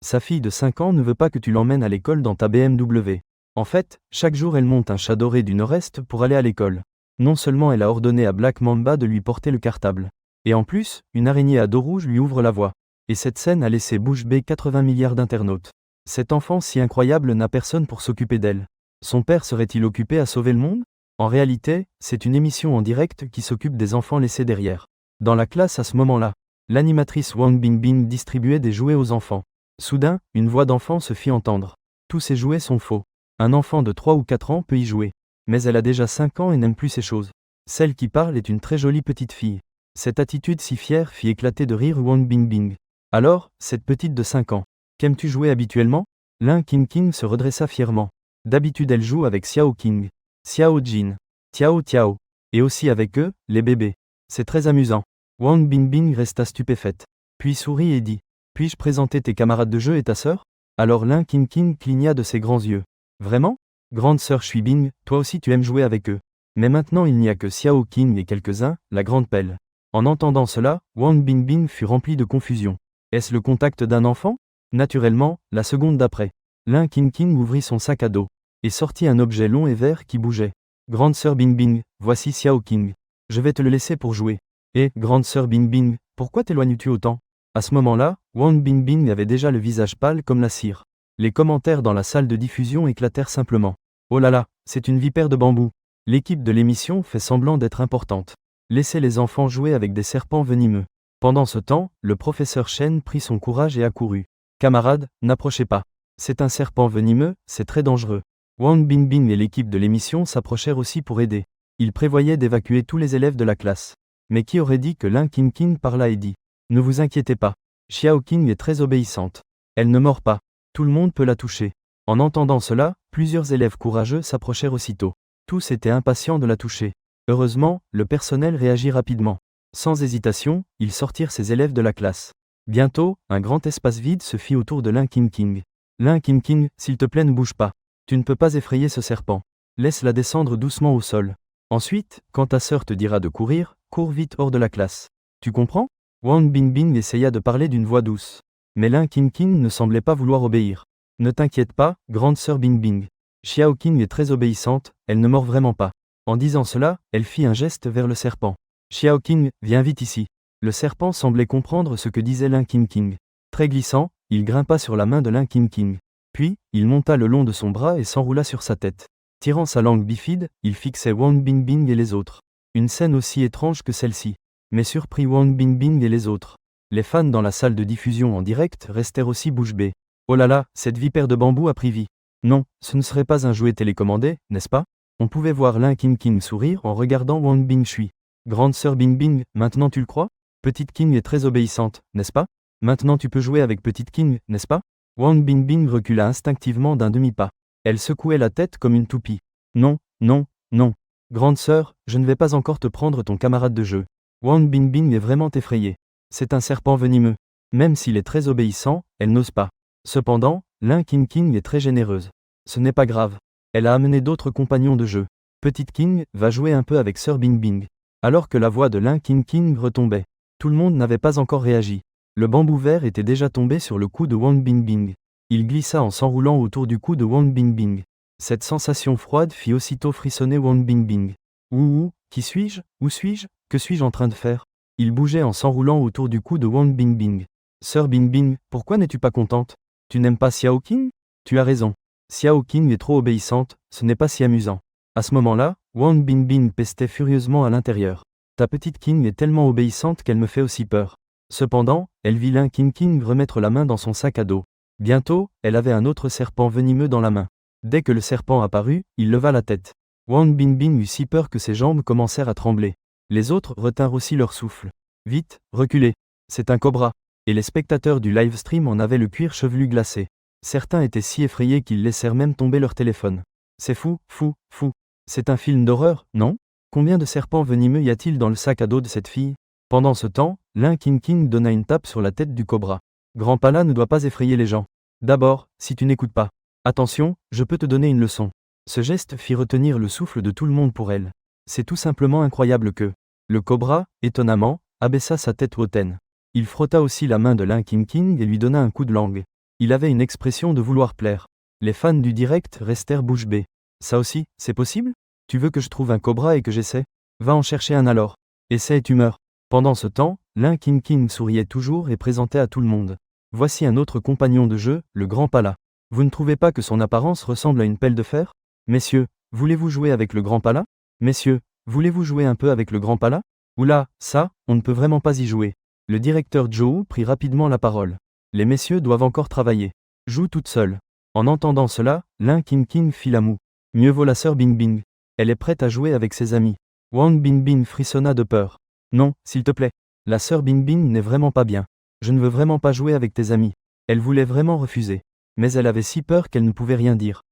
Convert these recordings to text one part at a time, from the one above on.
Sa fille de 5 ans ne veut pas que tu l'emmènes à l'école dans ta BMW. En fait, chaque jour elle monte un chat doré du nord-est pour aller à l'école. Non seulement elle a ordonné à Black Mamba de lui porter le cartable. Et en plus, une araignée à dos rouge lui ouvre la voie. Et cette scène a laissé bouche bée 80 milliards d'internautes. Cette enfant si incroyable n'a personne pour s'occuper d'elle. Son père serait-il occupé à sauver le monde? En réalité, c'est une émission en direct qui s'occupe des enfants laissés derrière. Dans la classe à ce moment-là, l'animatrice Wang Bingbing distribuait des jouets aux enfants. Soudain, une voix d'enfant se fit entendre. Tous ces jouets sont faux. Un enfant de 3 ou 4 ans peut y jouer. Mais elle a déjà 5 ans et n'aime plus ces choses. Celle qui parle est une très jolie petite fille. Cette attitude si fière fit éclater de rire Wang Bingbing. Alors, cette petite de 5 ans, qu'aimes-tu jouer habituellement? Lin King se redressa fièrement. D'habitude elle joue avec Xiao King, Xiao Jin, Tiao Tiao, et aussi avec eux, les bébés. C'est très amusant. Wang Bingbing resta stupéfaite. Puis sourit et dit, puis-je présenter tes camarades de jeu et ta sœur? Alors Lin King cligna de ses grands yeux. Vraiment? Grande sœur Shuibing, toi aussi tu aimes jouer avec eux. Mais maintenant il n'y a que Xiao King et quelques-uns, la grande pelle. En entendant cela, Wang Bingbing fut rempli de confusion. Est-ce le contact d'un enfant? Naturellement, la seconde d'après. Lin King ouvrit son sac à dos et sortit un objet long et vert qui bougeait. Grande sœur Bingbing, voici Xiao King. Je vais te le laisser pour jouer. Et, grande sœur Bingbing, pourquoi t'éloignes-tu autant? À ce moment-là, Wang Bingbing avait déjà le visage pâle comme la cire. Les commentaires dans la salle de diffusion éclatèrent simplement. Oh là là, c'est une vipère de bambou. L'équipe de l'émission fait semblant d'être importante. Laissez les enfants jouer avec des serpents venimeux. Pendant ce temps, le professeur Chen prit son courage et accourut. Camarades, n'approchez pas. C'est un serpent venimeux, c'est très dangereux. Wang Bingbing et l'équipe de l'émission s'approchèrent aussi pour aider. Ils prévoyaient d'évacuer tous les élèves de la classe. Mais qui aurait dit que Lin King parla et dit: ne vous inquiétez pas. Xiao King est très obéissante. Elle ne mord pas. Tout le monde peut la toucher. En entendant cela, plusieurs élèves courageux s'approchèrent aussitôt. Tous étaient impatients de la toucher. Heureusement, le personnel réagit rapidement. Sans hésitation, ils sortirent ces élèves de la classe. Bientôt, un grand espace vide se fit autour de Lin King. Lin King, s'il te plaît ne bouge pas. Tu ne peux pas effrayer ce serpent. Laisse-la descendre doucement au sol. Ensuite, quand ta sœur te dira de courir, cours vite hors de la classe. Tu comprends? Wang Bingbing essaya de parler d'une voix douce. Mais Lin King ne semblait pas vouloir obéir. Ne t'inquiète pas, grande sœur Bingbing. Xiao King est très obéissante, elle ne mord vraiment pas. En disant cela, elle fit un geste vers le serpent. Xiao King, viens vite ici. Le serpent semblait comprendre ce que disait Lin King. Très glissant, il grimpa sur la main de Lin King. Puis, il monta le long de son bras et s'enroula sur sa tête. Tirant sa langue bifide, il fixait Wang Bingbing et les autres. Une scène aussi étrange que celle-ci. Mais surprit Wang Bingbing et les autres. Les fans dans la salle de diffusion en direct restèrent aussi bouche bée. Oh là là, cette vipère de bambou a pris vie. Non, ce ne serait pas un jouet télécommandé, n'est-ce pas? On pouvait voir Lin King sourire en regardant Wang Bingbing. Grande sœur Bingbing, maintenant tu le crois? Petite King est très obéissante, n'est-ce pas? Maintenant tu peux jouer avec Petite King, n'est-ce pas? Wang Bingbing recula instinctivement d'un demi-pas. Elle secouait la tête comme une toupie. Non, non, non. Grande sœur, je ne vais pas encore te prendre ton camarade de jeu. Wang Bingbing est vraiment effrayée. C'est un serpent venimeux. Même s'il est très obéissant, elle n'ose pas. Cependant, Lin King est très généreuse. Ce n'est pas grave. Elle a amené d'autres compagnons de jeu. Petite King va jouer un peu avec sœur Bingbing. Alors que la voix de Lin King retombait. Tout le monde n'avait pas encore réagi. Le bambou vert était déjà tombé sur le cou de Wang Bingbing. Il glissa en s'enroulant autour du cou de Wang Bingbing. Cette sensation froide fit aussitôt frissonner Wang Bingbing. Ouh, qui suis-je? Où suis-je? Que suis-je en train de faire? Il bougeait en s'enroulant autour du cou de Wang Bingbing. Sœur Bingbing, pourquoi n'es-tu pas contente? Tu n'aimes pas Xiao King? Tu as raison. Xiao King est trop obéissante, ce n'est pas si amusant. À ce moment-là, Wang Bingbing pestait furieusement à l'intérieur. Ta petite King est tellement obéissante qu'elle me fait aussi peur. Cependant, elle vit Lin King remettre la main dans son sac à dos. Bientôt, elle avait un autre serpent venimeux dans la main. Dès que le serpent apparut, il leva la tête. Wang Bingbing eut si peur que ses jambes commencèrent à trembler. Les autres retinrent aussi leur souffle. Vite, reculez. C'est un cobra. Et les spectateurs du live stream en avaient le cuir chevelu glacé. Certains étaient si effrayés qu'ils laissèrent même tomber leur téléphone. C'est fou, fou, fou. C'est un film d'horreur, non? Combien de serpents venimeux y a-t-il dans le sac à dos de cette fille? Pendant ce temps, Lin King donna une tape sur la tête du cobra. Grand Pala ne doit pas effrayer les gens. D'abord, si tu n'écoutes pas. Attention, je peux te donner une leçon. Ce geste fit retenir le souffle de tout le monde pour elle. C'est tout simplement incroyable que le cobra, étonnamment, abaissa sa tête hautaine. Il frotta aussi la main de Lin King et lui donna un coup de langue. Il avait une expression de vouloir plaire. Les fans du direct restèrent bouche bée. Ça aussi, c'est possible? Tu veux que je trouve un cobra et que j'essaie? Va en chercher un alors. Essaie et tu meurs. Pendant ce temps, King souriait toujours et présentait à tout le monde. Voici un autre compagnon de jeu, le Grand Pala. Vous ne trouvez pas que son apparence ressemble à une pelle de fer? Messieurs, voulez-vous jouer avec le Grand Pala? Messieurs, voulez-vous jouer un peu avec le Grand Pala? Oula, ça, on ne peut vraiment pas y jouer. Le directeur Joe prit rapidement la parole. Les messieurs doivent encore travailler. Joue toute seule. En entendant cela, King fit la moue. Mieux vaut la sœur Bing Bing. Elle est prête à jouer avec ses amis. Wang Bingbing frissonna de peur. Non, s'il te plaît. La sœur Bingbing n'est vraiment pas bien. Je ne veux vraiment pas jouer avec tes amis. Elle voulait vraiment refuser. Mais elle avait si peur qu'elle ne pouvait rien dire.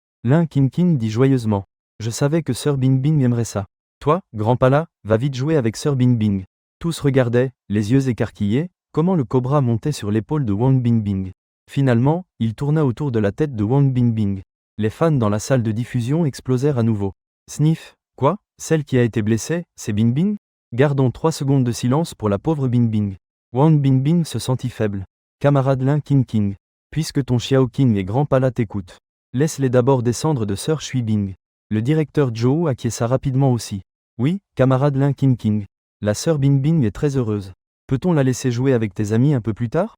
King dit joyeusement. Je savais que sœur Bingbing aimerait ça. Toi, Grand Pala, va vite jouer avec sœur Bingbing. Tous regardaient, les yeux écarquillés, comment le cobra montait sur l'épaule de Wang Bingbing. Finalement, il tourna autour de la tête de Wang Bingbing. Les fans dans la salle de diffusion explosèrent à nouveau. Sniff, quoi? Celle qui a été blessée, c'est Bingbing? Gardons 3 secondes de silence pour la pauvre Bingbing. Wang Bingbing se sentit faible. Camarade King, puisque ton Xiao King et Grand Pala t'écoutent, laisse-les d'abord descendre de sœur Shui Bing. Le directeur Zhou acquiesça rapidement aussi. Oui, camarade King. La sœur Bingbing est très heureuse. Peut-on la laisser jouer avec tes amis un peu plus tard?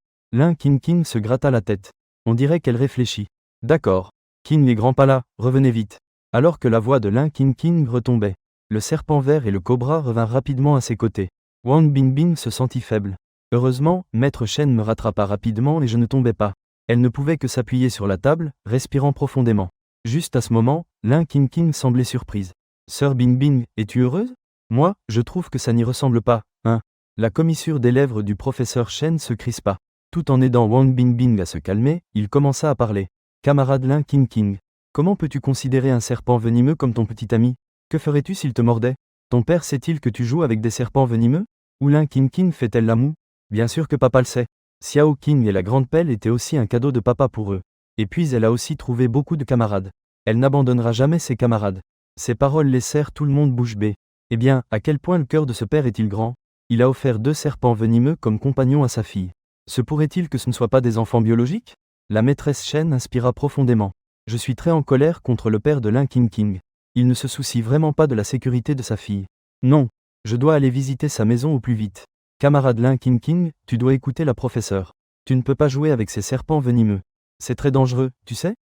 King se gratta la tête. On dirait qu'elle réfléchit. D'accord. King et Grand Pala, revenez vite. Alors que la voix de King retombait, le serpent vert et le cobra revinrent rapidement à ses côtés. Wang Bingbing se sentit faible. Heureusement, Maître Shen me rattrapa rapidement et je ne tombais pas. Elle ne pouvait que s'appuyer sur la table, respirant profondément. Juste à ce moment, King semblait surprise. Sœur Bingbing, es-tu heureuse? Moi, je trouve que ça n'y ressemble pas, hein. La commissure des lèvres du professeur Shen se crispa. Tout en aidant Wang Bingbing à se calmer, il commença à parler. Camarade King, comment peux-tu considérer un serpent venimeux comme ton petit ami? Que ferais-tu s'il te mordait? Ton père sait-il que tu joues avec des serpents venimeux? Ou King fait-elle la moue? Bien sûr que papa le sait. Xiao King et la grande pelle étaient aussi un cadeau de papa pour eux. Et puis elle a aussi trouvé beaucoup de camarades. Elle n'abandonnera jamais ses camarades. Ces paroles laissèrent tout le monde bouche bée. Eh bien, à quel point le cœur de ce père est-il grand? Il a offert 2 serpents venimeux comme compagnons à sa fille. Se pourrait-il que ce ne soient pas des enfants biologiques? La maîtresse Shen inspira profondément. Je suis très en colère contre le père de King. Il ne se soucie vraiment pas de la sécurité de sa fille. Non, je dois aller visiter sa maison au plus vite. Camarade King, tu dois écouter la professeure. Tu ne peux pas jouer avec ces serpents venimeux. C'est très dangereux, tu sais?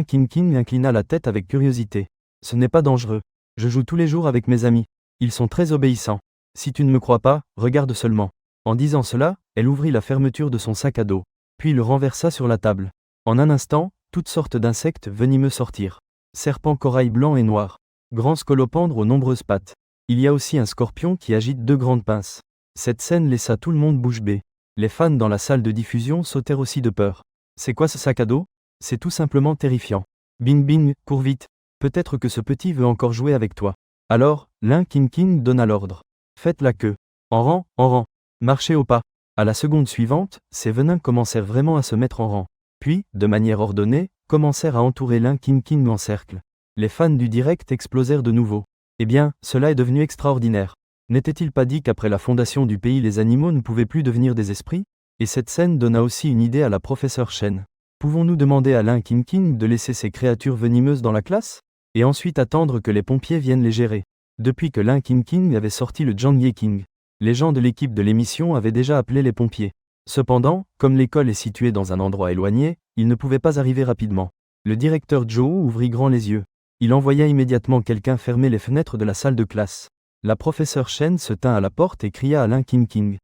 King inclina la tête avec curiosité. Ce n'est pas dangereux. Je joue tous les jours avec mes amis. Ils sont très obéissants. Si tu ne me crois pas, regarde seulement. En disant cela, elle ouvrit la fermeture de son sac à dos. Puis le renversa sur la table. En un instant, toutes sortes d'insectes venimeux sortirent. Serpents corail blancs et noirs. Grands scolopendres aux nombreuses pattes. Il y a aussi un scorpion qui agite 2 grandes pinces. Cette scène laissa tout le monde bouche bée. Les fans dans la salle de diffusion sautèrent aussi de peur. C'est quoi ce sac à dos? C'est tout simplement terrifiant. Bing, cours vite. Peut-être que ce petit veut encore jouer avec toi. Alors, King donna l'ordre. Faites la queue. En rang. Marchez au pas. À la seconde suivante, ces venins commencèrent vraiment à se mettre en rang. Puis, de manière ordonnée, commencèrent à entourer King en cercle. Les fans du direct explosèrent de nouveau. Eh bien, cela est devenu extraordinaire. N'était-il pas dit qu'après la fondation du pays les animaux ne pouvaient plus devenir des esprits? Et cette scène donna aussi une idée à la professeure Shen. Pouvons-nous demander à King de laisser ces créatures venimeuses dans la classe? Et ensuite attendre que les pompiers viennent les gérer. Depuis que King avait sorti le Zhang King, les gens de l'équipe de l'émission avaient déjà appelé les pompiers. Cependant, comme l'école est située dans un endroit éloigné, ils ne pouvaient pas arriver rapidement. Le directeur Zhou ouvrit grand les yeux. Il envoya immédiatement quelqu'un fermer les fenêtres de la salle de classe. La professeure Shen se tint à la porte et cria à King.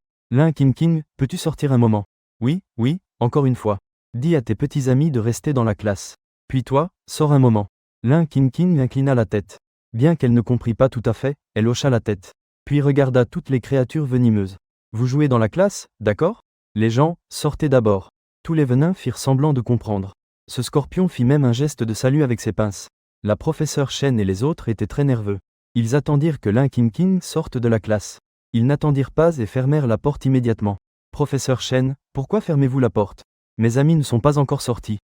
King, peux-tu sortir un moment? Oui, encore une fois. Dis à tes petits amis de rester dans la classe. Puis toi, sors un moment. King inclina la tête. Bien qu'elle ne comprit pas tout à fait, elle hocha la tête. Puis regarda toutes les créatures venimeuses. Vous jouez dans la classe, d'accord? Les gens, sortez d'abord. Tous les venins firent semblant de comprendre. Ce scorpion fit même un geste de salut avec ses pinces. La professeure Shen et les autres étaient très nerveux. Ils attendirent que King sorte de la classe. Ils n'attendirent pas et fermèrent la porte immédiatement. Professeur Shen, pourquoi fermez-vous la porte? Mes amis ne sont pas encore sortis.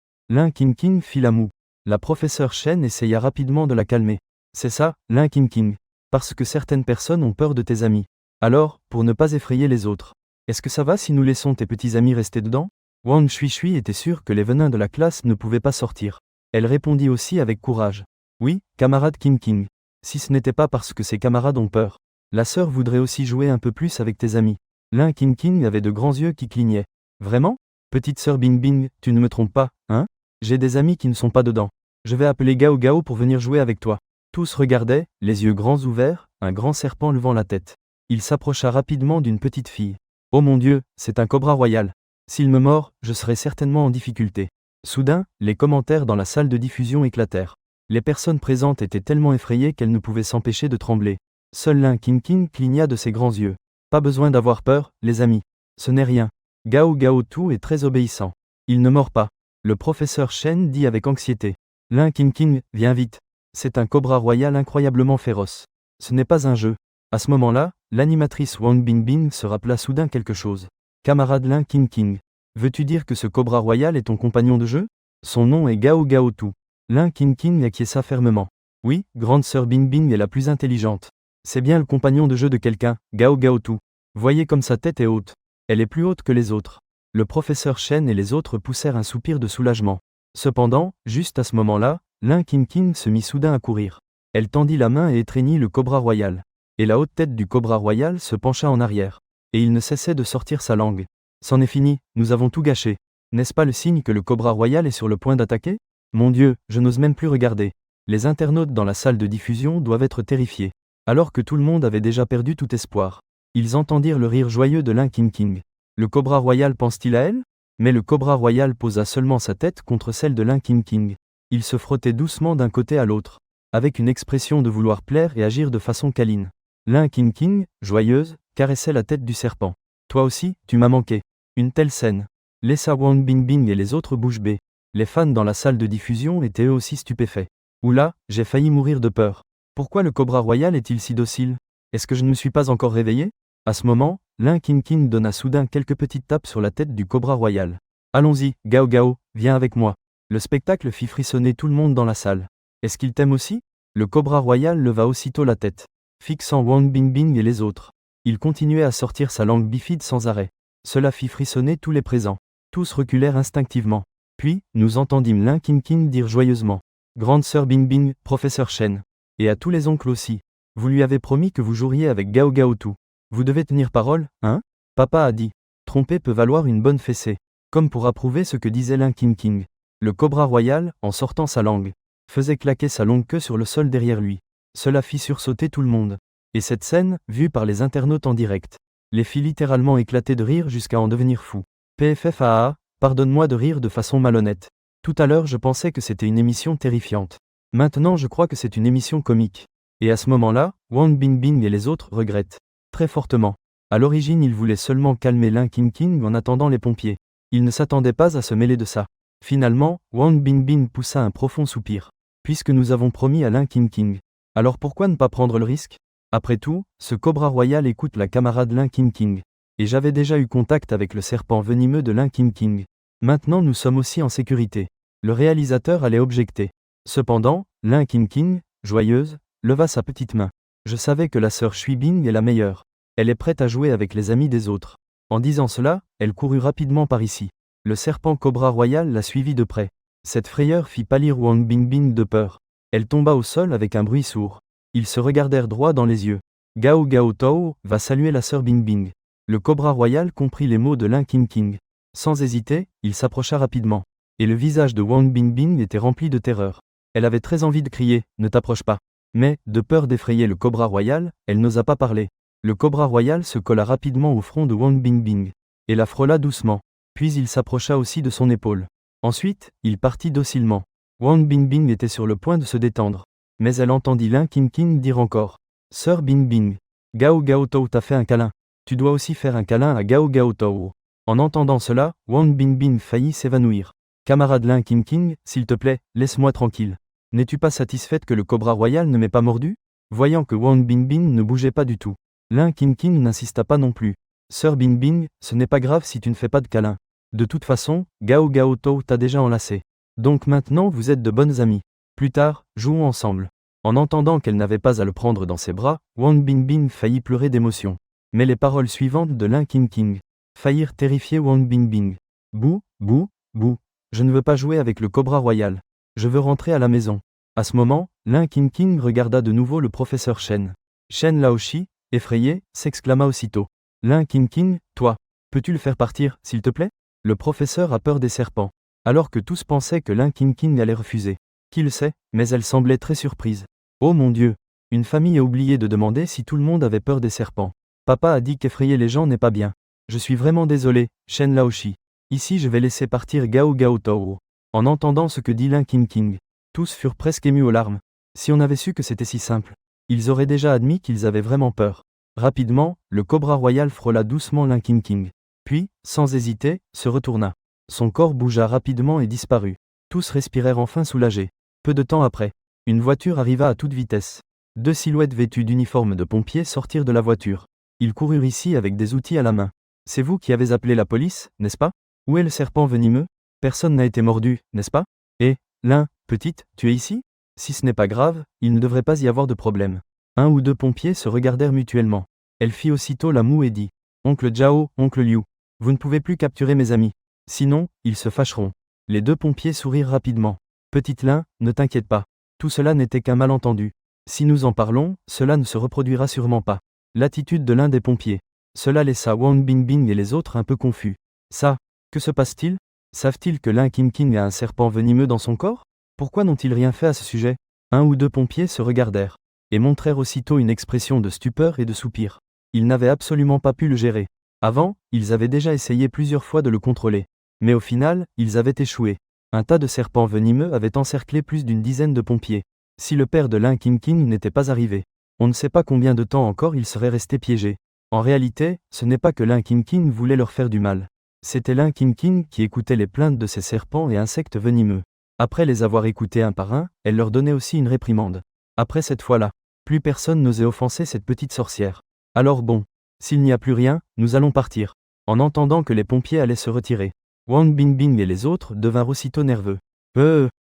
King fit la moue. La professeure Shen essaya rapidement de la calmer. C'est ça, King. Parce que certaines personnes ont peur de tes amis. Alors, pour ne pas effrayer les autres, est-ce que ça va si nous laissons tes petits amis rester dedans? Wang Shui était sûre que les venins de la classe ne pouvaient pas sortir. Elle répondit aussi avec courage. Oui, camarade King King. Si ce n'était pas parce que ses camarades ont peur. La sœur voudrait aussi jouer un peu plus avec tes amis. L'un King King avait de grands yeux qui clignaient. Vraiment? Petite sœur Bing Bing, tu ne me trompes pas, hein? J'ai des amis qui ne sont pas dedans. Je vais appeler Gao Gao pour venir jouer avec toi. Tous regardaient, les yeux grands ouverts, un grand serpent levant la tête. Il s'approcha rapidement d'une petite fille. Oh mon Dieu, c'est un cobra royal. S'il me mord, je serai certainement en difficulté. Soudain, les commentaires dans la salle de diffusion éclatèrent. Les personnes présentes étaient tellement effrayées qu'elles ne pouvaient s'empêcher de trembler. Seul l'un King King cligna de ses grands yeux. Pas besoin d'avoir peur, les amis. Ce n'est rien. Gao Gao tout est très obéissant. Il ne mord pas. Le professeur Shen dit avec anxiété. L'un King King, viens vite. C'est un cobra royal incroyablement féroce. Ce n'est pas un jeu. À ce moment-là, l'animatrice Wang Bingbing se rappela soudain quelque chose. Camarade Lin King King, veux-tu dire que ce cobra royal est ton compagnon de jeu? Son nom est Gao Gao Tu. Lin King King acquiesça fermement. Oui, grande sœur Bingbing est la plus intelligente. C'est bien le compagnon de jeu de quelqu'un, Gao Gao Tu. Voyez comme sa tête est haute. Elle est plus haute que les autres. Le professeur Shen et les autres poussèrent un soupir de soulagement. Cependant, juste à ce moment-là, Lin King King se mit soudain à courir. Elle tendit la main et étreignit le cobra royal. Et la haute tête du cobra royal se pencha en arrière. Et il ne cessait de sortir sa langue. C'en est fini, nous avons tout gâché. N'est-ce pas le signe que le cobra royal est sur le point d'attaquer? Mon Dieu, je n'ose même plus regarder. Les internautes dans la salle de diffusion doivent être terrifiés. Alors que tout le monde avait déjà perdu tout espoir. Ils entendirent le rire joyeux de Lin King King. Le cobra royal pense-t-il à elle? Mais le cobra royal posa seulement sa tête contre celle de Lin King King. Il se frottait doucement d'un côté à l'autre, avec une expression de vouloir plaire et agir de façon câline. Lin King King, joyeuse, caressait la tête du serpent. Toi aussi, tu m'as manqué. Une telle scène laissa Wang Bingbing et les autres bouche bée. Les fans dans la salle de diffusion étaient eux aussi stupéfaits. Oula, j'ai failli mourir de peur. Pourquoi le cobra royal est-il si docile? Est-ce que je ne me suis pas encore réveillé? À ce moment, Lin King King donna soudain quelques petites tapes sur la tête du cobra royal. Allons-y, Gao Gao, viens avec moi. Le spectacle fit frissonner tout le monde dans la salle. Est-ce qu'il t'aime aussi? Le cobra royal leva aussitôt la tête, fixant Wang Bingbing et les autres. Il continuait à sortir sa langue bifide sans arrêt. Cela fit frissonner tous les présents. Tous reculèrent instinctivement. Puis, nous entendîmes Lin King King dire joyeusement. Grande sœur Bingbing, professeur Shen. Et à tous les oncles aussi. Vous lui avez promis que vous joueriez avec Gao Gao Tu. Vous devez tenir parole, hein? Papa a dit. Tromper peut valoir une bonne fessée. Comme pour approuver ce que disait Lin King King. Le cobra royal, en sortant sa langue, faisait claquer sa longue queue sur le sol derrière lui. Cela fit sursauter tout le monde. Et cette scène, vue par les internautes en direct, les fit littéralement éclater de rire jusqu'à en devenir fous. PFFAA, pardonne-moi de rire de façon malhonnête. Tout à l'heure je pensais que c'était une émission terrifiante. Maintenant je crois que c'est une émission comique. Et à ce moment-là, Wang Bingbing et les autres regrettent. Très fortement. À l'origine ils voulaient seulement calmer Lin King King en attendant les pompiers. Ils ne s'attendaient pas à se mêler de ça. Finalement, Wang Bingbing poussa un profond soupir. Puisque nous avons promis à Lin King King. Alors pourquoi ne pas prendre le risque? Après tout, ce cobra royal écoute la camarade Lin King King. Et j'avais déjà eu contact avec le serpent venimeux de Lin King King. Maintenant nous sommes aussi en sécurité. Le réalisateur allait objecter. Cependant, Lin King King, joyeuse, leva sa petite main. Je savais que la sœur Shui Bing est la meilleure. Elle est prête à jouer avec les amis des autres. En disant cela, elle courut rapidement par ici. Le serpent cobra royal la suivit de près. Cette frayeur fit pâlir Wang Bingbing de peur. Elle tomba au sol avec un bruit sourd. Ils se regardèrent droit dans les yeux. Gao Gao Tao va saluer la sœur Bingbing. Le cobra royal comprit les mots de Lin King King. Sans hésiter, il s'approcha rapidement. Et le visage de Wang Bingbing était rempli de terreur. Elle avait très envie de crier, ne t'approche pas. Mais, de peur d'effrayer le cobra royal, elle n'osa pas parler. Le cobra royal se colla rapidement au front de Wang Bingbing. Et la frôla doucement. Puis il s'approcha aussi de son épaule. Ensuite, il partit docilement. Wang Bingbing était sur le point de se détendre. Mais elle entendit Lin King King dire encore. Sœur Bingbing. Gao Gao Tao t'a fait un câlin. Tu dois aussi faire un câlin à Gao Gao Tao. En entendant cela, Wang Bingbing faillit s'évanouir. Camarade Lin King King, s'il te plaît, laisse-moi tranquille. N'es-tu pas satisfaite que le cobra royal ne m'ait pas mordu? Voyant que Wang Bingbing ne bougeait pas du tout. Lin King King n'insista pas non plus. Sœur Bingbing, ce n'est pas grave si tu ne fais pas de câlin. De toute façon, Gao Gao Tao t'a déjà enlacé. Donc maintenant vous êtes de bonnes amies. Plus tard, jouons ensemble. En entendant qu'elle n'avait pas à le prendre dans ses bras, Wang Bingbing faillit pleurer d'émotion. Mais les paroles suivantes de Lin King King faillirent terrifier Wang Bingbing. Bouh, Bouh, bouh. Je ne veux pas jouer avec le cobra royal. Je veux rentrer à la maison. À ce moment, Lin King regarda de nouveau le professeur Shen. Shen Laoshi, effrayé, s'exclama aussitôt. Lin King, toi, peux-tu le faire partir, s'il te plaît? Le professeur a peur des serpents. Alors que tous pensaient que Lin King allait refuser. Qui le sait, mais elle semblait très surprise. Oh mon Dieu! Une famille a oublié de demander si tout le monde avait peur des serpents. Papa a dit qu'effrayer les gens n'est pas bien. Je suis vraiment désolé, Shen Laoshi. Ici je vais laisser partir Gao Gao Toro. En entendant ce que dit Lin King, tous furent presque émus aux larmes. Si on avait su que c'était si simple, ils auraient déjà admis qu'ils avaient vraiment peur. Rapidement, le cobra royal frôla doucement Lin King. Puis, sans hésiter, se retourna. Son corps bougea rapidement et disparut. Tous respirèrent enfin soulagés. Peu de temps après, une voiture arriva à toute vitesse. 2 silhouettes vêtues d'uniformes de pompiers sortirent de la voiture. Ils coururent ici avec des outils à la main. C'est vous qui avez appelé la police, n'est-ce pas? Où est le serpent venimeux? Personne n'a été mordu, n'est-ce pas? Eh, Lin, petite, tu es ici? Si ce n'est pas grave, il ne devrait pas y avoir de problème. 1 ou 2 pompiers se regardèrent mutuellement. Elle fit aussitôt la moue et dit. Oncle Zhao, oncle Liu, vous ne pouvez plus capturer mes amis. Sinon, ils se fâcheront. Les 2 pompiers sourirent rapidement. Petite Lin, ne t'inquiète pas. Tout cela n'était qu'un malentendu. Si nous en parlons, cela ne se reproduira sûrement pas. L'attitude de l'un des pompiers. Cela laissa Wang Bingbing et les autres un peu confus. Ça, que se passe-t-il? Savent-ils que Lin King a un serpent venimeux dans son corps? Pourquoi n'ont-ils rien fait à ce sujet? 1 ou 2 pompiers se regardèrent, et montrèrent aussitôt une expression de stupeur et de soupir. Ils n'avaient absolument pas pu le gérer. Avant, ils avaient déjà essayé plusieurs fois de le contrôler. Mais au final, ils avaient échoué. Un tas de serpents venimeux avait encerclé plus d'une dizaine de pompiers. Si le père de Lin King n'était pas arrivé, on ne sait pas combien de temps encore il serait resté piégé. En réalité, ce n'est pas que Lin King voulait leur faire du mal. C'était Lin King qui écoutait les plaintes de ces serpents et insectes venimeux. Après les avoir écoutés un par un, elle leur donnait aussi une réprimande. Après cette fois-là, plus personne n'osait offenser cette petite sorcière. Alors bon, s'il n'y a plus rien, nous allons partir. En entendant que les pompiers allaient se retirer, Wang Bingbing et les autres devinrent aussitôt nerveux.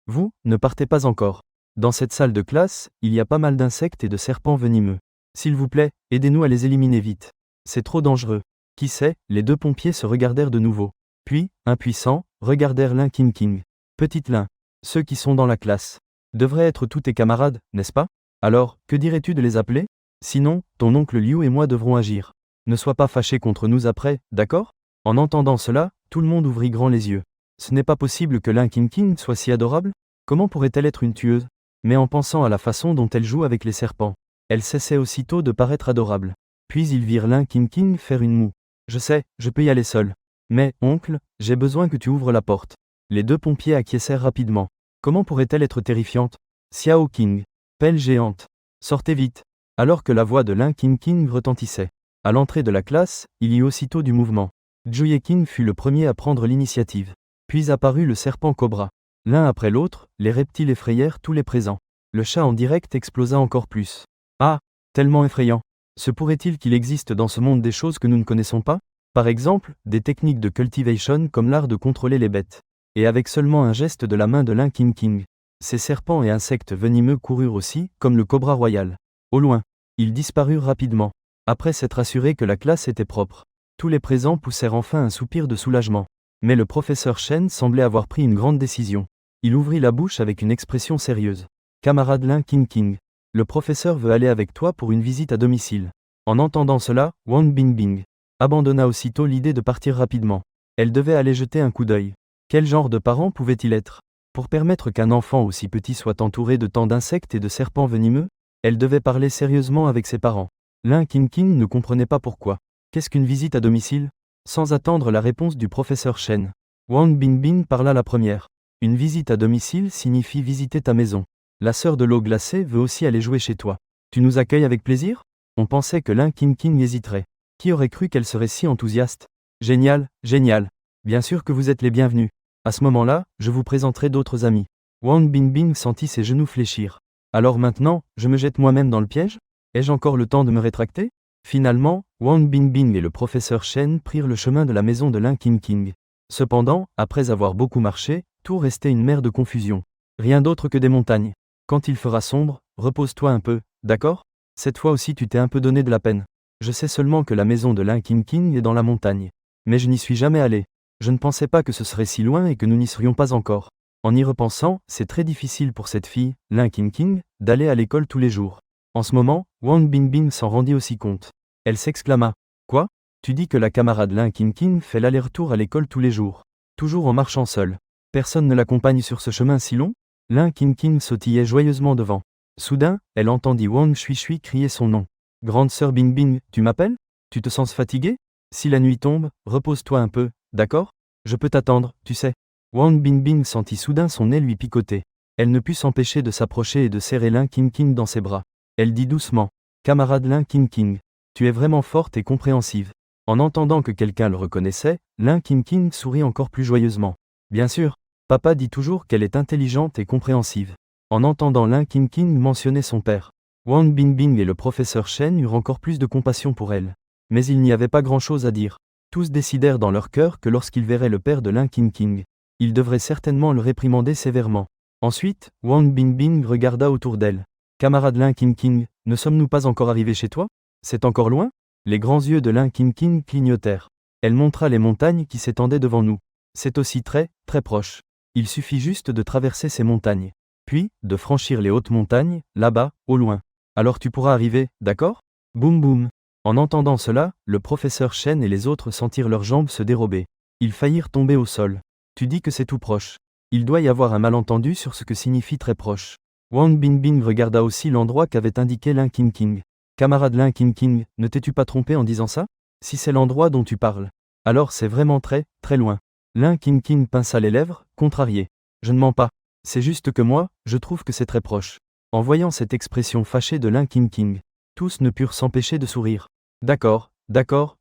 Vous, ne partez pas encore. Dans cette salle de classe, il y a pas mal d'insectes et de serpents venimeux. S'il vous plaît, aidez-nous à les éliminer vite. C'est trop dangereux. Qui sait, les 2 pompiers se regardèrent de nouveau. Puis, impuissants, regardèrent Lin King. Petite Lin, ceux qui sont dans la classe devraient être tous tes camarades, n'est-ce pas? Alors, que dirais-tu de les appeler? Sinon, ton oncle Liu et moi devrons agir. Ne sois pas fâché contre nous après, d'accord? En entendant cela, tout le monde ouvrit grand les yeux. Ce n'est pas possible que Lin King soit si adorable? Comment pourrait-elle être une tueuse? Mais en pensant à la façon dont elle joue avec les serpents, elle cessait aussitôt de paraître adorable. Puis ils virent Lin King faire une moue. Je sais, je peux y aller seul. Mais, oncle, j'ai besoin que tu ouvres la porte. Les 2 pompiers acquiescèrent rapidement. Comment pourrait-elle être terrifiante? Xiao King. Pelle géante. Sortez vite. Alors que la voix de Lin King retentissait. À l'entrée de la classe, il y eut aussitôt du mouvement. Zhuye King fut le premier à prendre l'initiative. Puis apparut le serpent cobra. L'un après l'autre, les reptiles effrayèrent tous les présents. Le chat en direct explosa encore plus. Ah, tellement effrayant. Se pourrait-il qu'il existe dans ce monde des choses que nous ne connaissons pas? Par exemple, des techniques de cultivation comme l'art de contrôler les bêtes. Et avec seulement un geste de la main de Lin King. Ces serpents et insectes venimeux coururent aussi, comme le cobra royal. Au loin, ils disparurent rapidement. Après s'être assurés que la classe était propre, tous les présents poussèrent enfin un soupir de soulagement. Mais le professeur Shen semblait avoir pris une grande décision. Il ouvrit la bouche avec une expression sérieuse. Camarade Lin King, le professeur veut aller avec toi pour une visite à domicile. En entendant cela, Wang Bingbing abandonna aussitôt l'idée de partir rapidement. Elle devait aller jeter un coup d'œil. Quel genre de parent pouvait-il être? Pour permettre qu'un enfant aussi petit soit entouré de tant d'insectes et de serpents venimeux, elle devait parler sérieusement avec ses parents. Lin King ne comprenait pas pourquoi. Qu'est-ce qu'une visite à domicile? Sans attendre la réponse du professeur Shen, Wang Bingbing parla la première. Une visite à domicile signifie visiter ta maison. La sœur de l'eau glacée veut aussi aller jouer chez toi. Tu nous accueilles avec plaisir? On pensait que Lin King hésiterait. Qui aurait cru qu'elle serait si enthousiaste? Génial, génial. Bien sûr que vous êtes les bienvenus. À ce moment-là, je vous présenterai d'autres amis. Wang Bingbing sentit ses genoux fléchir. Alors maintenant, je me jette moi-même dans le piège? Ai-je encore le temps de me rétracter? Finalement, Wang Bingbing et le professeur Shen prirent le chemin de la maison de Lin King. Cependant, après avoir beaucoup marché, tout restait une mer de confusion. Rien d'autre que des montagnes. Quand il fera sombre, repose-toi un peu, d'accord? Cette fois aussi tu t'es un peu donné de la peine. Je sais seulement que la maison de Lin King est dans la montagne. Mais je n'y suis jamais allé. Je ne pensais pas que ce serait si loin et que nous n'y serions pas encore. En y repensant, c'est très difficile pour cette fille, Lin Qingqing, d'aller à l'école tous les jours. En ce moment, Wang Bingbing s'en rendit aussi compte. Elle s'exclama. Quoi? Tu dis que la camarade Lin Qingqing fait l'aller-retour à l'école tous les jours. Toujours en marchant seule. Personne ne l'accompagne sur ce chemin si long? Lin Qingqing sautillait joyeusement devant. Soudain, elle entendit Wang Shui crier son nom. Grande sœur Bingbing, tu m'appelles? Tu te sens fatiguée? Si la nuit tombe, repose-toi un peu, d'accord? Je peux t'attendre, tu sais. Wang Bingbing sentit soudain son nez lui picoter. Elle ne put s'empêcher de s'approcher et de serrer Lin Qingqing dans ses bras. Elle dit doucement. Camarade Lin Qingqing, tu es vraiment forte et compréhensive. En entendant que quelqu'un le reconnaissait, Lin Qingqing sourit encore plus joyeusement. Bien sûr, papa dit toujours qu'elle est intelligente et compréhensive. En entendant Lin Qingqing mentionner son père, Wang Bingbing et le professeur Shen eurent encore plus de compassion pour elle. Mais il n'y avait pas grand-chose à dire. Tous décidèrent dans leur cœur que lorsqu'ils verraient le père de Lin Qingqing, ils devraient certainement le réprimander sévèrement. Ensuite, Wang Bingbing regarda autour d'elle. Camarade Lin Qingqing, ne sommes-nous pas encore arrivés chez toi? C'est encore loin? Les grands yeux de Lin Qingqing clignotèrent. Elle montra les montagnes qui s'étendaient devant nous. C'est aussi très, très proche. Il suffit juste de traverser ces montagnes. Puis, de franchir les hautes montagnes, là-bas, au loin. Alors tu pourras arriver, d'accord? Boum boum. En entendant cela, le professeur Shen et les autres sentirent leurs jambes se dérober. Ils faillirent tomber au sol. Tu dis que c'est tout proche. Il doit y avoir un malentendu sur ce que signifie très proche. Wang Bingbing regarda aussi l'endroit qu'avait indiqué Lin Qingqing. Camarade Lin Qingqing, ne t'es-tu pas trompé en disant ça? Si c'est l'endroit dont tu parles, alors c'est vraiment très, très loin. Lin Qingqing pinça les lèvres, contrarié. Je ne mens pas. C'est juste que moi, je trouve que c'est très proche. En voyant cette expression fâchée de Lin Qingqing, tous ne purent s'empêcher de sourire. D'accord,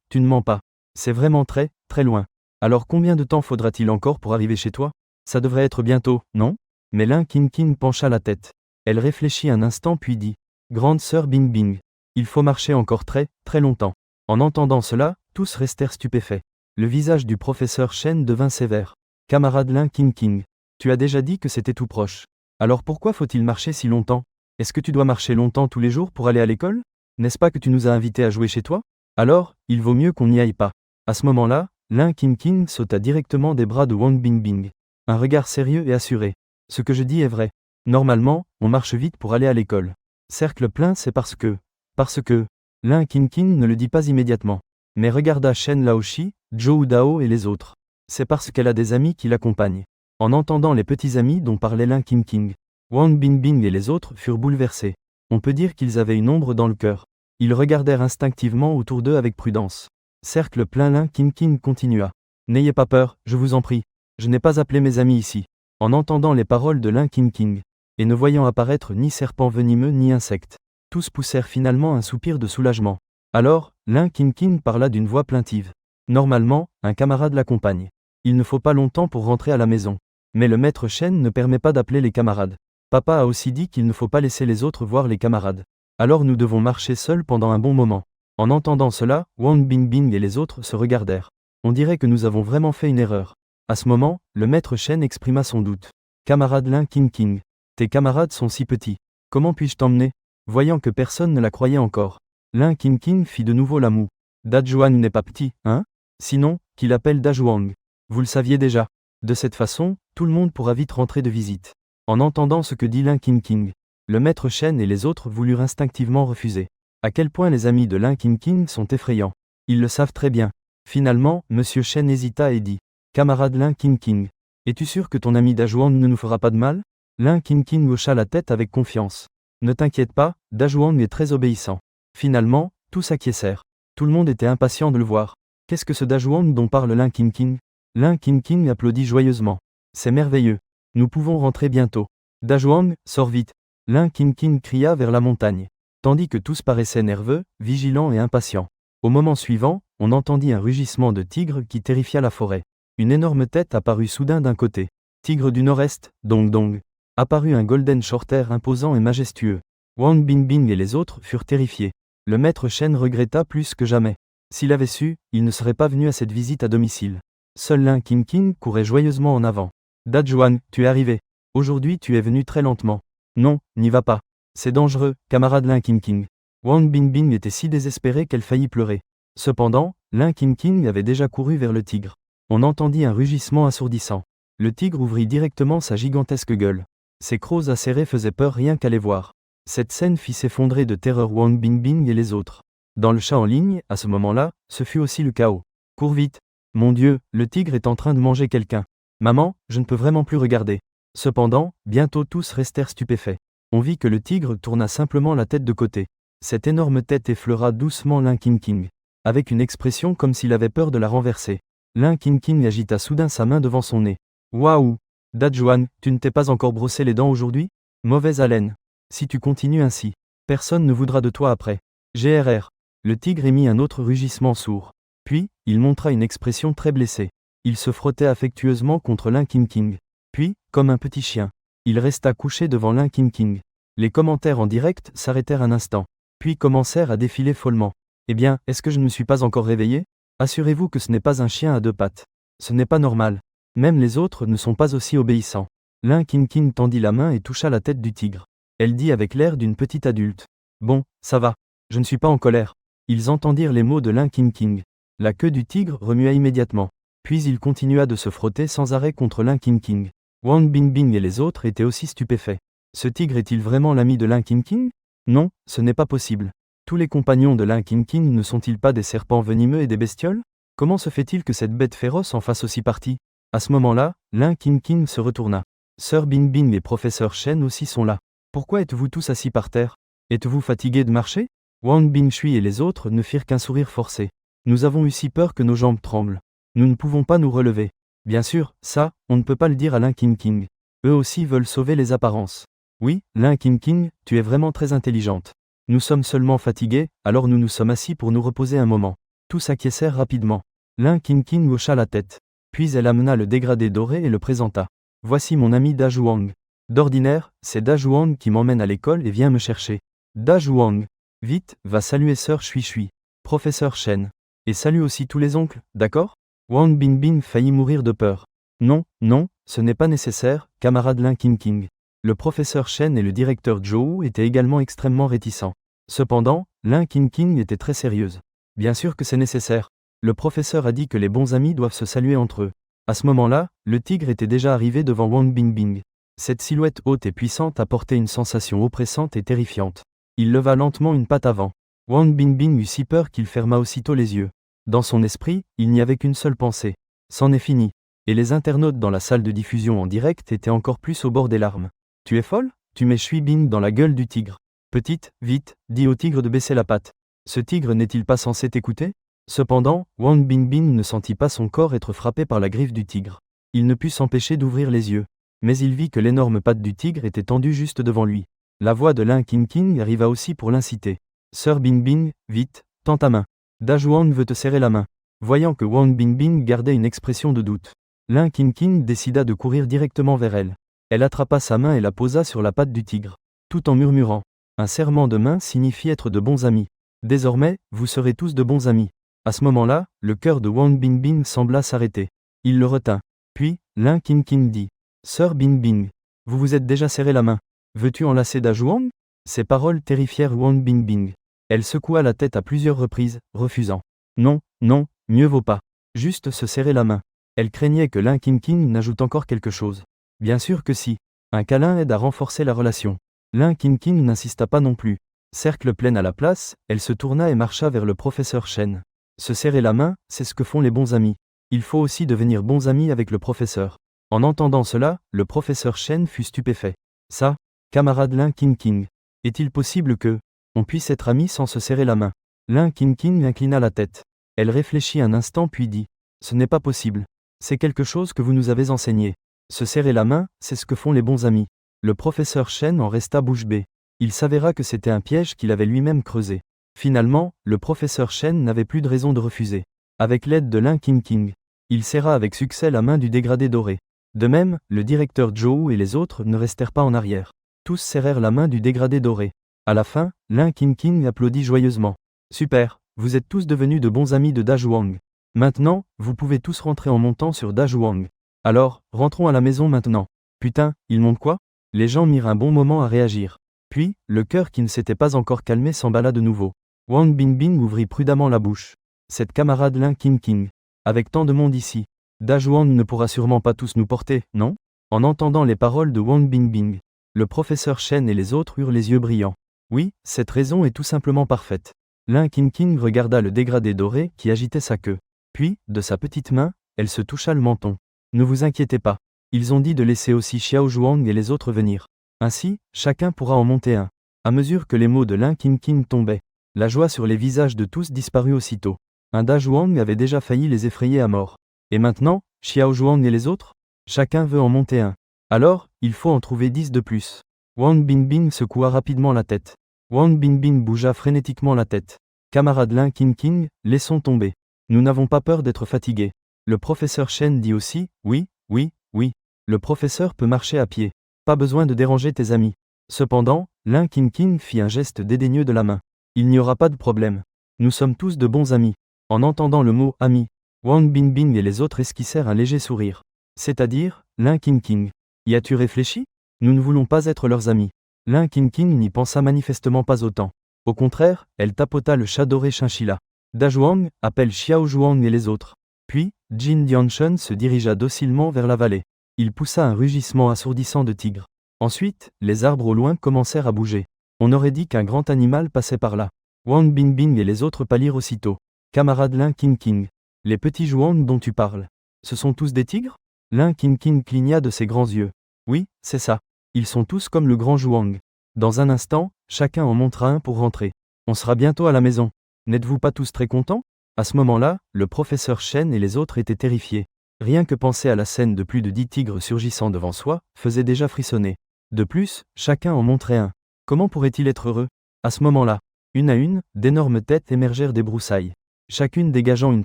tu ne mens pas. C'est vraiment très, très loin. Alors combien de temps faudra-t-il encore pour arriver chez toi? Ça devrait être bientôt, non? Mais Lin Qingqing pencha la tête. Elle réfléchit un instant puis dit. Grande sœur Bingbing. Il faut marcher encore très, très longtemps. En entendant cela, tous restèrent stupéfaits. Le visage du professeur Shen devint sévère. Camarade Lin Qingqing, tu as déjà dit que c'était tout proche. Alors pourquoi faut-il marcher si longtemps? Est-ce que tu dois marcher longtemps tous les jours pour aller à l'école? N'est-ce pas que tu nous as invités à jouer chez toi? Alors, il vaut mieux qu'on n'y aille pas. À ce moment-là, Lin Qingqing sauta directement des bras de Wang Bingbing. Un regard sérieux et assuré. Ce que je dis est vrai. Normalement, on marche vite pour aller à l'école. Cercle plein, c'est parce que, Lin Qingqing ne le dit pas immédiatement. Mais regarda Shen Laoshi, Zhou Dao et les autres. C'est parce qu'elle a des amis qui l'accompagnent. En entendant les petits amis dont parlait Lin Qingqing, Wang Bingbing et les autres furent bouleversés. On peut dire qu'ils avaient une ombre dans le cœur. Ils regardèrent instinctivement autour d'eux avec prudence. Cercle plein. Lin Qingqing continua. N'ayez pas peur, je vous en prie. Je n'ai pas appelé mes amis ici. En entendant les paroles de Lin Qingqing, et ne voyant apparaître ni serpents venimeux ni insectes, tous poussèrent finalement un soupir de soulagement. Alors, Lin Qingqing parla d'une voix plaintive. Normalement, un camarade l'accompagne. Il ne faut pas longtemps pour rentrer à la maison. Mais le maître Shen ne permet pas d'appeler les camarades. Papa a aussi dit qu'il ne faut pas laisser les autres voir les camarades. Alors nous devons marcher seuls pendant un bon moment. En entendant cela, Wang Bingbing et les autres se regardèrent. On dirait que nous avons vraiment fait une erreur. À ce moment, le maître Shen exprima son doute. Camarade Lin Qingqing, tes camarades sont si petits. Comment puis-je t'emmener? Voyant que personne ne la croyait encore, Lin Qingqing fit de nouveau la moue. Dajuan n'est pas petit, hein? Sinon, qu'il appelle Dajuang. Vous le saviez déjà. De cette façon, tout le monde pourra vite rentrer de visite. En entendant ce que dit Lin Qingqing, le maître Shen et les autres voulurent instinctivement refuser. À quel point les amis de Lin Qingqing sont effrayants. Ils le savent très bien. Finalement, Monsieur Shen hésita et dit. Camarade Lin Qingqing, es-tu sûr que ton ami Dajuang ne nous fera pas de mal? Lin Qingqing hocha la tête avec confiance. Ne t'inquiète pas, Dajuang est très obéissant. Finalement, tous acquiescèrent. Tout le monde était impatient de le voir. Qu'est-ce que ce Dajuang dont parle Lin Qingqing? Lin Qingqing applaudit joyeusement. C'est merveilleux. Nous pouvons rentrer bientôt. Dajuang, sors vite. Lin Qingqing cria vers la montagne. Tandis que tous paraissaient nerveux, vigilants et impatients. Au moment suivant, on entendit un rugissement de tigre qui terrifia la forêt. Une énorme tête apparut soudain d'un côté. Tigre du nord-est, dong dong. Apparut un golden shorter imposant et majestueux. Wang Bingbing et les autres furent terrifiés. Le maître Shen regretta plus que jamais. S'il avait su, il ne serait pas venu à cette visite à domicile. Seul Lin Qingqing courait joyeusement en avant. Dajuan, tu es arrivé. Aujourd'hui tu es venu très lentement. Non, n'y va pas. C'est dangereux, camarade Lin Qingqing. Wang Bingbing était si désespérée qu'elle faillit pleurer. Cependant, Lin Qingqing avait déjà couru vers le tigre. On entendit un rugissement assourdissant. Le tigre ouvrit directement sa gigantesque gueule. Ses crocs acérés faisaient peur rien qu'à les voir. Cette scène fit s'effondrer de terreur Wang Bingbing et les autres. Dans le chat en ligne, à ce moment-là, ce fut aussi le chaos. Cours vite. Mon Dieu, le tigre est en train de manger quelqu'un. Maman, je ne peux vraiment plus regarder. Cependant, bientôt tous restèrent stupéfaits. On vit que le tigre tourna simplement la tête de côté. Cette énorme tête effleura doucement Lin King King, avec une expression comme s'il avait peur de la renverser. Lin King King agita soudain sa main devant son nez. Waouh! Dajuan, tu ne t'es pas encore brossé les dents aujourd'hui? Mauvaise haleine. Si tu continues ainsi, personne ne voudra de toi après. GRR. Le tigre émit un autre rugissement sourd. Puis, il montra une expression très blessée. Il se frottait affectueusement contre Lin King King. Puis, comme un petit chien, il resta couché devant Lin King King. Les commentaires en direct s'arrêtèrent un instant, puis commencèrent à défiler follement. Eh bien, est-ce que je ne me suis pas encore réveillé? Assurez-vous que ce n'est pas un chien à deux pattes. Ce n'est pas normal. Même les autres ne sont pas aussi obéissants. Lin King King tendit la main et toucha la tête du tigre. Elle dit avec l'air d'une petite adulte. Bon, ça va. Je ne suis pas en colère. Ils entendirent les mots de Lin King King. La queue du tigre remua immédiatement. Puis il continua de se frotter sans arrêt contre Lin King King. Wang Bingbing et les autres étaient aussi stupéfaits. Ce tigre est-il vraiment l'ami de Lin King King? Non, ce n'est pas possible. Tous les compagnons de Lin King King ne sont-ils pas des serpents venimeux et des bestioles? Comment se fait-il que cette bête féroce en fasse aussi partie? À ce moment-là, Lin King King se retourna. Sir Bingbing et Professeur Shen aussi sont là. Pourquoi êtes-vous tous assis par terre? Êtes-vous fatigués de marcher? Wang Bingshui et les autres ne firent qu'un sourire forcé. Nous avons eu si peur que nos jambes tremblent. Nous ne pouvons pas nous relever. Bien sûr, ça, on ne peut pas le dire à Lin King King. Eux aussi veulent sauver les apparences. Oui, Lin King King, tu es vraiment très intelligente. Nous sommes seulement fatigués, alors nous nous sommes assis pour nous reposer un moment. Tous acquiescèrent rapidement. Lin King King hocha la tête. Puis elle amena le dégradé doré et le présenta. Voici mon ami Da Zhuang. D'ordinaire, c'est Da Zhuang qui m'emmène à l'école et vient me chercher. Da Zhuang. Vite, va saluer Sir Shui Shui. Professeur Shen. Et salue aussi tous les oncles, d'accord? Wang Bingbing faillit mourir de peur. Non, non, ce n'est pas nécessaire, camarade Lin King King. Le professeur Shen et le directeur Zhou étaient également extrêmement réticents. Cependant, Lin King King était très sérieuse. Bien sûr que c'est nécessaire. Le professeur a dit que les bons amis doivent se saluer entre eux. À ce moment-là, le tigre était déjà arrivé devant Wang Bingbing. Cette silhouette haute et puissante apportait une sensation oppressante et terrifiante. Il leva lentement une patte avant. Wang Bingbing eut si peur qu'il ferma aussitôt les yeux. Dans son esprit, il n'y avait qu'une seule pensée. C'en est fini. Et les internautes dans la salle de diffusion en direct étaient encore plus au bord des larmes. Tu es folle? Tu mets Shui Bin dans la gueule du tigre. Petite, vite, dis au tigre de baisser la patte. Ce tigre n'est-il pas censé t'écouter? Cependant, Wang Bingbing ne sentit pas son corps être frappé par la griffe du tigre. Il ne put s'empêcher d'ouvrir les yeux. Mais il vit que l'énorme patte du tigre était tendue juste devant lui. La voix de Lin King King arriva aussi pour l'inciter. Sir Bingbing, vite, tends ta main. Da Zhuang veut te serrer la main. Voyant que Wang Bingbing gardait une expression de doute, Lin King King décida de courir directement vers elle. Elle attrapa sa main et la posa sur la patte du tigre, tout en murmurant. Un serrement de main signifie être de bons amis. Désormais, vous serez tous de bons amis. À ce moment-là, le cœur de Wang Bingbing sembla s'arrêter. Il le retint. Puis, Lin King King dit. Sir Bingbing, vous vous êtes déjà serré la main. Veux-tu enlacer Da Zhuang? Ces paroles terrifièrent Wang Bingbing. Elle secoua la tête à plusieurs reprises, refusant. Non, non, mieux vaut pas. Juste se serrer la main. Elle craignait que Lin King King n'ajoute encore quelque chose. Bien sûr que si. Un câlin aide à renforcer la relation. Lin King King n'insista pas non plus. Cercle plein à la place, elle se tourna et marcha vers le professeur Shen. Se serrer la main, c'est ce que font les bons amis. Il faut aussi devenir bons amis avec le professeur. En entendant cela, le professeur Shen fut stupéfait. Ça, camarade Lin King King. Est-il possible que on puisse être amis sans se serrer la main? Lin King King inclina la tête. Elle réfléchit un instant puis dit. Ce n'est pas possible. C'est quelque chose que vous nous avez enseigné. Se serrer la main, c'est ce que font les bons amis. Le professeur Shen en resta bouche bée. Il s'avéra que c'était un piège qu'il avait lui-même creusé. Finalement, le professeur Shen n'avait plus de raison de refuser. Avec l'aide de Lin King King, il serra avec succès la main du dégradé doré. De même, le directeur Zhou et les autres ne restèrent pas en arrière. Tous serrèrent la main du dégradé doré. À la fin, Lin King King applaudit joyeusement. Super, vous êtes tous devenus de bons amis de Da Zhuang. Maintenant, vous pouvez tous rentrer en montant sur Da Zhuang. Alors, rentrons à la maison maintenant. Putain, il monte quoi? Les gens mirent un bon moment à réagir. Puis, le cœur qui ne s'était pas encore calmé s'emballa de nouveau. Wang Bingbing ouvrit prudemment la bouche. Cette camarade Lin King King. Avec tant de monde ici. Dajuang ne pourra sûrement pas tous nous porter, non? En entendant les paroles de Wang Bingbing, le professeur Shen et les autres eurent les yeux brillants. Oui, cette raison est tout simplement parfaite. Lin Qingqing regarda le dégradé doré qui agitait sa queue. Puis, de sa petite main, elle se toucha le menton. Ne vous inquiétez pas. Ils ont dit de laisser aussi Xiao Zhuang et les autres venir. Ainsi, chacun pourra en monter un. À mesure que les mots de Lin Qingqing tombaient, la joie sur les visages de tous disparut aussitôt. Un Dajuang avait déjà failli les effrayer à mort. Et maintenant, Xiao Zhuang et les autres? Chacun veut en monter un. Alors, il faut en trouver 10 de plus. Wang Bingbing secoua rapidement la tête. Wang Bingbing bougea frénétiquement la tête. Camarade Lin Qingqing, laissons tomber. Nous n'avons pas peur d'être fatigués. Le professeur Shen dit aussi, oui, oui, oui. Le professeur peut marcher à pied. Pas besoin de déranger tes amis. Cependant, Lin Qingqing fit un geste dédaigneux de la main. Il n'y aura pas de problème. Nous sommes tous de bons amis. En entendant le mot ami, Wang Bingbing et les autres esquissèrent un léger sourire. C'est-à-dire, Lin Qingqing. Y as-tu réfléchi? Nous ne voulons pas être leurs amis. Lin Qingqing n'y pensa manifestement pas autant. Au contraire, elle tapota le chat doré chinchilla. Dajuang, appelle Xiao Zhuang et les autres. Puis, Jin Dianshen se dirigea docilement vers la vallée. Il poussa un rugissement assourdissant de tigre. Ensuite, les arbres au loin commencèrent à bouger. On aurait dit qu'un grand animal passait par là. Wang Bingbing et les autres pâlirent aussitôt. Camarade Lin Qingqing. Les petits Zhuang dont tu parles. Ce sont tous des tigres? Lin Qingqing cligna de ses grands yeux. Oui, c'est ça. Ils sont tous comme le grand Zhuang. Dans un instant, chacun en montera un pour rentrer. On sera bientôt à la maison. N'êtes-vous pas tous très contents? À ce moment-là, le professeur Shen et les autres étaient terrifiés. Rien que penser à la scène de plus de 10 tigres surgissant devant soi, faisait déjà frissonner. De plus, chacun en montrait un. Comment pourrait-il être heureux? À ce moment-là, une à une, d'énormes têtes émergèrent des broussailles. Chacune dégageant une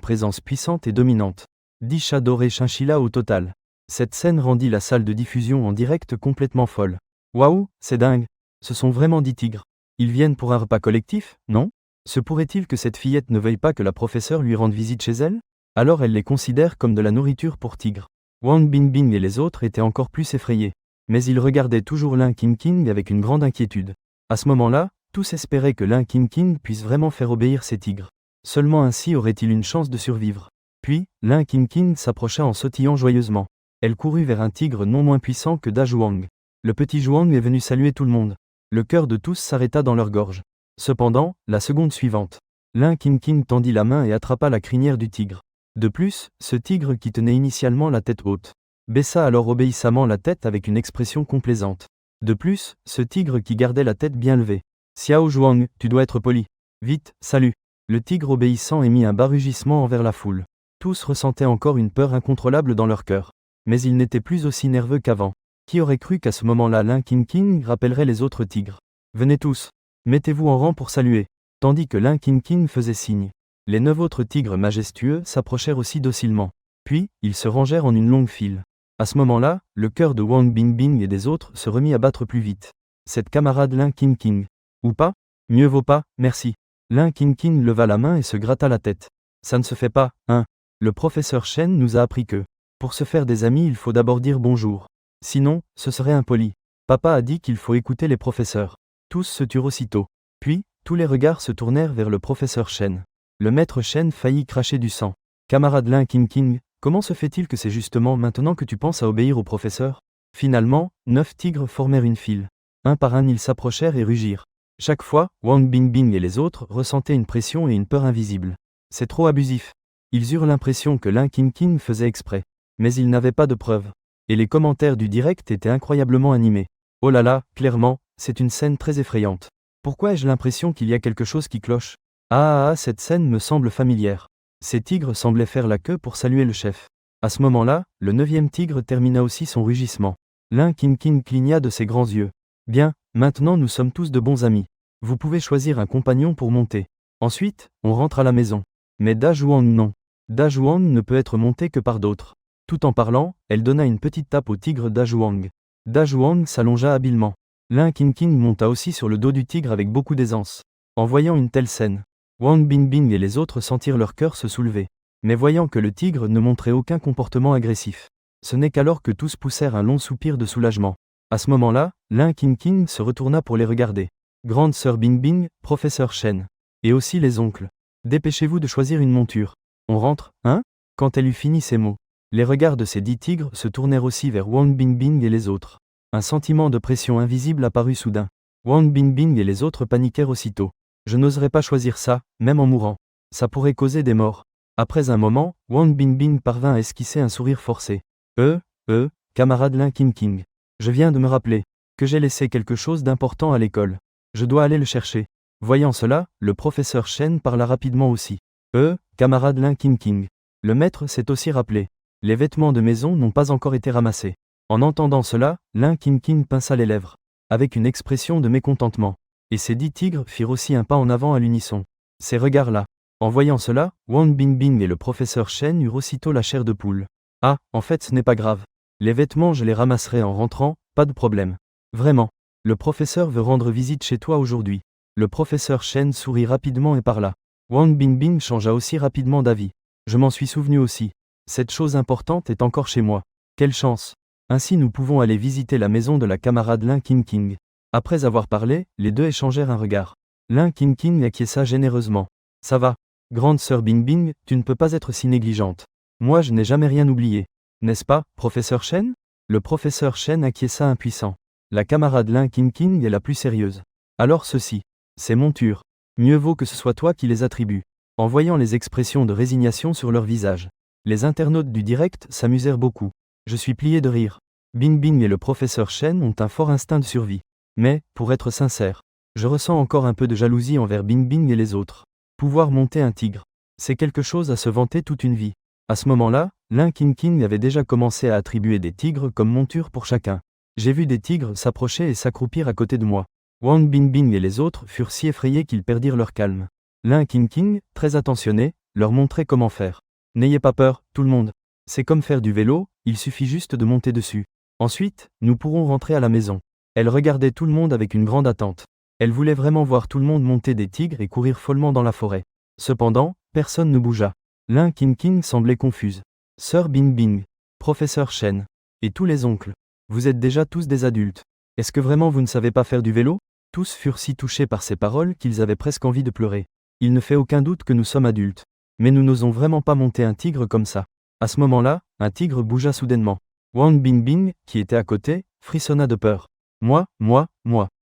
présence puissante et dominante. 10 chats dorés chinchilla au total. Cette scène rendit la salle de diffusion en direct complètement folle. Waouh, c'est dingue. Ce sont vraiment 10 tigres. Ils viennent pour un repas collectif, non? Se pourrait-il que cette fillette ne veuille pas que la professeure lui rende visite chez elle? Alors elle les considère comme de la nourriture pour tigres. Wang Bingbing et les autres étaient encore plus effrayés. Mais ils regardaient toujours Lin Qingqing avec une grande inquiétude. À ce moment-là, tous espéraient que Lin Qingqing puisse vraiment faire obéir ces tigres. Seulement ainsi aurait-il une chance de survivre. Puis, Lin Qingqing s'approcha en sautillant joyeusement. Elle courut vers un tigre non moins puissant que Dajuang. Le petit Zhuang est venu saluer tout le monde. Le cœur de tous s'arrêta dans leur gorge. Cependant, la seconde suivante, Lin Qingqing tendit la main et attrapa la crinière du tigre. De plus, ce tigre qui tenait initialement la tête haute, baissa alors obéissamment la tête avec une expression complaisante. De plus, ce tigre qui gardait la tête bien levée. Xiao Zhuang, tu dois être poli. Vite, salut. Le tigre obéissant émit un bas rugissement envers la foule. Tous ressentaient encore une peur incontrôlable dans leur cœur. Mais ils n'étaient plus aussi nerveux qu'avant. Qui aurait cru qu'à ce moment-là Lin Qingqing rappellerait les autres tigres? Venez tous. Mettez-vous en rang pour saluer. Tandis que Lin Qingqing faisait signe. Les 9 autres tigres majestueux s'approchèrent aussi docilement. Puis, ils se rangèrent en une longue file. À ce moment-là, le cœur de Wang Bingbing et des autres se remit à battre plus vite. Cette camarade Lin Qingqing. Ou pas? Mieux vaut pas, merci. Lin Qingqing leva la main et se gratta la tête. Ça ne se fait pas, hein? Le professeur Shen nous a appris que, pour se faire des amis il faut d'abord dire bonjour. Sinon, ce serait impoli. Papa a dit qu'il faut écouter les professeurs. Tous se turent aussitôt. Puis, tous les regards se tournèrent vers le professeur Shen. Le maître Shen faillit cracher du sang. Camarade Lin Qingqing, comment se fait-il que c'est justement maintenant que tu penses à obéir au professeur? Finalement, 9 tigres formèrent une file. Un par un ils s'approchèrent et rugirent. Chaque fois, Wang Bingbing et les autres ressentaient une pression et une peur invisibles. C'est trop abusif. Ils eurent l'impression que Lin Qingqing faisait exprès. Mais ils n'avaient pas de preuves. Et les commentaires du direct étaient incroyablement animés. Oh là là, clairement, c'est une scène très effrayante. Pourquoi ai-je l'impression qu'il y a quelque chose qui cloche? Cette scène me semble familière. Ces tigres semblaient faire la queue pour saluer le chef. À ce moment-là, le 9e tigre termina aussi son rugissement. Lin Qingqing cligna de ses grands yeux. Bien, maintenant nous sommes tous de bons amis. Vous pouvez choisir un compagnon pour monter. Ensuite, on rentre à la maison. Mais Dajuang non. Dajuang ne peut être monté que par d'autres. Tout en parlant, elle donna une petite tape au tigre Dajuang. Dajuang s'allongea habilement. Lin Qingqing monta aussi sur le dos du tigre avec beaucoup d'aisance. En voyant une telle scène, Wang Bingbing et les autres sentirent leur cœur se soulever. Mais voyant que le tigre ne montrait aucun comportement agressif, ce n'est qu'alors que tous poussèrent un long soupir de soulagement. À ce moment-là, Lin Qingqing se retourna pour les regarder. Grande sœur Bingbing, professeur Shen. Et aussi les oncles. Dépêchez-vous de choisir une monture. On rentre, hein? Quand elle eut fini ces mots, Les regards de ces 10 tigres se tournèrent aussi vers Wang Bingbing et les autres. Un sentiment de pression invisible apparut soudain. Wang Bingbing et les autres paniquèrent aussitôt. Je n'oserais pas choisir ça, même en mourant. Ça pourrait causer des morts. Après un moment, Wang Bingbing parvint à esquisser un sourire forcé. Camarade Lin King. Je viens de me rappeler que j'ai laissé quelque chose d'important à l'école. Je dois aller le chercher. Voyant cela, le professeur Shen parla rapidement aussi. Camarade Lin King. Le maître s'est aussi rappelé. Les vêtements de maison n'ont pas encore été ramassés. En entendant cela, Lin King pinça les lèvres, avec une expression de mécontentement. Et ces 10 tigres firent aussi un pas en avant à l'unisson. Ces regards-là. En voyant cela, Wang Bingbing et le professeur Shen eurent aussitôt la chair de poule. Ah, en fait ce n'est pas grave. Les vêtements je les ramasserai en rentrant, pas de problème. Vraiment. Le professeur veut rendre visite chez toi aujourd'hui. Le professeur Shen sourit rapidement et parla. Wang Bingbing changea aussi rapidement d'avis. Je m'en suis souvenu aussi. Cette chose importante est encore chez moi. Quelle chance. Ainsi nous pouvons aller visiter la maison de la camarade Lin King. Après avoir parlé, les deux échangèrent un regard. Lin King acquiesça généreusement. Ça va. Grande sœur Bingbing, tu ne peux pas être si négligente. Moi je n'ai jamais rien oublié. N'est-ce pas, professeur Shen? Le professeur Shen acquiesça impuissant. La camarade Lin King est la plus sérieuse. Alors ceci. Ces montures. Mieux vaut que ce soit toi qui les attribues. En voyant les expressions de résignation sur leur visage, les internautes du direct s'amusèrent beaucoup. Je suis plié de rire. Bingbing et le professeur Shen ont un fort instinct de survie. Mais, pour être sincère, je ressens encore un peu de jalousie envers Bingbing et les autres. Pouvoir monter un tigre. C'est quelque chose à se vanter toute une vie. À ce moment-là, Lin King avait déjà commencé à attribuer des tigres comme monture pour chacun. J'ai vu des tigres s'approcher et s'accroupir à côté de moi. Wang Bingbing et les autres furent si effrayés qu'ils perdirent leur calme. Lin King, très attentionné, leur montrait comment faire. N'ayez pas peur, tout le monde. C'est comme faire du vélo, il suffit juste de monter dessus. Ensuite, nous pourrons rentrer à la maison. Elle regardait tout le monde avec une grande attente. Elle voulait vraiment voir tout le monde monter des tigres et courir follement dans la forêt. Cependant, personne ne bougea. Lin King semblait confuse. Sœur Bingbing, professeur Shen, et tous les oncles. Vous êtes déjà tous des adultes. Est-ce que vraiment vous ne savez pas faire du vélo? Tous furent si touchés par ces paroles qu'ils avaient presque envie de pleurer. Il ne fait aucun doute que nous sommes adultes. Mais nous n'osons vraiment pas monter un tigre comme ça. À ce moment-là, un tigre bougea soudainement. Wang Bingbing, qui était à côté, frissonna de peur. Moi.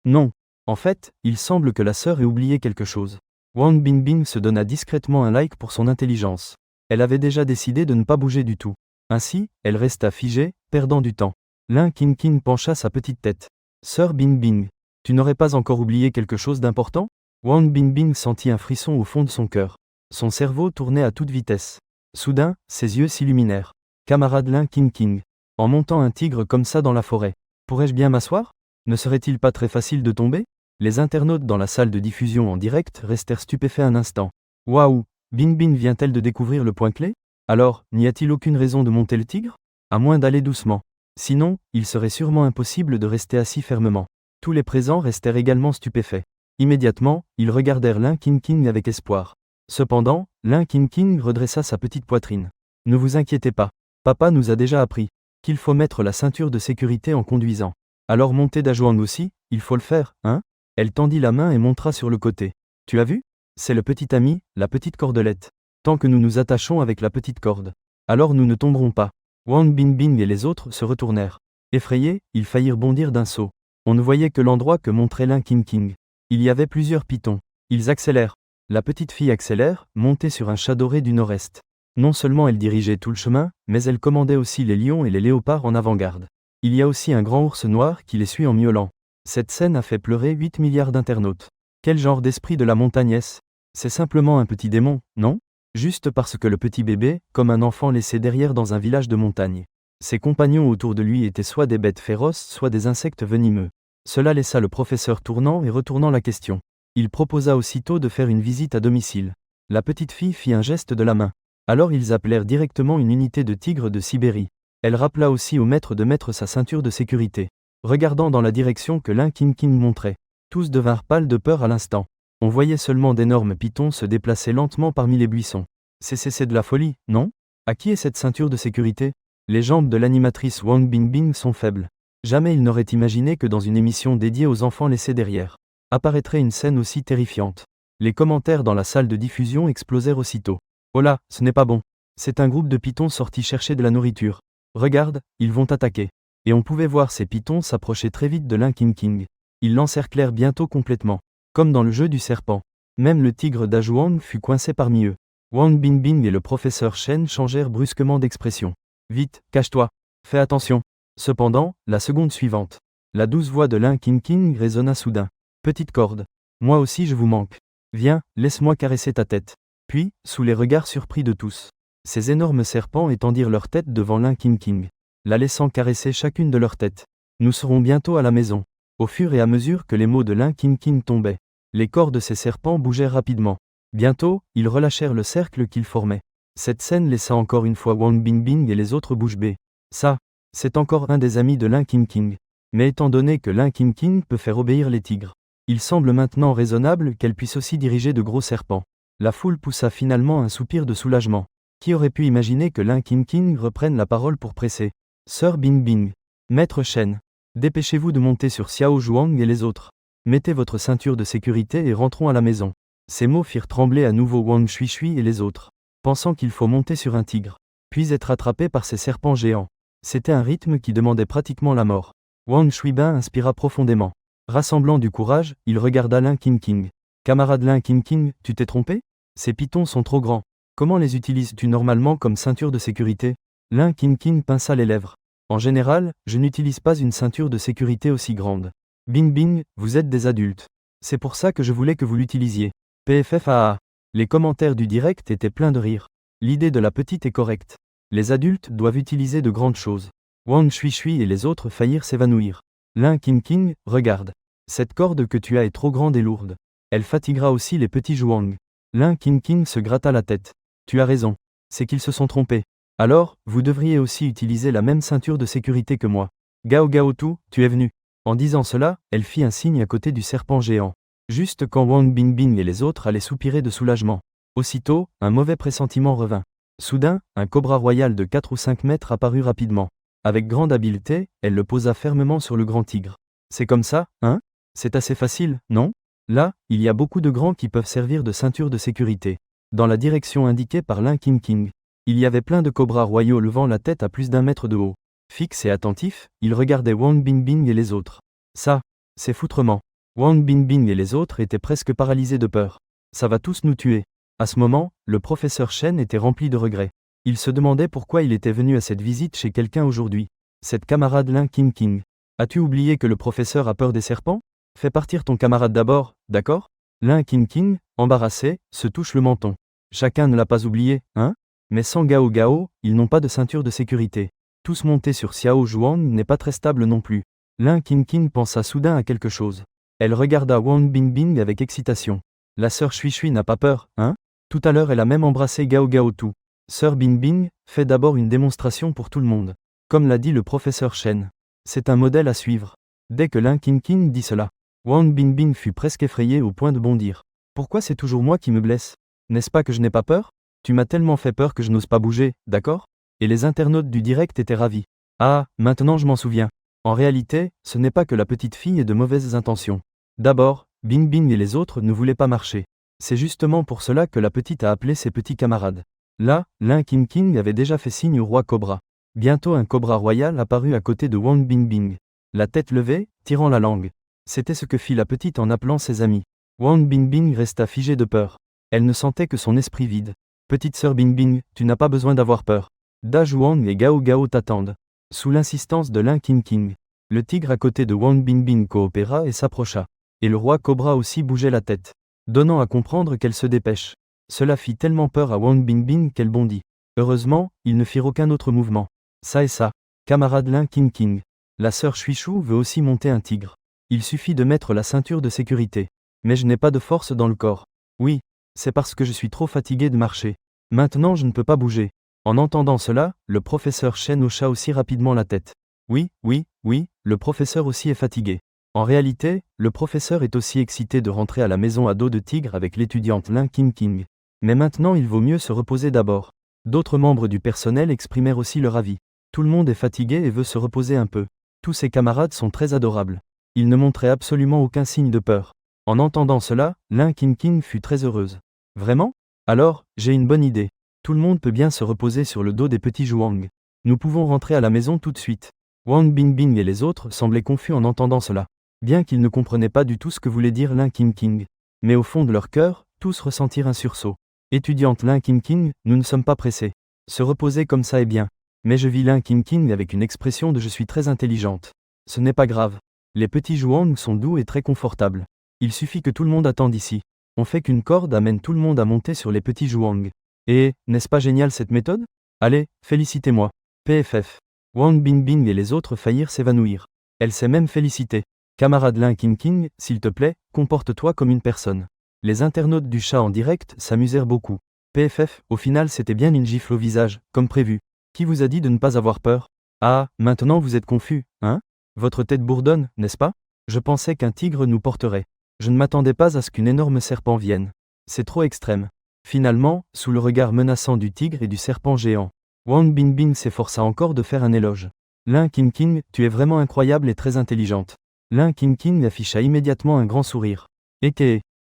Non. En fait, il semble que la sœur ait oublié quelque chose. Wang Bingbing se donna discrètement un like pour son intelligence. Elle avait déjà décidé de ne pas bouger du tout. Ainsi, elle resta figée, perdant du temps. Lin King pencha sa petite tête. Sœur Bingbing, tu n'aurais pas encore oublié quelque chose d'important? Wang Bingbing sentit un frisson au fond de son cœur. Son cerveau tournait à toute vitesse. Soudain, ses yeux s'illuminèrent. Camarade Lin King. En montant un tigre comme ça dans la forêt, pourrais-je bien m'asseoir? Ne serait-il pas très facile de tomber? Les internautes dans la salle de diffusion en direct restèrent stupéfaits un instant. Waouh, Bingbing vient-elle de découvrir le point clé? Alors, n'y a-t-il aucune raison de monter le tigre? À moins d'aller doucement. Sinon, il serait sûrement impossible de rester assis fermement. Tous les présents restèrent également stupéfaits. Immédiatement, ils regardèrent Lin King avec espoir. Cependant, Lin King redressa sa petite poitrine. Ne vous inquiétez pas. Papa nous a déjà appris qu'il faut mettre la ceinture de sécurité en conduisant. Alors monter Dajuang aussi, il faut le faire, hein? Elle tendit la main et montra sur le côté. Tu as vu? C'est le petit ami, la petite cordelette. Tant que nous nous attachons avec la petite corde, alors nous ne tomberons pas. Wang Bingbing et les autres se retournèrent. Effrayés, ils faillirent bondir d'un saut. On ne voyait que l'endroit que montrait Lin King. Il y avait plusieurs pitons. Ils accélèrent. La petite fille accélère, montée sur un chat doré du nord-est. Non seulement elle dirigeait tout le chemin, mais elle commandait aussi les lions et les léopards en avant-garde. Il y a aussi un grand ours noir qui les suit en miaulant. Cette scène a fait pleurer 8 milliards d'internautes. Quel genre d'esprit de la montagne est-ce? C'est simplement un petit démon, non? Juste parce que le petit bébé, comme un enfant laissé derrière dans un village de montagne. Ses compagnons autour de lui étaient soit des bêtes féroces, soit des insectes venimeux. Cela laissa le professeur tournant et retournant la question. Il proposa aussitôt de faire une visite à domicile. La petite fille fit un geste de la main. Alors ils appelèrent directement une unité de tigres de Sibérie. Elle rappela aussi au maître de mettre sa ceinture de sécurité. Regardant dans la direction que Lin King montrait, tous devinrent pâles de peur à l'instant. On voyait seulement d'énormes pitons se déplacer lentement parmi les buissons. C'est de la folie, non? À qui est cette ceinture de sécurité? Les jambes de l'animatrice Wang Bingbing sont faibles. Jamais il n'aurait imaginé que dans une émission dédiée aux enfants laissés derrière, apparaîtrait une scène aussi terrifiante. Les commentaires dans la salle de diffusion explosèrent aussitôt. Oh là, ce n'est pas bon. C'est un groupe de pitons sortis chercher de la nourriture. Regarde, ils vont attaquer. Et on pouvait voir ces pitons s'approcher très vite de Linkin King. Ils l'encerclèrent bientôt complètement. Comme dans le jeu du serpent. Même le tigre d'Ajuang fut coincé parmi eux. Wang Bingbing et le professeur Shen changèrent brusquement d'expression. Vite, cache-toi. Fais attention. Cependant, la seconde suivante. La douce voix de Linkin King résonna soudain. Petite corde. Moi aussi je vous manque. Viens, laisse-moi caresser ta tête. Puis, sous les regards surpris de tous, ces énormes serpents étendirent leur tête devant Linkin King, la laissant caresser chacune de leurs têtes. Nous serons bientôt à la maison. Au fur et à mesure que les mots de Linkin King tombaient, les corps de ces serpents bougèrent rapidement. Bientôt, ils relâchèrent le cercle qu'ils formaient. Cette scène laissa encore une fois Wang Bingbing et les autres bouche bée. Ça, c'est encore un des amis de Linkin King. Mais étant donné que Linkin King peut faire obéir les tigres, il semble maintenant raisonnable qu'elle puisse aussi diriger de gros serpents. La foule poussa finalement un soupir de soulagement. Qui aurait pu imaginer que Linkin King reprenne la parole pour presser? Sœur Bingbing. Maître Shen. Dépêchez-vous de monter sur Xiao Zhuang et les autres. Mettez votre ceinture de sécurité et rentrons à la maison. Ces mots firent trembler à nouveau Wang Shui et les autres, pensant qu'il faut monter sur un tigre, puis être attrapé par ces serpents géants. C'était un rythme qui demandait pratiquement la mort. Wang Shuibin inspira profondément. Rassemblant du courage, il regarda Linkin King. Camarade Linkin King, tu t'es trompé? Ces pitons sont trop grands. Comment les utilises-tu normalement comme ceinture de sécurité? Linkin King pinça les lèvres. En général, je n'utilise pas une ceinture de sécurité aussi grande. Bing, vous êtes des adultes. C'est pour ça que je voulais que vous l'utilisiez. PFFAA. Les commentaires du direct étaient pleins de rire. L'idée de la petite est correcte. Les adultes doivent utiliser de grandes choses. Wang Shui et les autres faillirent s'évanouir. Linkin King, regarde. Cette corde que tu as est trop grande et lourde. Elle fatiguera aussi les petits Zhuang. Linkin King se gratta la tête. Tu as raison. C'est qu'ils se sont trompés. Alors, vous devriez aussi utiliser la même ceinture de sécurité que moi. Gao Gaotu, tu es venu. En disant cela, elle fit un signe à côté du serpent géant. Juste quand Wang Bingbing et les autres allaient soupirer de soulagement. Aussitôt, un mauvais pressentiment revint. Soudain, un cobra royal de 4 ou 5 mètres apparut rapidement. Avec grande habileté, elle le posa fermement sur le grand tigre. C'est comme ça, hein? C'est assez facile, non? Là, il y a beaucoup de grands qui peuvent servir de ceinture de sécurité. Dans la direction indiquée par Linkin King, il y avait plein de cobras royaux levant la tête à plus d'1 mètre de haut. Fixe et attentif, ils regardaient Wang Bingbing et les autres. Ça, c'est foutrement. Wang Bingbing et les autres étaient presque paralysés de peur. Ça va tous nous tuer. À ce moment, le professeur Shen était rempli de regrets. Il se demandait pourquoi il était venu à cette visite chez quelqu'un aujourd'hui. Cette camarade Linkin King. As-tu oublié que le professeur a peur des serpents? Fais partir ton camarade d'abord, d'accord? Linkin King, embarrassé, se touche le menton. Chacun ne l'a pas oublié, hein? Mais sans Gao Gao, ils n'ont pas de ceinture de sécurité. Tous monter sur Xiao Zhuang n'est pas très stable non plus. Linkin King pensa soudain à quelque chose. Elle regarda Wang Bingbing avec excitation. La sœur Shui n'a pas peur, hein? Tout à l'heure elle a même embrassé Gao Gaotu. Sœur Bingbing, fais d'abord une démonstration pour tout le monde. Comme l'a dit le professeur Shen. C'est un modèle à suivre. Dès que Linkin King dit cela, Wang Bingbing fut presque effrayé au point de bondir. Pourquoi c'est toujours moi qui me blesse? N'est-ce pas que je n'ai pas peur? Tu m'as tellement fait peur que je n'ose pas bouger, d'accord? Et les internautes du direct étaient ravis. Ah, maintenant je m'en souviens. En réalité, ce n'est pas que la petite fille ait de mauvaises intentions. D'abord, Bingbing et les autres ne voulaient pas marcher. C'est justement pour cela que la petite a appelé ses petits camarades. Là, Linkin King avait déjà fait signe au roi Cobra. Bientôt un cobra royal apparut à côté de Wang Bingbing. La tête levée, tirant la langue. C'était ce que fit la petite en appelant ses amis. Wang Bingbing resta figée de peur. Elle ne sentait que son esprit vide. Petite sœur Bingbing, tu n'as pas besoin d'avoir peur. Da Zhuang et Gao Gao t'attendent. Sous l'insistance de Linkin King, le tigre à côté de Wang Bingbing coopéra et s'approcha. Et le roi Cobra aussi bougeait la tête, donnant à comprendre qu'elle se dépêche. Cela fit tellement peur à Wang Bingbing qu'elle bondit. Heureusement, ils ne firent aucun autre mouvement. Ça et ça. Camarade Linkin King. La sœur Shuishu veut aussi monter un tigre. Il suffit de mettre la ceinture de sécurité. Mais je n'ai pas de force dans le corps. Oui, c'est parce que je suis trop fatigué de marcher. Maintenant je ne peux pas bouger. En entendant cela, le professeur Shen hocha aussi rapidement la tête. Oui, le professeur aussi est fatigué. En réalité, le professeur est aussi excité de rentrer à la maison à dos de tigre avec l'étudiante Linkin King. Mais maintenant il vaut mieux se reposer d'abord. D'autres membres du personnel exprimèrent aussi leur avis. Tout le monde est fatigué et veut se reposer un peu. Tous ses camarades sont très adorables. Ils ne montraient absolument aucun signe de peur. En entendant cela, Linkin King fut très heureuse. Vraiment? Alors, j'ai une bonne idée. Tout le monde peut bien se reposer sur le dos des petits Zhuang. Nous pouvons rentrer à la maison tout de suite. Wang Bingbing et les autres semblaient confus en entendant cela, bien qu'ils ne comprenaient pas du tout ce que voulait dire Lin Qingqing. Mais au fond de leur cœur, tous ressentirent un sursaut. Étudiante Lin Qingqing, nous ne sommes pas pressés. Se reposer comme ça est bien. Mais je vis Lin Qingqing avec une expression de je suis très intelligente. Ce n'est pas grave. Les petits Zhuang sont doux et très confortables. Il suffit que tout le monde attende ici. On fait qu'une corde amène tout le monde à monter sur les petits Zhuang. Et, n'est-ce pas génial cette méthode? Allez, félicitez-moi. PFF. Wang Bingbing et les autres faillirent s'évanouir. Elle s'est même félicitée. Camarade Lin Qingqing, s'il te plaît, comporte-toi comme une personne. Les internautes du chat en direct s'amusèrent beaucoup. PFF, au final c'était bien une gifle au visage, comme prévu. Qui vous a dit de ne pas avoir peur? Ah, maintenant vous êtes confus, hein? Votre tête bourdonne, n'est-ce pas? Je pensais qu'un tigre nous porterait. Je ne m'attendais pas à ce qu'une énorme serpent vienne. C'est trop extrême. Finalement, sous le regard menaçant du tigre et du serpent géant, Wang Bingbing s'efforça encore de faire un éloge. Lin Qingqing, tu es vraiment incroyable et très intelligente. Lin Qingqing afficha immédiatement un grand sourire. Et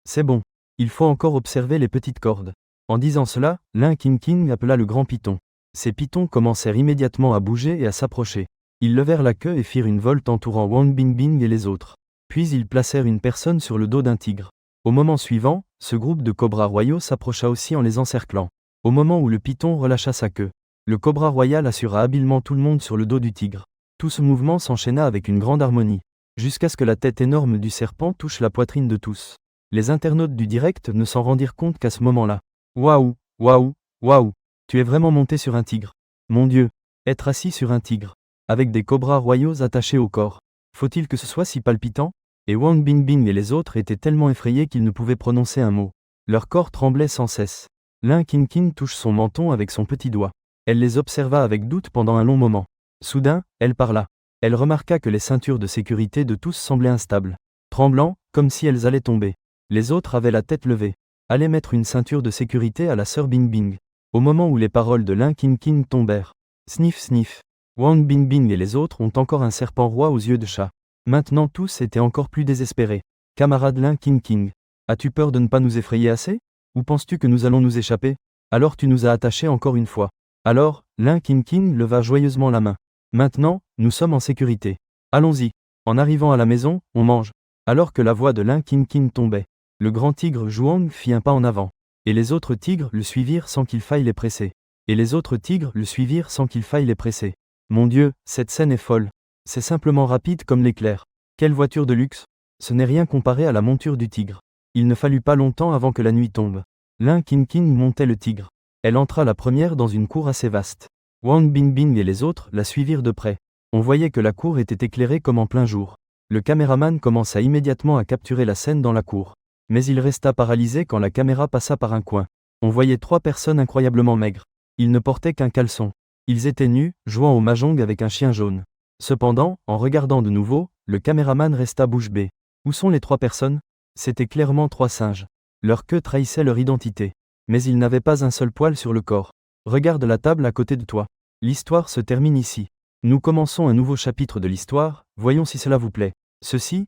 c'est bon. Il faut encore observer les petites cordes. En disant cela, Lin Qingqing appela le grand python. Ces pythons commencèrent immédiatement à bouger et à s'approcher. Ils levèrent la queue et firent une volte entourant Wang Bingbing et les autres. Puis ils placèrent une personne sur le dos d'un tigre. Au moment suivant, ce groupe de cobras royaux s'approcha aussi en les encerclant. Au moment où le python relâcha sa queue, le cobra royal assura habilement tout le monde sur le dos du tigre. Tout ce mouvement s'enchaîna avec une grande harmonie, jusqu'à ce que la tête énorme du serpent touche la poitrine de tous. Les internautes du direct ne s'en rendirent compte qu'à ce moment-là. Waouh, waouh, waouh, tu es vraiment monté sur un tigre. Mon Dieu, être assis sur un tigre, avec des cobras royaux attachés au corps. Faut-il que ce soit si palpitant? Et Wang Bingbing et les autres étaient tellement effrayés qu'ils ne pouvaient prononcer un mot. Leur corps tremblait sans cesse. Lin Qingqing touche son menton avec son petit doigt. Elle les observa avec doute pendant un long moment. Soudain, elle parla. Elle remarqua que les ceintures de sécurité de tous semblaient instables, tremblant, comme si elles allaient tomber. Les autres avaient la tête levée. Allaient mettre une ceinture de sécurité à la sœur Bingbing. Au moment où les paroles de Lin Qingqing tombèrent. Sniff sniff. Wang Bingbing et les autres ont encore un serpent roi aux yeux de chat. Maintenant tous étaient encore plus désespérés. Camarade Lin Qingqing, as-tu peur de ne pas nous effrayer assez? Ou penses-tu que nous allons nous échapper? Alors tu nous as attachés encore une fois. Alors, Lin Qingqing leva joyeusement la main. Maintenant, nous sommes en sécurité. Allons-y. En arrivant à la maison, on mange. Alors que la voix de Lin Qingqing tombait, le grand tigre Zhuang fit un pas en avant. Et les autres tigres le suivirent sans qu'il faille les presser. Et les autres tigres le suivirent sans qu'il faille les presser. Mon Dieu, cette scène est folle. C'est simplement rapide comme l'éclair. Quelle voiture de luxe! Ce n'est rien comparé à la monture du tigre. Il ne fallut pas longtemps avant que la nuit tombe. Lin Qingqing montait le tigre. Elle entra la première dans une cour assez vaste. Wang Bingbing et les autres la suivirent de près. On voyait que la cour était éclairée comme en plein jour. Le caméraman commença immédiatement à capturer la scène dans la cour. Mais il resta paralysé quand la caméra passa par un coin. On voyait 3 personnes incroyablement maigres. Ils ne portaient qu'un caleçon. Ils étaient nus, jouant au mahjong avec un chien jaune. Cependant, en regardant de nouveau, le caméraman resta bouche bée. Où sont les 3 personnes? C'étaient clairement 3 singes. Leur queue trahissait leur identité. Mais ils n'avaient pas un seul poil sur le corps. Regarde la table à côté de toi. L'histoire se termine ici. Nous commençons un nouveau chapitre de l'histoire, voyons si cela vous plaît. Ceci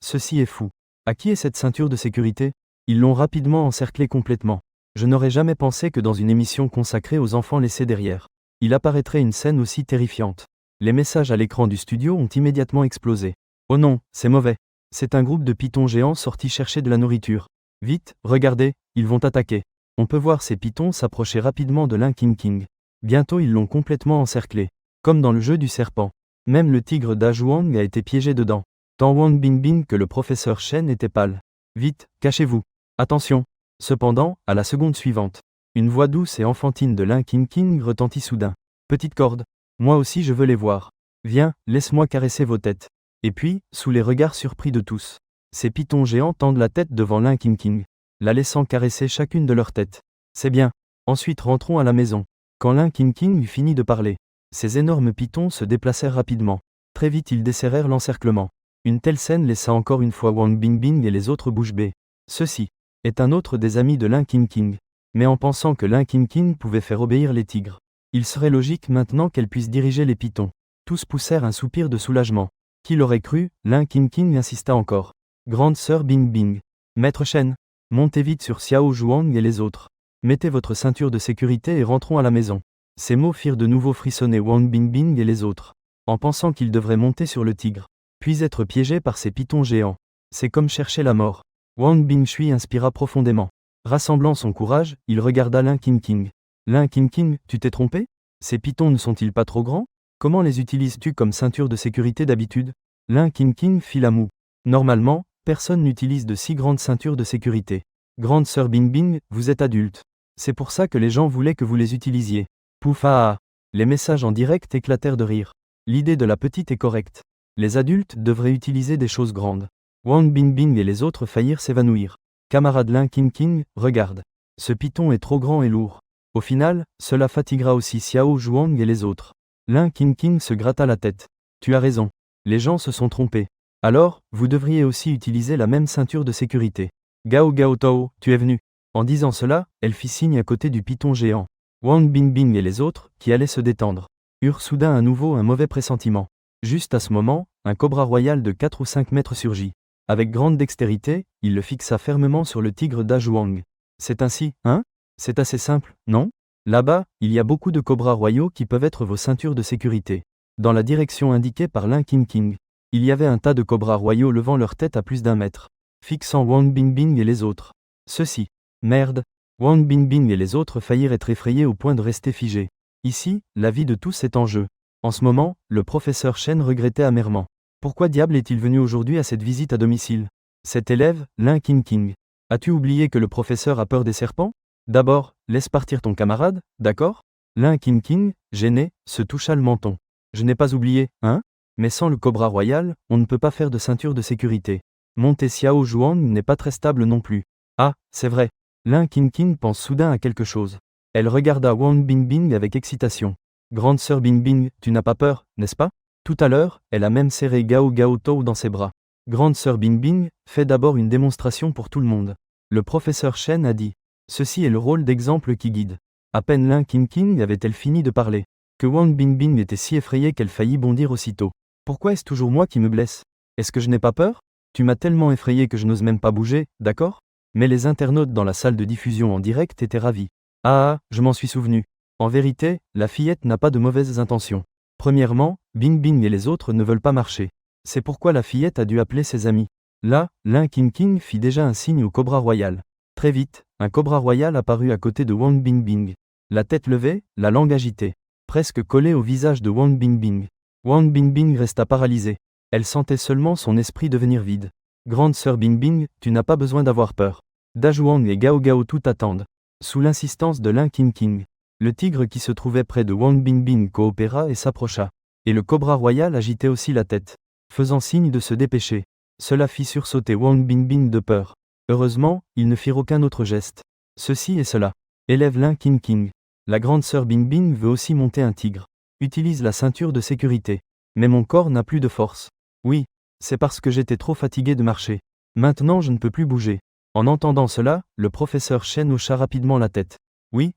est fou. À qui est cette ceinture de sécurité? Ils l'ont rapidement encerclée complètement. Je n'aurais jamais pensé que dans une émission consacrée aux enfants laissés derrière, il apparaîtrait une scène aussi terrifiante. Les messages à l'écran du studio ont immédiatement explosé. Oh non, c'est mauvais. C'est un groupe de pythons géants sortis chercher de la nourriture. Vite, regardez, ils vont attaquer. On peut voir ces pythons s'approcher rapidement de Lin Qingqing. Bientôt ils l'ont complètement encerclé. Comme dans le jeu du serpent. Même le tigre Da Zhuang a été piégé dedans. Tant Wang Bingbing que le professeur Shen étaient pâles. Vite, cachez-vous. Attention. Cependant, à la seconde suivante, une voix douce et enfantine de Lin Qingqing retentit soudain. Petite corde. Moi aussi je veux les voir. Viens, laisse-moi caresser vos têtes. Et puis, sous les regards surpris de tous, ces pythons géants tendent la tête devant Lin Qingqing, la laissant caresser chacune de leurs têtes. C'est bien. Ensuite rentrons à la maison. Quand Lin Qingqing eut fini de parler, ces énormes pythons se déplacèrent rapidement. Très vite ils desserrèrent l'encerclement. Une telle scène laissa encore une fois Wang Bingbing et les autres bouche bée. Ceci est un autre des amis de Lin Qingqing. Mais en pensant que Lin Qingqing pouvait faire obéir les tigres, il serait logique maintenant qu'elle puisse diriger les pythons. Tous poussèrent un soupir de soulagement. Qui l'aurait cru? Lin Qingqing insista encore. Grande sœur Bingbing. Maître Shen, montez vite sur Xiao Zhuang et les autres. Mettez votre ceinture de sécurité et rentrons à la maison. Ces mots firent de nouveau frissonner Wang Bingbing et les autres, en pensant qu'ils devraient monter sur le tigre, puis être piégés par ces pitons géants. C'est comme chercher la mort. Wang Bingshui inspira profondément. Rassemblant son courage, il regarda Lin Qingqing. Lin Qingqing, tu t'es trompé? Ces pitons ne sont-ils pas trop grands? Comment les utilises-tu comme ceinture de sécurité d'habitude? Lin Qingqing fit la moue. Normalement, personne n'utilise de si grandes ceintures de sécurité. Grande sœur Bingbing, vous êtes adulte. C'est pour ça que les gens voulaient que vous les utilisiez. Pouf ah ah. Les messages en direct éclatèrent de rire. L'idée de la petite est correcte. Les adultes devraient utiliser des choses grandes. Wang Bingbing et les autres faillirent s'évanouir. Camarade Lin Qingqing, regarde. Ce piton est trop grand et lourd. Au final, cela fatiguera aussi Xiao Zhuang et les autres. Lin Qingqing se gratta la tête. Tu as raison. Les gens se sont trompés. Alors, vous devriez aussi utiliser la même ceinture de sécurité. Gao Gao Tao, tu es venu. En disant cela, elle fit signe à côté du piton géant. Wang Bingbing et les autres, qui allaient se détendre, eurent soudain à nouveau un mauvais pressentiment. Juste à ce moment, un cobra royal de 4 ou 5 mètres surgit. Avec grande dextérité, il le fixa fermement sur le tigre d'Azhuang. C'est ainsi, hein? C'est assez simple, non? Là-bas, il y a beaucoup de cobras royaux qui peuvent être vos ceintures de sécurité. Dans la direction indiquée par Lin Qingqing, il y avait un tas de cobras royaux levant leur tête à plus d'1 mètre, fixant Wang Bingbing et les autres. Ceci. Merde. Wang Bingbing et les autres faillirent être effrayés au point de rester figés. Ici, la vie de tous est en jeu. En ce moment, le professeur Shen regrettait amèrement. Pourquoi diable est-il venu aujourd'hui à cette visite à domicile? Cet élève, Lin Qingqing. As-tu oublié que le professeur a peur des serpents? D'abord, laisse partir ton camarade, d'accord? Lin Qingqing, gêné, se toucha le menton. Je n'ai pas oublié, hein? Mais sans le cobra royal, on ne peut pas faire de ceinture de sécurité. Monter Xiao Zhuang n'est pas très stable non plus. Ah, c'est vrai. Lin Qingqing pense soudain à quelque chose. Elle regarda Wang Bingbing avec excitation. Grande sœur Bingbing, tu n'as pas peur, n'est-ce pas? Tout à l'heure, elle a même serré Gao Gao Tou dans ses bras. Grande sœur Bingbing, fais d'abord une démonstration pour tout le monde. Le professeur Shen a dit. Ceci est le rôle d'exemple qui guide. À peine Lin Qingqing avait-elle fini de parler, que Wang Bingbing était si effrayée qu'elle faillit bondir aussitôt. Pourquoi est-ce toujours moi qui me blesse? Est-ce que je n'ai pas peur? Tu m'as tellement effrayé que je n'ose même pas bouger, d'accord? Mais les internautes dans la salle de diffusion en direct étaient ravis. Ah, je m'en suis souvenu. En vérité, la fillette n'a pas de mauvaises intentions. Premièrement, Bingbing et les autres ne veulent pas marcher. C'est pourquoi la fillette a dû appeler ses amis. Là, Lin Qingqing fit déjà un signe au cobra royal. Très vite, un cobra royal apparut à côté de Wang Bingbing. La tête levée, la langue agitée, presque collée au visage de Wang Bingbing. Wang Bingbing resta paralysée. Elle sentait seulement son esprit devenir vide. Grande sœur Bingbing, tu n'as pas besoin d'avoir peur. Dazhuang et Gao Gao tout attendent. Sous l'insistance de Lin Qingqing, le tigre qui se trouvait près de Wang Bingbing coopéra et s'approcha. Et le cobra royal agitait aussi la tête, faisant signe de se dépêcher. Cela fit sursauter Wang Bingbing de peur. Heureusement, ils ne firent aucun autre geste. Ceci et cela. Élève Lin Qingqing. La grande sœur Bingbing veut aussi monter un tigre. Utilise la ceinture de sécurité. Mais mon corps n'a plus de force. Oui, c'est parce que j'étais trop fatigué de marcher. Maintenant je ne peux plus bouger. En entendant cela, le professeur Shen hocha rapidement la tête. Oui,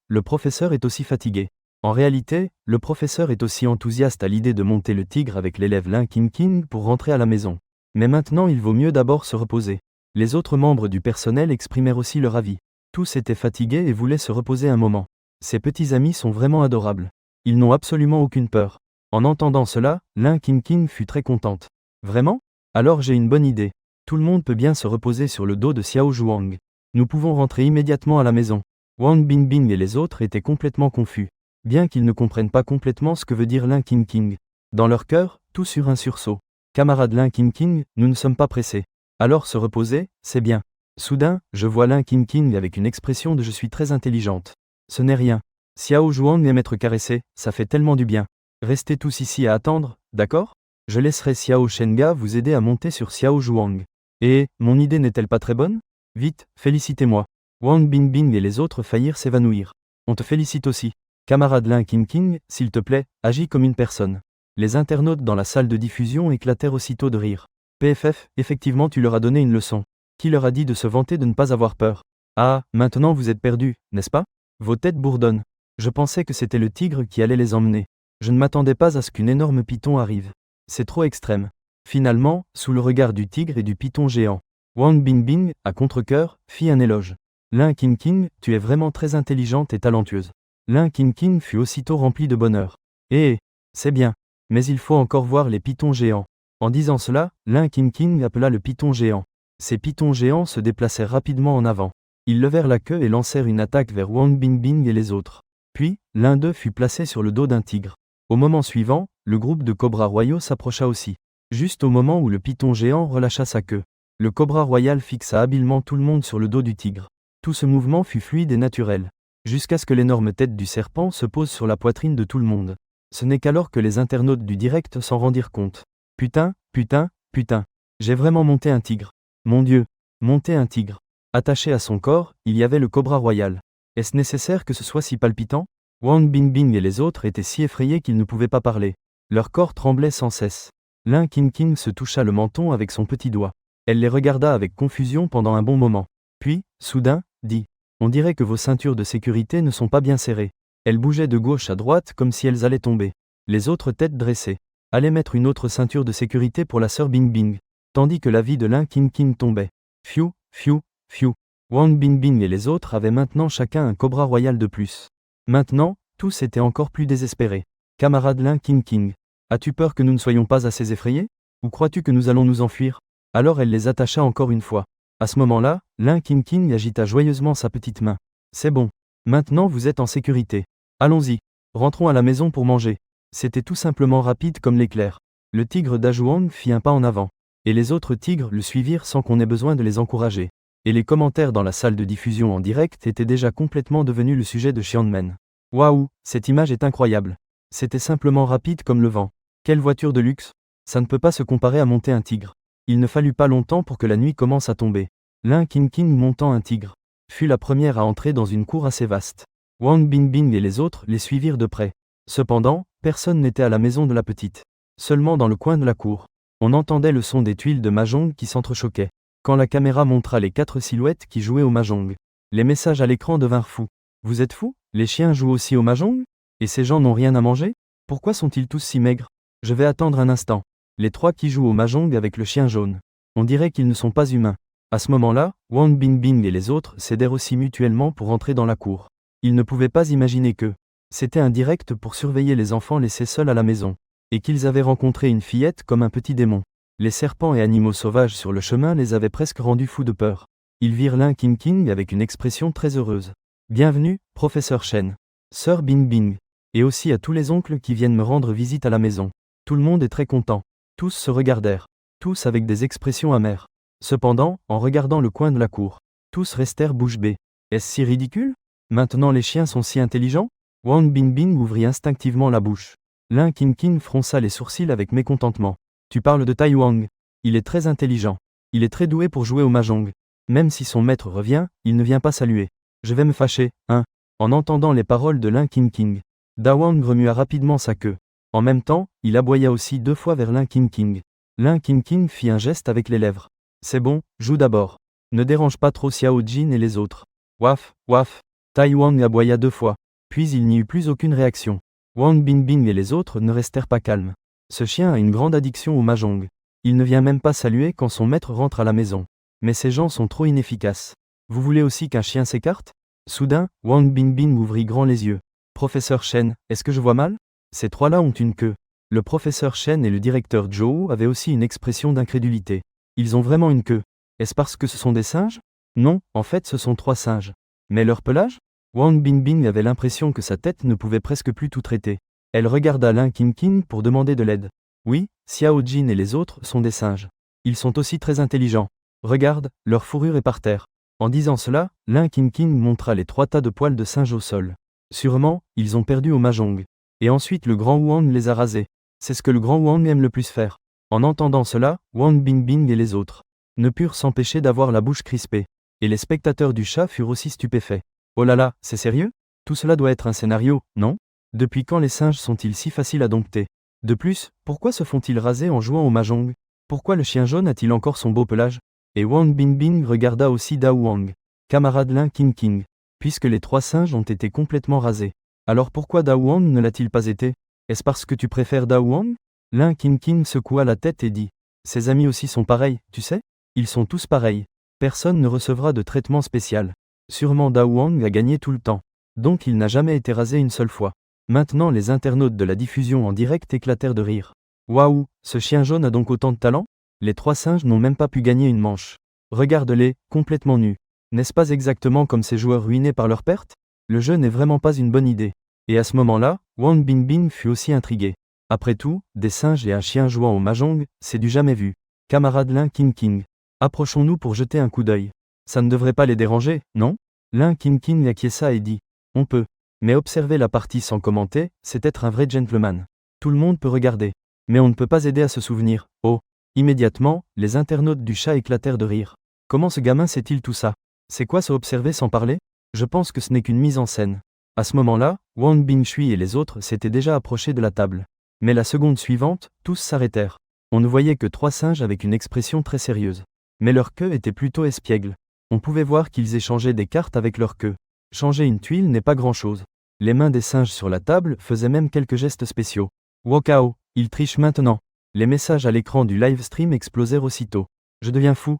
le professeur est aussi fatigué. En réalité, le professeur est aussi enthousiaste à l'idée de monter le tigre avec l'élève Lin Qingqing pour rentrer à la maison. Mais maintenant il vaut mieux d'abord se reposer. Les autres membres du personnel exprimèrent aussi leur avis. Tous étaient fatigués et voulaient se reposer un moment. Ces petits amis sont vraiment adorables. Ils n'ont absolument aucune peur. En entendant cela, Lin Qingqing fut très contente. Vraiment? Alors j'ai une bonne idée. Tout le monde peut bien se reposer sur le dos de Xiao Zhuang. Nous pouvons rentrer immédiatement à la maison. Wang Bingbing et les autres étaient complètement confus, bien qu'ils ne comprennent pas complètement ce que veut dire Lin Qingqing. Dans leur cœur, tous eurent un sursaut. Camarade Lin Qingqing, nous ne sommes pas pressés. Alors se reposer, c'est bien. Soudain, je vois Lin Qingqing avec une expression de je suis très intelligente. Ce n'est rien. Xiao Zhuang aime être caressé, ça fait tellement du bien. Restez tous ici à attendre, d'accord? Je laisserai Xiao Shenga vous aider à monter sur Xiao Zhuang. Et, mon idée n'est-elle pas très bonne? Vite, félicitez-moi. Wang Bingbing et les autres faillirent s'évanouir. On te félicite aussi. Camarade Lin Qingqing, s'il te plaît, agis comme une personne. Les internautes dans la salle de diffusion éclatèrent aussitôt de rire. PFF, effectivement tu leur as donné une leçon. Qui leur a dit de se vanter de ne pas avoir peur? Ah, maintenant vous êtes perdus, n'est-ce pas? Vos têtes bourdonnent. Je pensais que c'était le tigre qui allait les emmener. Je ne m'attendais pas à ce qu'une énorme python arrive. C'est trop extrême. Finalement, sous le regard du tigre et du python géant, Wang Bingbing, à contre-cœur, fit un éloge. Lin Qingqing, tu es vraiment très intelligente et talentueuse. Lin Qingqing fut aussitôt rempli de bonheur. C'est bien. Mais il faut encore voir les pythons géants. En disant cela, Lin Qingqing appela le python géant. Ces pythons géants se déplacèrent rapidement en avant. Ils levèrent la queue et lancèrent une attaque vers Wang Bingbing et les autres. Puis, l'un d'eux fut placé sur le dos d'un tigre. Au moment suivant, le groupe de cobras royaux s'approcha aussi. Juste au moment où le python géant relâcha sa queue. Le cobra royal fixa habilement tout le monde sur le dos du tigre. Tout ce mouvement fut fluide et naturel. Jusqu'à ce que l'énorme tête du serpent se pose sur la poitrine de tout le monde. Ce n'est qu'alors que les internautes du direct s'en rendirent compte. Putain, putain, putain. J'ai vraiment monté un tigre. Mon Dieu, monter un tigre. Attaché à son corps, il y avait le cobra royal. Est-ce nécessaire que ce soit si palpitant? Wang Bingbing et les autres étaient si effrayés qu'ils ne pouvaient pas parler. Leur corps tremblait sans cesse. Lin Qingqing se toucha le menton avec son petit doigt. Elle les regarda avec confusion pendant un bon moment. Puis, soudain, dit « On dirait que vos ceintures de sécurité ne sont pas bien serrées. » Elles bougeaient de gauche à droite comme si elles allaient tomber. Les autres têtes dressées allaient mettre une autre ceinture de sécurité pour la sœur Bingbing, tandis que la vie de Lin Qingqing tombait. Fiou, fiou, fiou. Wang Bingbing et les autres avaient maintenant chacun un cobra royal de plus. Maintenant, tous étaient encore plus désespérés. Camarade Lin Qingqing, as-tu peur que nous ne soyons pas assez effrayés? Ou crois-tu que nous allons nous enfuir? Alors elle les attacha encore une fois. À ce moment-là, Lin Qingqing agita joyeusement sa petite main. C'est bon. Maintenant vous êtes en sécurité. Allons-y. Rentrons à la maison pour manger. C'était tout simplement rapide comme l'éclair. Le tigre d'Azhuang fit un pas en avant. Et les autres tigres le suivirent sans qu'on ait besoin de les encourager. Et les commentaires dans la salle de diffusion en direct étaient déjà complètement devenus le sujet de Xianmen. Waouh, cette image est incroyable. C'était simplement rapide comme le vent. Quelle voiture de luxe. Ça ne peut pas se comparer à monter un tigre. Il ne fallut pas longtemps pour que la nuit commence à tomber. Lin Qingqing montant un tigre fut la première à entrer dans une cour assez vaste. Wang Bingbing et les autres les suivirent de près. Cependant, personne n'était à la maison de la petite. Seulement dans le coin de la cour. On entendait le son des tuiles de mahjong qui s'entrechoquaient. Quand la caméra montra les 4 silhouettes qui jouaient au mahjong, les messages à l'écran devinrent fous. Vous êtes fous? Les chiens jouent aussi au mahjong? Et ces gens n'ont rien à manger? Pourquoi sont-ils tous si maigres? Je vais attendre un instant. Les 3 qui jouent au mahjong avec le chien jaune. On dirait qu'ils ne sont pas humains. À ce moment-là, Wang Bingbing et les autres cédèrent aussi mutuellement pour entrer dans la cour. Ils ne pouvaient pas imaginer que c'était un direct pour surveiller les enfants laissés seuls à la maison, et qu'ils avaient rencontré une fillette comme un petit démon. Les serpents et animaux sauvages sur le chemin les avaient presque rendus fous de peur. Ils virent Lin Qingqing avec une expression très heureuse. Bienvenue, professeur Shen, sœur Bingbing, et aussi à tous les oncles qui viennent me rendre visite à la maison. Tout le monde est très content. Tous se regardèrent, tous avec des expressions amères. Cependant, en regardant le coin de la cour, tous restèrent bouche bée. Est-ce si ridicule? Maintenant les chiens sont si intelligents? Wang Bingbing ouvrit instinctivement la bouche. Lin Qingqing fronça les sourcils avec mécontentement. Tu parles de Tai Wang. Il est très intelligent. Il est très doué pour jouer au mahjong. Même si son maître revient, il ne vient pas saluer. Je vais me fâcher, hein? En entendant les paroles de Lin Qingqing, Da Wang remua rapidement sa queue. En même temps, il aboya aussi 2 fois vers Lin Qingqing. Lin Qingqing fit un geste avec les lèvres. C'est bon, joue d'abord. Ne dérange pas trop Xiao Jin et les autres. Waf, waf. Tai Wang aboya 2 fois. Puis il n'y eut plus aucune réaction. Wang Bingbing et les autres ne restèrent pas calmes. Ce chien a une grande addiction au mahjong. Il ne vient même pas saluer quand son maître rentre à la maison. Mais ces gens sont trop inefficaces. Vous voulez aussi qu'un chien s'écarte? Soudain, Wang Bingbing ouvrit grand les yeux. Professeur Shen, est-ce que je vois mal? Ces 3-là ont une queue. Le professeur Shen et le directeur Zhou avaient aussi une expression d'incrédulité. Ils ont vraiment une queue. Est-ce parce que ce sont des singes? Non, en fait ce sont 3 singes. Mais leur pelage? Wang Bingbing avait l'impression que sa tête ne pouvait presque plus tout traiter. Elle regarda Lin Qingqing pour demander de l'aide. Oui, Xiao Jin et les autres sont des singes. Ils sont aussi très intelligents. Regarde, leur fourrure est par terre. En disant cela, Lin Qingqing montra les 3 tas de poils de singe au sol. Sûrement, ils ont perdu au mahjong. Et ensuite le grand Wang les a rasés. C'est ce que le grand Wang aime le plus faire. En entendant cela, Wang Bingbing et les autres ne purent s'empêcher d'avoir la bouche crispée. Et les spectateurs du chat furent aussi stupéfaits. Oh là là, c'est sérieux? Tout cela doit être un scénario, non? Depuis quand les singes sont-ils si faciles à dompter? De plus, pourquoi se font-ils raser en jouant au mahjong? Pourquoi le chien jaune a-t-il encore son beau pelage? Et Wang Bingbing regarda aussi Da Wang, camarade Lin Qingqing. Puisque les 3 singes ont été complètement rasés. Alors pourquoi Da Wang ne l'a-t-il pas été? Est-ce parce que tu préfères Da Wang? Lin Qingqing secoua la tête et dit. Ses amis aussi sont pareils, tu sais? Ils sont tous pareils. Personne ne recevra de traitement spécial. Sûrement Dao Wang a gagné tout le temps. Donc il n'a jamais été rasé une seule fois. Maintenant les internautes de la diffusion en direct éclatèrent de rire. Waouh, ce chien jaune a donc autant de talent? Les 3 singes n'ont même pas pu gagner une manche. Regarde-les, complètement nus. N'est-ce pas exactement comme ces joueurs ruinés par leur perte? Le jeu n'est vraiment pas une bonne idée. Et à ce moment-là, Wang Bingbing fut aussi intrigué. Après tout, des singes et un chien jouant au mahjong, c'est du jamais vu. Camarade Lin King King. Approchons-nous pour jeter un coup d'œil. Ça ne devrait pas les déranger, non? Lin King King acquiesça et dit. On peut. Mais observer la partie sans commenter, c'est être un vrai gentleman. Tout le monde peut regarder. Mais on ne peut pas aider à se souvenir. Oh. Immédiatement, les internautes du chat éclatèrent de rire. Comment ce gamin sait-il tout ça? C'est quoi ça observer sans parler? Je pense que ce n'est qu'une mise en scène. À ce moment-là, Wang Bingshui et les autres s'étaient déjà approchés de la table. Mais la seconde suivante, tous s'arrêtèrent. On ne voyait que 3 singes avec une expression très sérieuse. Mais leur queue était plutôt espiègle. On pouvait voir qu'ils échangeaient des cartes avec leur queue. Changer une tuile n'est pas grand-chose. Les mains des singes sur la table faisaient même quelques gestes spéciaux. Wakao, ils trichent maintenant. Les messages à l'écran du live stream explosèrent aussitôt. Je deviens fou.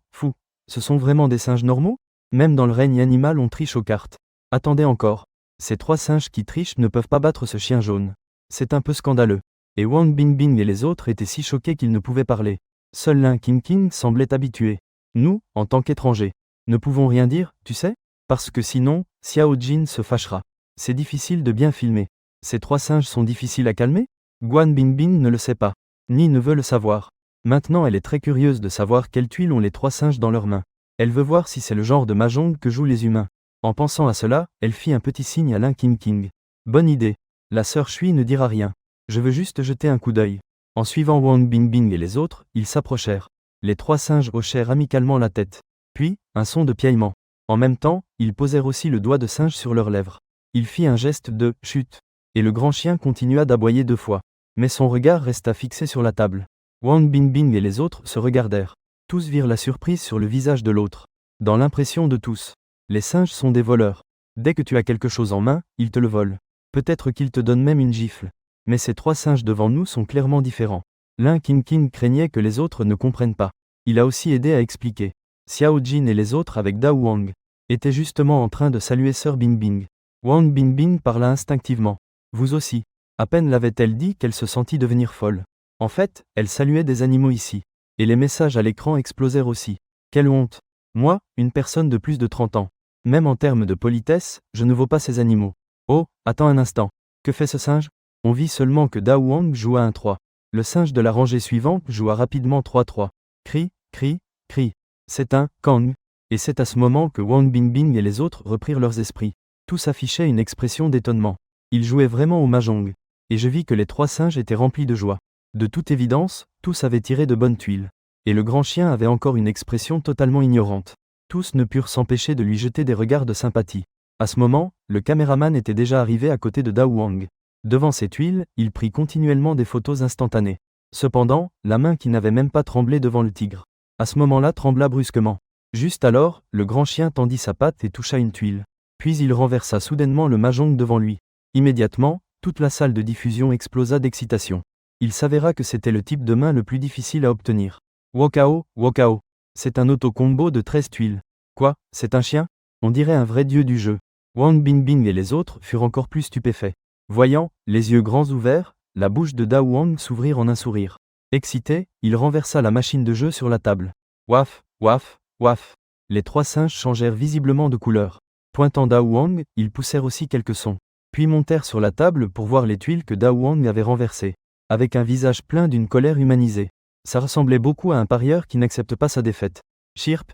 Ce sont vraiment des singes normaux? Même dans le règne animal on triche aux cartes. Attendez encore. Ces 3 singes qui trichent ne peuvent pas battre ce chien jaune. C'est un peu scandaleux. Et Wang Bingbing et les autres étaient si choqués qu'ils ne pouvaient parler. Seul Lin King King semblait habitué. Nous, en tant qu'étrangers, ne pouvons rien dire, tu sais? Parce que sinon, Xiao Jin se fâchera. C'est difficile de bien filmer. Ces 3 singes sont difficiles à calmer? Guan Bingbing ne le sait pas, ni ne veut le savoir. Maintenant elle est très curieuse de savoir quelles tuiles ont les 3 singes dans leurs mains. Elle veut voir si c'est le genre de mahjong que jouent les humains. En pensant à cela, elle fit un petit signe à Lin King King. Bonne idée. La sœur Shui ne dira rien. Je veux juste jeter un coup d'œil. En suivant Wang Bingbing et les autres, ils s'approchèrent. Les 3 singes hochèrent amicalement la tête. Puis, un son de piaillement. En même temps, ils posèrent aussi le doigt de singe sur leurs lèvres. Il fit un geste de « chut ». Et le grand chien continua d'aboyer 2 fois. Mais son regard resta fixé sur la table. Wang Bingbing et les autres se regardèrent. Tous virent la surprise sur le visage de l'autre. Dans l'impression de tous. Les singes sont des voleurs. Dès que tu as quelque chose en main, ils te le volent. Peut-être qu'ils te donnent même une gifle. Mais ces 3 singes devant nous sont clairement différents. Lin King King craignait que les autres ne comprennent pas. Il a aussi aidé à expliquer. Xiao Jin et les autres avec Dao Wang étaient justement en train de saluer Sœur Bingbing. Wang Bingbing parla instinctivement. Vous aussi. À peine l'avait-elle dit qu'elle se sentit devenir folle. En fait, elle saluait des animaux ici. Et les messages à l'écran explosèrent aussi. Quelle honte. Moi, une personne de plus de 30 ans. Même en termes de politesse, je ne vaux pas ces animaux. Oh, attends un instant. Que fait ce singe? On vit seulement que Dao Wang joua un 3. Le singe de la rangée suivante joua rapidement 3-3. Cri. C'est un Kang. Et c'est à ce moment que Wang Bingbing et les autres reprirent leurs esprits. Tous affichaient une expression d'étonnement. Ils jouaient vraiment au mahjong. Et je vis que les 3 singes étaient remplis de joie. De toute évidence, tous avaient tiré de bonnes tuiles. Et le grand chien avait encore une expression totalement ignorante. Tous ne purent s'empêcher de lui jeter des regards de sympathie. À ce moment, le caméraman était déjà arrivé à côté de Dao Wang. Devant ces tuiles, il prit continuellement des photos instantanées. Cependant, la main qui n'avait même pas tremblé devant le tigre. À ce moment-là trembla brusquement. Juste alors, le grand chien tendit sa patte et toucha une tuile. Puis il renversa soudainement le mahjong devant lui. Immédiatement, toute la salle de diffusion explosa d'excitation. Il s'avéra que c'était le type de main le plus difficile à obtenir. Wakao. C'est un auto-combo de 13 tuiles. Quoi, c'est un chien? On dirait un vrai dieu du jeu. Wang Bingbing et les autres furent encore plus stupéfaits. Voyant, les yeux grands ouverts, la bouche de Dao Wang s'ouvrir en un sourire. Excité, il renversa la machine de jeu sur la table. Waf. Les 3 singes changèrent visiblement de couleur. Pointant Dao Wang, ils poussèrent aussi quelques sons. Puis montèrent sur la table pour voir les tuiles que Dao Wang avait renversées. Avec un visage plein d'une colère humanisée. Ça ressemblait beaucoup à un parieur qui n'accepte pas sa défaite. Chirp.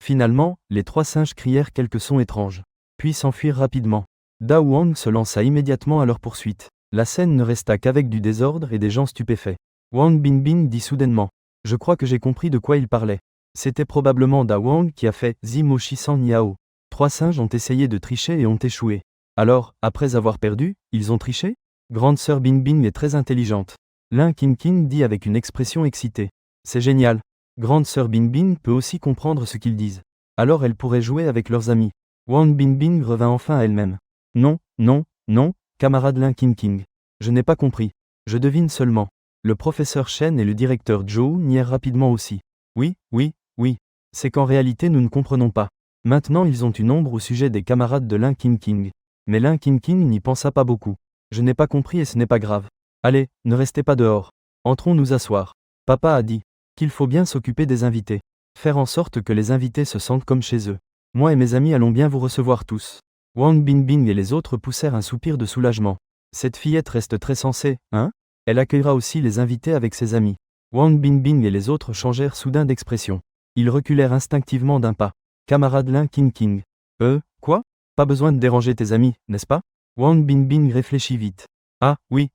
Finalement, les 3 singes crièrent quelques sons étranges. Puis s'enfuirent rapidement. Dao Wang se lança immédiatement à leur poursuite. La scène ne resta qu'avec du désordre et des gens stupéfaits. Wang Bingbing dit soudainement. Je crois que j'ai compris de quoi il parlait. C'était probablement Dao Wang qui a fait Zimoshi San Yao. 3 singes ont essayé de tricher et ont échoué. Alors, après avoir perdu, ils ont triché? Grande sœur Bingbing est très intelligente. Lin King King dit avec une expression excitée. C'est génial. Grande sœur Bingbing peut aussi comprendre ce qu'ils disent. Alors elle pourrait jouer avec leurs amis. Wang Bingbing revint enfin à elle-même. Non, camarade Lin King King. Je n'ai pas compris. Je devine seulement. Le professeur Shen et le directeur Zhou nièrent rapidement aussi. Oui. C'est qu'en réalité nous ne comprenons pas. Maintenant ils ont une ombre au sujet des camarades de Lin King King. Mais Lin King King n'y pensa pas beaucoup. Je n'ai pas compris et ce n'est pas grave. Allez, ne restez pas dehors. Entrons nous asseoir. Papa a dit qu'il faut bien s'occuper des invités. Faire en sorte que les invités se sentent comme chez eux. Moi et mes amis allons bien vous recevoir tous. Wang Bingbing et les autres poussèrent un soupir de soulagement. Cette fillette reste très sensée, hein? Elle accueillera aussi les invités avec ses amis. Wang Bingbing et les autres changèrent soudain d'expression. Ils reculèrent instinctivement d'un pas. Camarade Lin King King. Quoi? Pas besoin de déranger tes amis, n'est-ce pas? Wang Bingbing réfléchit vite. Ah, oui,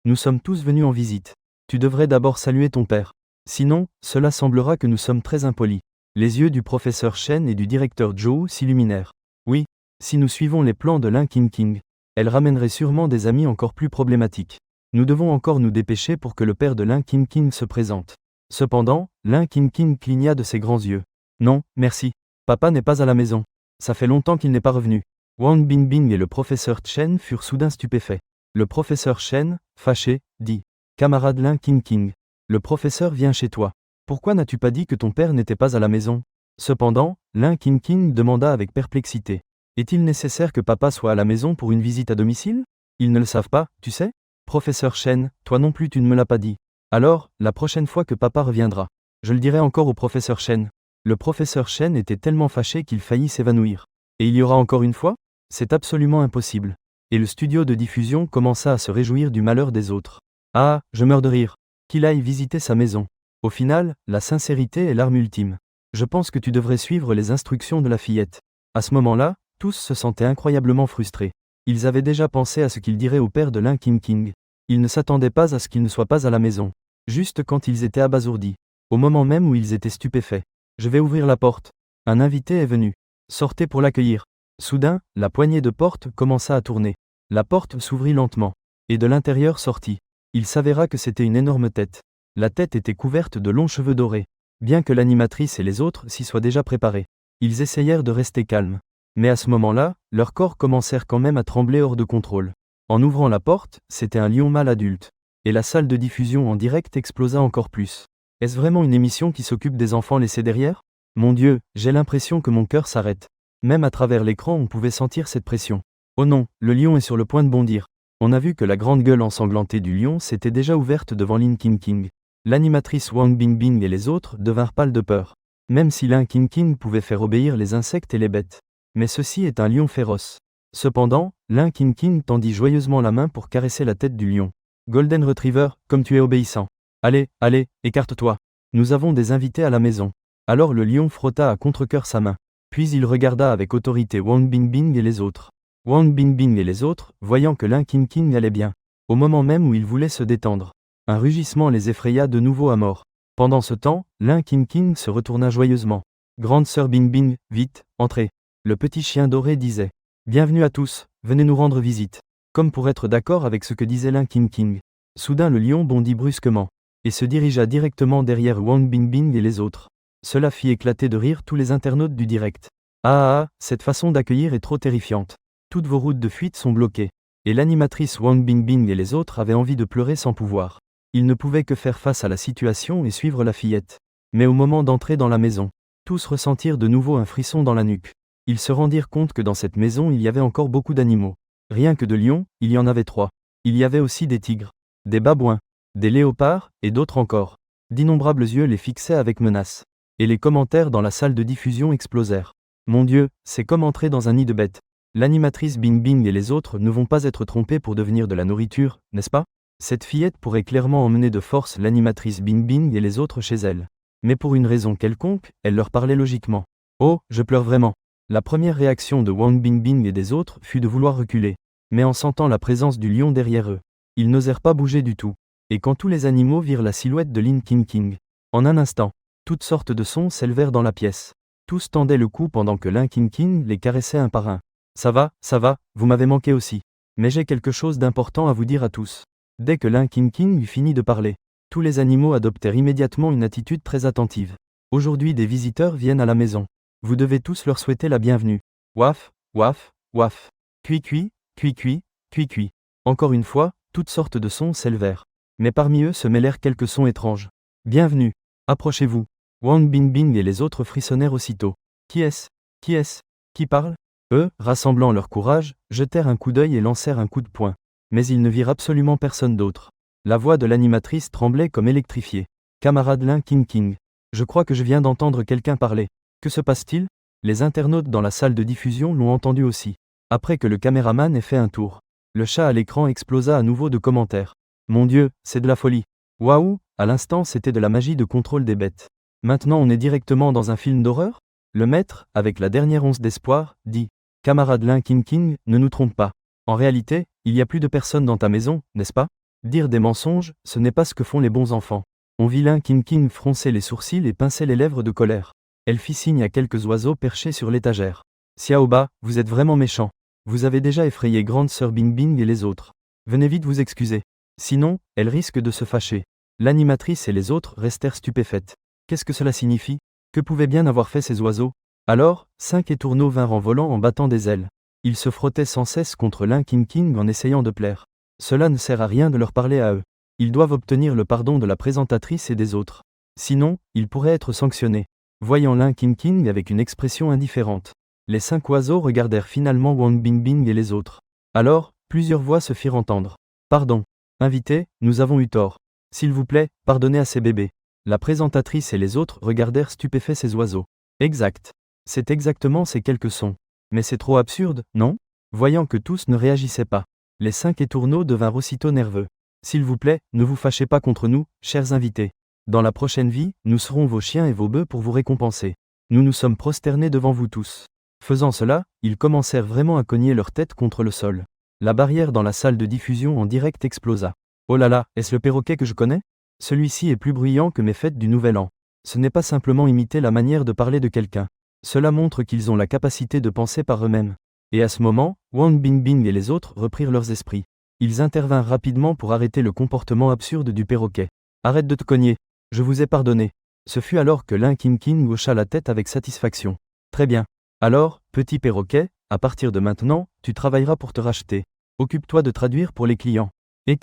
nous sommes tous venus en visite. Tu devrais d'abord saluer ton père. Sinon, cela semblera que nous sommes très impolis. Les yeux du professeur Shen et du directeur Zhou s'illuminèrent. Oui, si nous suivons les plans de Lin King King, elle ramènerait sûrement des amis encore plus problématiques. Nous devons encore nous dépêcher pour que le père de Lin King King se présente. Cependant, Lin King King cligna de ses grands yeux. Non, merci. Papa n'est pas à la maison. Ça fait longtemps qu'il n'est pas revenu. Wang Bingbing et le professeur Chen furent soudain stupéfaits. Le professeur Chen, fâché, dit. Camarade Lin King King. Le professeur vient chez toi. Pourquoi n'as-tu pas dit que ton père n'était pas à la maison? Cependant, Lin King King demanda avec perplexité. Est-il nécessaire que papa soit à la maison pour une visite à domicile? Ils ne le savent pas, tu sais? Professeur Chen, toi non plus tu ne me l'as pas dit. Alors, la prochaine fois que papa reviendra, je le dirai encore au professeur Chen. Le professeur Chen était tellement fâché qu'il faillit s'évanouir. Et il y aura encore une fois? C'est absolument impossible. Et le studio de diffusion commença à se réjouir du malheur des autres. Ah, je meurs de rire. Qu'il aille visiter sa maison. Au final, la sincérité est l'arme ultime. Je pense que tu devrais suivre les instructions de la fillette. À ce moment-là, tous se sentaient incroyablement frustrés. Ils avaient déjà pensé à ce qu'ils diraient au père de Lin King King. Ils ne s'attendaient pas à ce qu'il ne soit pas à la maison. Juste quand ils étaient abasourdis. Au moment même où ils étaient stupéfaits. Je vais ouvrir la porte. Un invité est venu. Sortez pour l'accueillir. Soudain, la poignée de porte commença à tourner. La porte s'ouvrit lentement. Et de l'intérieur sortit. Il s'avéra que c'était une énorme tête. La tête était couverte de longs cheveux dorés. Bien que l'animatrice et les autres s'y soient déjà préparés. Ils essayèrent de rester calmes. Mais à ce moment-là, leurs corps commencèrent quand même à trembler hors de contrôle. En ouvrant la porte, c'était un lion mâle adulte. Et la salle de diffusion en direct explosa encore plus. Est-ce vraiment une émission qui s'occupe des enfants laissés derrière? Mon Dieu, j'ai l'impression que mon cœur s'arrête. Même à travers l'écran on pouvait sentir cette pression. Oh non, le lion est sur le point de bondir. On a vu que la grande gueule ensanglantée du lion s'était déjà ouverte devant Lin King King. L'animatrice Wang Bingbing et les autres devinrent pâles de peur. Même si Lin King King pouvait faire obéir les insectes et les bêtes. Mais ceci est un lion féroce. Cependant, Lin King King tendit joyeusement la main pour caresser la tête du lion. Golden Retriever, comme tu es obéissant. Allez, écarte-toi. Nous avons des invités à la maison. Alors le lion frotta à contre-cœur sa main. Puis il regarda avec autorité Wang Bingbing et les autres. Wang Bingbing et les autres, voyant que Lin King King allait bien, au moment même où ils voulaient se détendre. Un rugissement les effraya de nouveau à mort. Pendant ce temps, Lin King King se retourna joyeusement. Grande sœur Bingbing, vite, entrez. Le petit chien doré disait. Bienvenue à tous, venez nous rendre visite. Comme pour être d'accord avec ce que disait Lin King King. Soudain le lion bondit brusquement. Et se dirigea directement derrière Wang Bingbing et les autres. Cela fit éclater de rire tous les internautes du direct. Cette façon d'accueillir est trop terrifiante. Toutes vos routes de fuite sont bloquées. Et l'animatrice Wang Bingbing et les autres avaient envie de pleurer sans pouvoir. Ils ne pouvaient que faire face à la situation et suivre la fillette. Mais au moment d'entrer dans la maison, tous ressentirent de nouveau un frisson dans la nuque. Ils se rendirent compte que dans cette maison il y avait encore beaucoup d'animaux. Rien que de lions, il y en avait 3. Il y avait aussi des tigres, des babouins, des léopards, et d'autres encore. D'innombrables yeux les fixaient avec menace. Et les commentaires dans la salle de diffusion explosèrent. Mon Dieu, c'est comme entrer dans un nid de bêtes. L'animatrice Bingbing et les autres ne vont pas être trompés pour devenir de la nourriture, n'est-ce pas? Cette fillette pourrait clairement emmener de force l'animatrice Bingbing et les autres chez elle. Mais pour une raison quelconque, elle leur parlait logiquement. Oh, je pleure vraiment. La première réaction de Wang Bingbing et des autres fut de vouloir reculer. Mais en sentant la présence du lion derrière eux, ils n'osèrent pas bouger du tout. Et quand tous les animaux virent la silhouette de Lin King King, en un instant, toutes sortes de sons s'élevèrent dans la pièce. Tous tendaient le cou pendant que Lin King King les caressait un par un. Ça va, vous m'avez manqué aussi. Mais j'ai quelque chose d'important à vous dire à tous. Dès que Lin King King eut fini de parler, tous les animaux adoptèrent immédiatement une attitude très attentive. Aujourd'hui des visiteurs viennent à la maison. Vous devez tous leur souhaiter la bienvenue. Waf, waf, waf. Cui-cui, cui-cui, cui-cui. Encore une fois, toutes sortes de sons s'élevèrent. Mais parmi eux se mêlèrent quelques sons étranges. Bienvenue. Approchez-vous. Wang Bingbing et les autres frissonnèrent aussitôt. Qui est-ce? Qui est-ce? Qui parle? Eux, rassemblant leur courage, jetèrent un coup d'œil et lancèrent un coup de poing. Mais ils ne virent absolument personne d'autre. La voix de l'animatrice tremblait comme électrifiée. Camarade Lin King King. Je crois que je viens d'entendre quelqu'un parler. Que se passe-t-il? Les internautes dans la salle de diffusion l'ont entendu aussi. Après que le caméraman ait fait un tour, le chat à l'écran explosa à nouveau de commentaires. Mon Dieu, c'est de la folie. Waouh, à l'instant c'était de la magie de contrôle des bêtes. Maintenant on est directement dans un film d'horreur? Le maître, avec la dernière once d'espoir, dit. Camarade Lin King King, ne nous trompe pas. En réalité, il y a plus de personnes dans ta maison, n'est-ce pas? Dire des mensonges, ce n'est pas ce que font les bons enfants. On vit Lin King King froncer les sourcils et pincer les lèvres de colère. Elle fit signe à quelques oiseaux perchés sur l'étagère. Xiaoba, vous êtes vraiment méchant. Vous avez déjà effrayé grande sœur Bing Bing et les autres. Venez vite vous excuser. Sinon, elle risque de se fâcher. L'animatrice et les autres restèrent stupéfaites. Qu'est-ce que cela signifie? Que pouvaient bien avoir fait ces oiseaux? Alors, 5 étourneaux vinrent en volant en battant des ailes. Ils se frottaient sans cesse contre Lin King King en essayant de plaire. Cela ne sert à rien de leur parler à eux. Ils doivent obtenir le pardon de la présentatrice et des autres. Sinon, ils pourraient être sanctionnés. Voyant Lin King King avec une expression indifférente, les 5 oiseaux regardèrent finalement Wang Bingbing et les autres. Alors, plusieurs voix se firent entendre. Pardon. Invité, nous avons eu tort. S'il vous plaît, pardonnez à ces bébés. La présentatrice et les autres regardèrent stupéfaits ces oiseaux. Exact. C'est exactement ces quelques sons. Mais c'est trop absurde, non? Voyant que tous ne réagissaient pas, les 5 étourneaux devinrent aussitôt nerveux. S'il vous plaît, ne vous fâchez pas contre nous, chers invités. Dans la prochaine vie, nous serons vos chiens et vos bœufs pour vous récompenser. Nous nous sommes prosternés devant vous tous. Faisant cela, ils commencèrent vraiment à cogner leur tête contre le sol. La barrière dans la salle de diffusion en direct explosa. Oh là là, est-ce le perroquet que je connais? Celui-ci est plus bruyant que mes fêtes du Nouvel An. Ce n'est pas simplement imiter la manière de parler de quelqu'un. Cela montre qu'ils ont la capacité de penser par eux-mêmes. Et à ce moment, Wang Bingbing et les autres reprirent leurs esprits. Ils intervinrent rapidement pour arrêter le comportement absurde du perroquet. Arrête de te cogner. Je vous ai pardonné. Ce fut alors que Lin King King hocha la tête avec satisfaction. Très bien. Alors, petit perroquet, à partir de maintenant, tu travailleras pour te racheter. Occupe-toi de traduire pour les clients. Et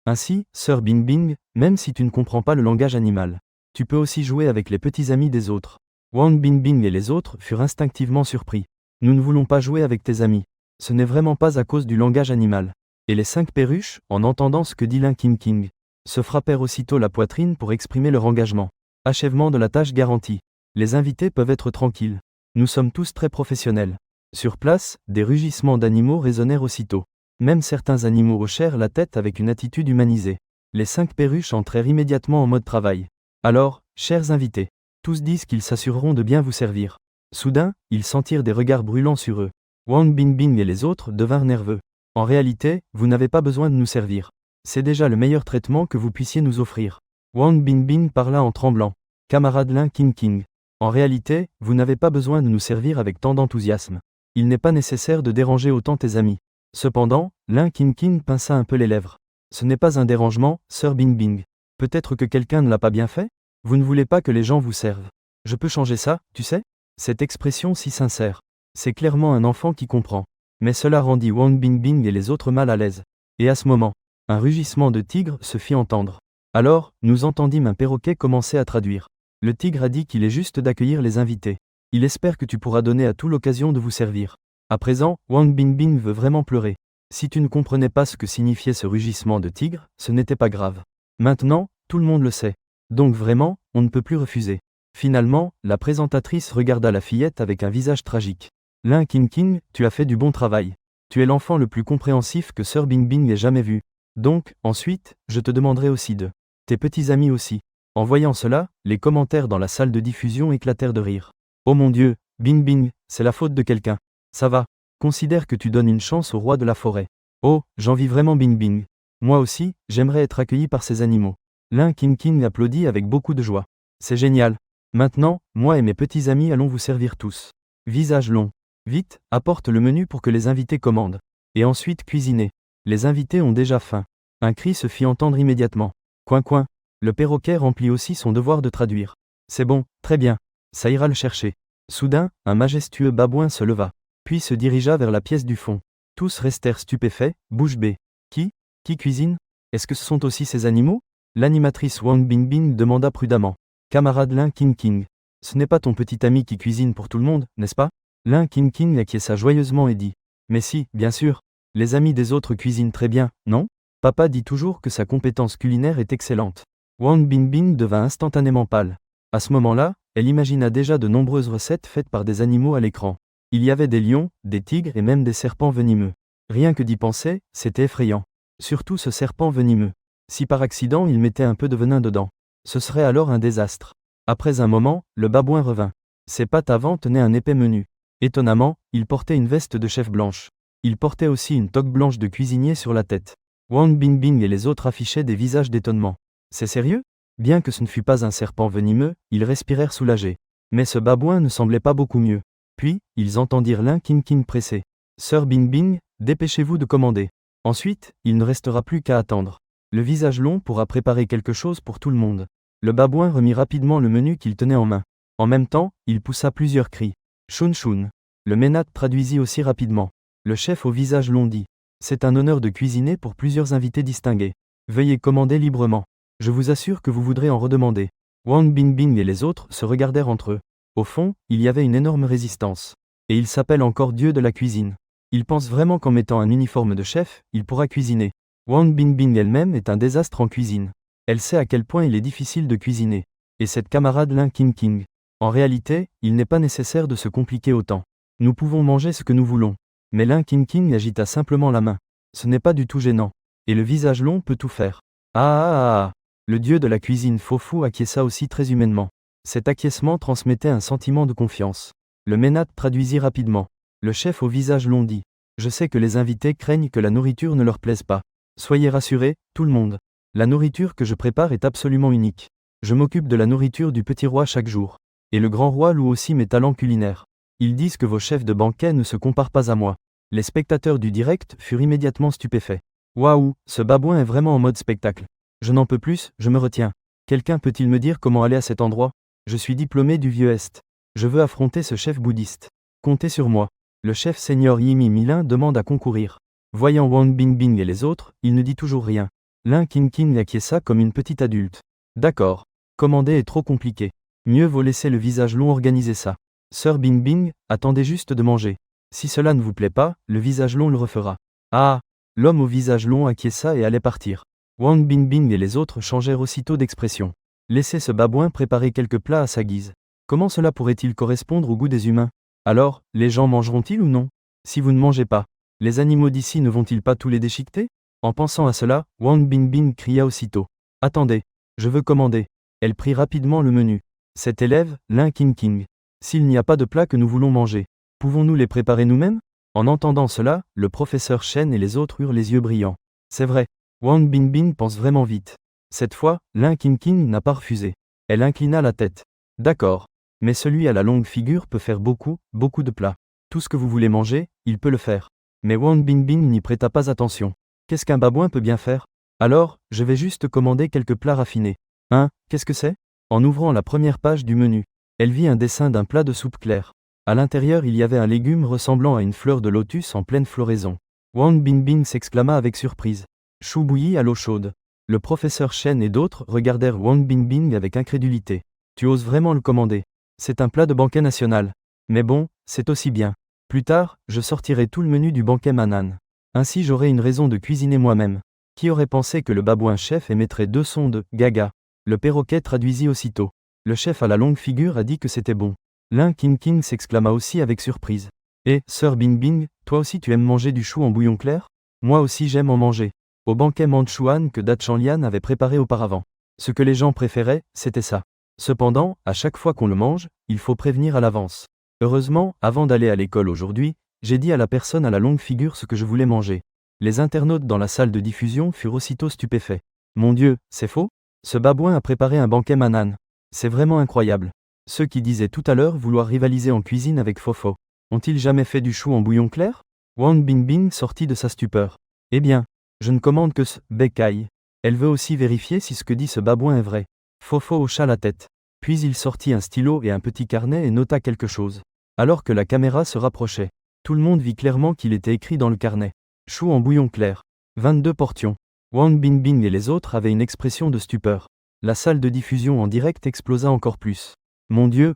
ainsi, sœur Bing Bing, même si tu ne comprends pas le langage animal, tu peux aussi jouer avec les petits amis des autres. Wang Bingbing et les autres furent instinctivement surpris. Nous ne voulons pas jouer avec tes amis. Ce n'est vraiment pas à cause du langage animal. Et les 5 perruches, en entendant ce que dit Lin King King, se frappèrent aussitôt la poitrine pour exprimer leur engagement. Achèvement de la tâche garantie. Les invités peuvent être tranquilles. Nous sommes tous très professionnels. Sur place, des rugissements d'animaux résonnèrent aussitôt. Même certains animaux hochèrent la tête avec une attitude humanisée. Les 5 perruches entrèrent immédiatement en mode travail. Alors, chers invités, tous disent qu'ils s'assureront de bien vous servir. Soudain, ils sentirent des regards brûlants sur eux. Wang Bingbing et les autres devinrent nerveux. En réalité, vous n'avez pas besoin de nous servir. C'est déjà le meilleur traitement que vous puissiez nous offrir. Wang Bingbing parla en tremblant. Camarade Lin King King. En réalité, vous n'avez pas besoin de nous servir avec tant d'enthousiasme. Il n'est pas nécessaire de déranger autant tes amis. Cependant, Lin King King pinça un peu les lèvres. Ce n'est pas un dérangement, sœur Bing Bing. Peut-être que quelqu'un ne l'a pas bien fait? Vous ne voulez pas que les gens vous servent. Je peux changer ça, tu sais? Cette expression si sincère. C'est clairement un enfant qui comprend. Mais cela rendit Wang Bingbing et les autres mal à l'aise. Et à ce moment, un rugissement de tigre se fit entendre. Alors, nous entendîmes un perroquet commencer à traduire. Le tigre a dit qu'il est juste d'accueillir les invités. Il espère que tu pourras donner à tout l'occasion de vous servir. À présent, Wang Bingbing veut vraiment pleurer. Si tu ne comprenais pas ce que signifiait ce rugissement de tigre, ce n'était pas grave. Maintenant, tout le monde le sait. Donc vraiment, on ne peut plus refuser. Finalement, la présentatrice regarda la fillette avec un visage tragique. Lin King King, tu as fait du bon travail. Tu es l'enfant le plus compréhensif que sœur Bing Bing ait jamais vu. Donc, ensuite, je te demanderai aussi de tes petits amis aussi. En voyant cela, les commentaires dans la salle de diffusion éclatèrent de rire. Oh mon Dieu, Bing Bing, c'est la faute de quelqu'un. Ça va. Considère que tu donnes une chance au roi de la forêt. Oh, j'envie vraiment Bing Bing. Moi aussi, j'aimerais être accueilli par ces animaux. Lin King King applaudit avec beaucoup de joie. C'est génial. Maintenant, moi et mes petits amis allons vous servir tous. Visage long. Vite, apporte le menu pour que les invités commandent. Et ensuite cuisiner. Les invités ont déjà faim. Un cri se fit entendre immédiatement. Coin coin. Le perroquet remplit aussi son devoir de traduire. C'est bon, très bien. Ça ira le chercher. Soudain, un majestueux babouin se leva, puis se dirigea vers la pièce du fond. Tous restèrent stupéfaits, bouche bée. Qui cuisine? Est-ce que ce sont aussi ces animaux? L'animatrice Wang Bingbing demanda prudemment. Camarade Lin King King. Ce n'est pas ton petit ami qui cuisine pour tout le monde, n'est-ce pas? Lin King acquiesça joyeusement et dit. Mais si, bien sûr. Les amis des autres cuisinent très bien, non? Papa dit toujours que sa compétence culinaire est excellente. Wang Bingbing devint instantanément pâle. À ce moment-là, elle imagina déjà de nombreuses recettes faites par des animaux à l'écran. Il y avait des lions, des tigres et même des serpents venimeux. Rien que d'y penser, c'était effrayant. Surtout ce serpent venimeux. Si par accident il mettait un peu de venin dedans, ce serait alors un désastre. Après un moment, le babouin revint. Ses pattes avant tenaient un épais menu. Étonnamment, il portait une veste de chef blanche. Il portait aussi une toque blanche de cuisinier sur la tête. Wang Bingbing et les autres affichaient des visages d'étonnement. C'est sérieux? Bien que ce ne fût pas un serpent venimeux, ils respirèrent soulagés. Mais ce babouin ne semblait pas beaucoup mieux. Puis, ils entendirent Lin King presser. Sœur Bingbing, dépêchez-vous de commander. Ensuite, il ne restera plus qu'à attendre. Le visage long pourra préparer quelque chose pour tout le monde. Le babouin remit rapidement le menu qu'il tenait en main. En même temps, il poussa plusieurs cris. Chun chun. Le ménat traduisit aussi rapidement. Le chef au visage long dit. C'est un honneur de cuisiner pour plusieurs invités distingués. Veuillez commander librement. Je vous assure que vous voudrez en redemander. Wang Bingbing et les autres se regardèrent entre eux. Au fond, il y avait une énorme résistance. Et il s'appelle encore Dieu de la cuisine. Il pense vraiment qu'en mettant un uniforme de chef, il pourra cuisiner. Wang Bingbing elle-même est un désastre en cuisine. Elle sait à quel point il est difficile de cuisiner. Et cette camarade Lin King. En réalité, il n'est pas nécessaire de se compliquer autant. Nous pouvons manger ce que nous voulons. Mais Lin King agita simplement la main. Ce n'est pas du tout gênant. Et le visage long peut tout faire. Ah. Le dieu de la cuisine Fofu acquiesça aussi très humainement. Cet acquiescement transmettait un sentiment de confiance. Le ménat traduisit rapidement. Le chef au visage long dit. Je sais que les invités craignent que la nourriture ne leur plaise pas. Soyez rassurés, tout le monde. La nourriture que je prépare est absolument unique. Je m'occupe de la nourriture du petit roi chaque jour. Et le grand roi loue aussi mes talents culinaires. Ils disent que vos chefs de banquet ne se comparent pas à moi. Les spectateurs du direct furent immédiatement stupéfaits. Waouh, ce babouin est vraiment en mode spectacle. Je n'en peux plus, je me retiens. Quelqu'un peut-il me dire comment aller à cet endroit? Je suis diplômé du vieux Est. Je veux affronter ce chef bouddhiste. Comptez sur moi. Le chef senior Yimi Milin demande à concourir. Voyant Wang Bingbing et les autres, il ne dit toujours rien. Lin King acquiesça comme une petite adulte. D'accord. Commander est trop compliqué. Mieux vaut laisser le visage long organiser ça. Sœur Bingbing, attendez juste de manger. Si cela ne vous plaît pas, le visage long le refera. Ah. L'homme au visage long acquiesça et allait partir. Wang Bingbing et les autres changèrent aussitôt d'expression. Laissez ce babouin préparer quelques plats à sa guise. Comment cela pourrait-il correspondre au goût des humains? Alors, les gens mangeront-ils ou non? Si vous ne mangez pas, les animaux d'ici ne vont-ils pas tous les déchiqueter? En pensant à cela, Wang Bingbing cria aussitôt. Attendez, je veux commander. Elle prit rapidement le menu. Cet élève, Lin King. S'il n'y a pas de plats que nous voulons manger, pouvons-nous les préparer nous-mêmes? En entendant cela, le professeur Shen et les autres eurent les yeux brillants. C'est vrai, Wang Bingbing pense vraiment vite. Cette fois, Lin King n'a pas refusé. Elle inclina la tête. D'accord. Mais celui à la longue figure peut faire beaucoup de plats. Tout ce que vous voulez manger, il peut le faire. Mais Wang Bingbing n'y prêta pas attention. Qu'est-ce qu'un babouin peut bien faire? Alors, je vais juste commander quelques plats raffinés. Hein, qu'est-ce que c'est? En ouvrant la première page du menu, elle vit un dessin d'un plat de soupe claire. À l'intérieur il y avait un légume ressemblant à une fleur de lotus en pleine floraison. Wang Bingbing s'exclama avec surprise. Chou bouilli à l'eau chaude. Le professeur Shen et d'autres regardèrent Wang Bingbing avec incrédulité. Tu oses vraiment le commander? C'est un plat de banquet national. Mais bon, c'est aussi bien. Plus tard, je sortirai tout le menu du banquet Manan. Ainsi j'aurai une raison de cuisiner moi-même. Qui aurait pensé que le babouin chef émettrait 2 sons de « gaga ». Le perroquet traduisit aussitôt. Le chef à la longue figure a dit que c'était bon. Lin King s'exclama aussi avec surprise. Eh, sœur Bingbing, toi aussi tu aimes manger du chou en bouillon clair? Moi aussi j'aime en manger. Au banquet Manchuan que Da Chanlian avait préparé auparavant. Ce que les gens préféraient, c'était ça. Cependant, à chaque fois qu'on le mange, il faut prévenir à l'avance. Heureusement, avant d'aller à l'école aujourd'hui, j'ai dit à la personne à la longue figure ce que je voulais manger. Les internautes dans la salle de diffusion furent aussitôt stupéfaits. Mon Dieu, c'est faux? Ce babouin a préparé un banquet Manan. C'est vraiment incroyable. Ceux qui disaient tout à l'heure vouloir rivaliser en cuisine avec Fofo, ont-ils jamais fait du chou en bouillon clair? Wang Bingbing sortit de sa stupeur. Eh bien, je ne commande que ce bécaille. Elle veut aussi vérifier si ce que dit ce babouin est vrai. Fofo hocha la tête. Puis il sortit un stylo et un petit carnet et nota quelque chose. Alors que la caméra se rapprochait, tout le monde vit clairement qu'il était écrit dans le carnet. Chou en bouillon clair. 22 portions. Wang Bingbing et les autres avaient une expression de stupeur. La salle de diffusion en direct explosa encore plus. Mon Dieu,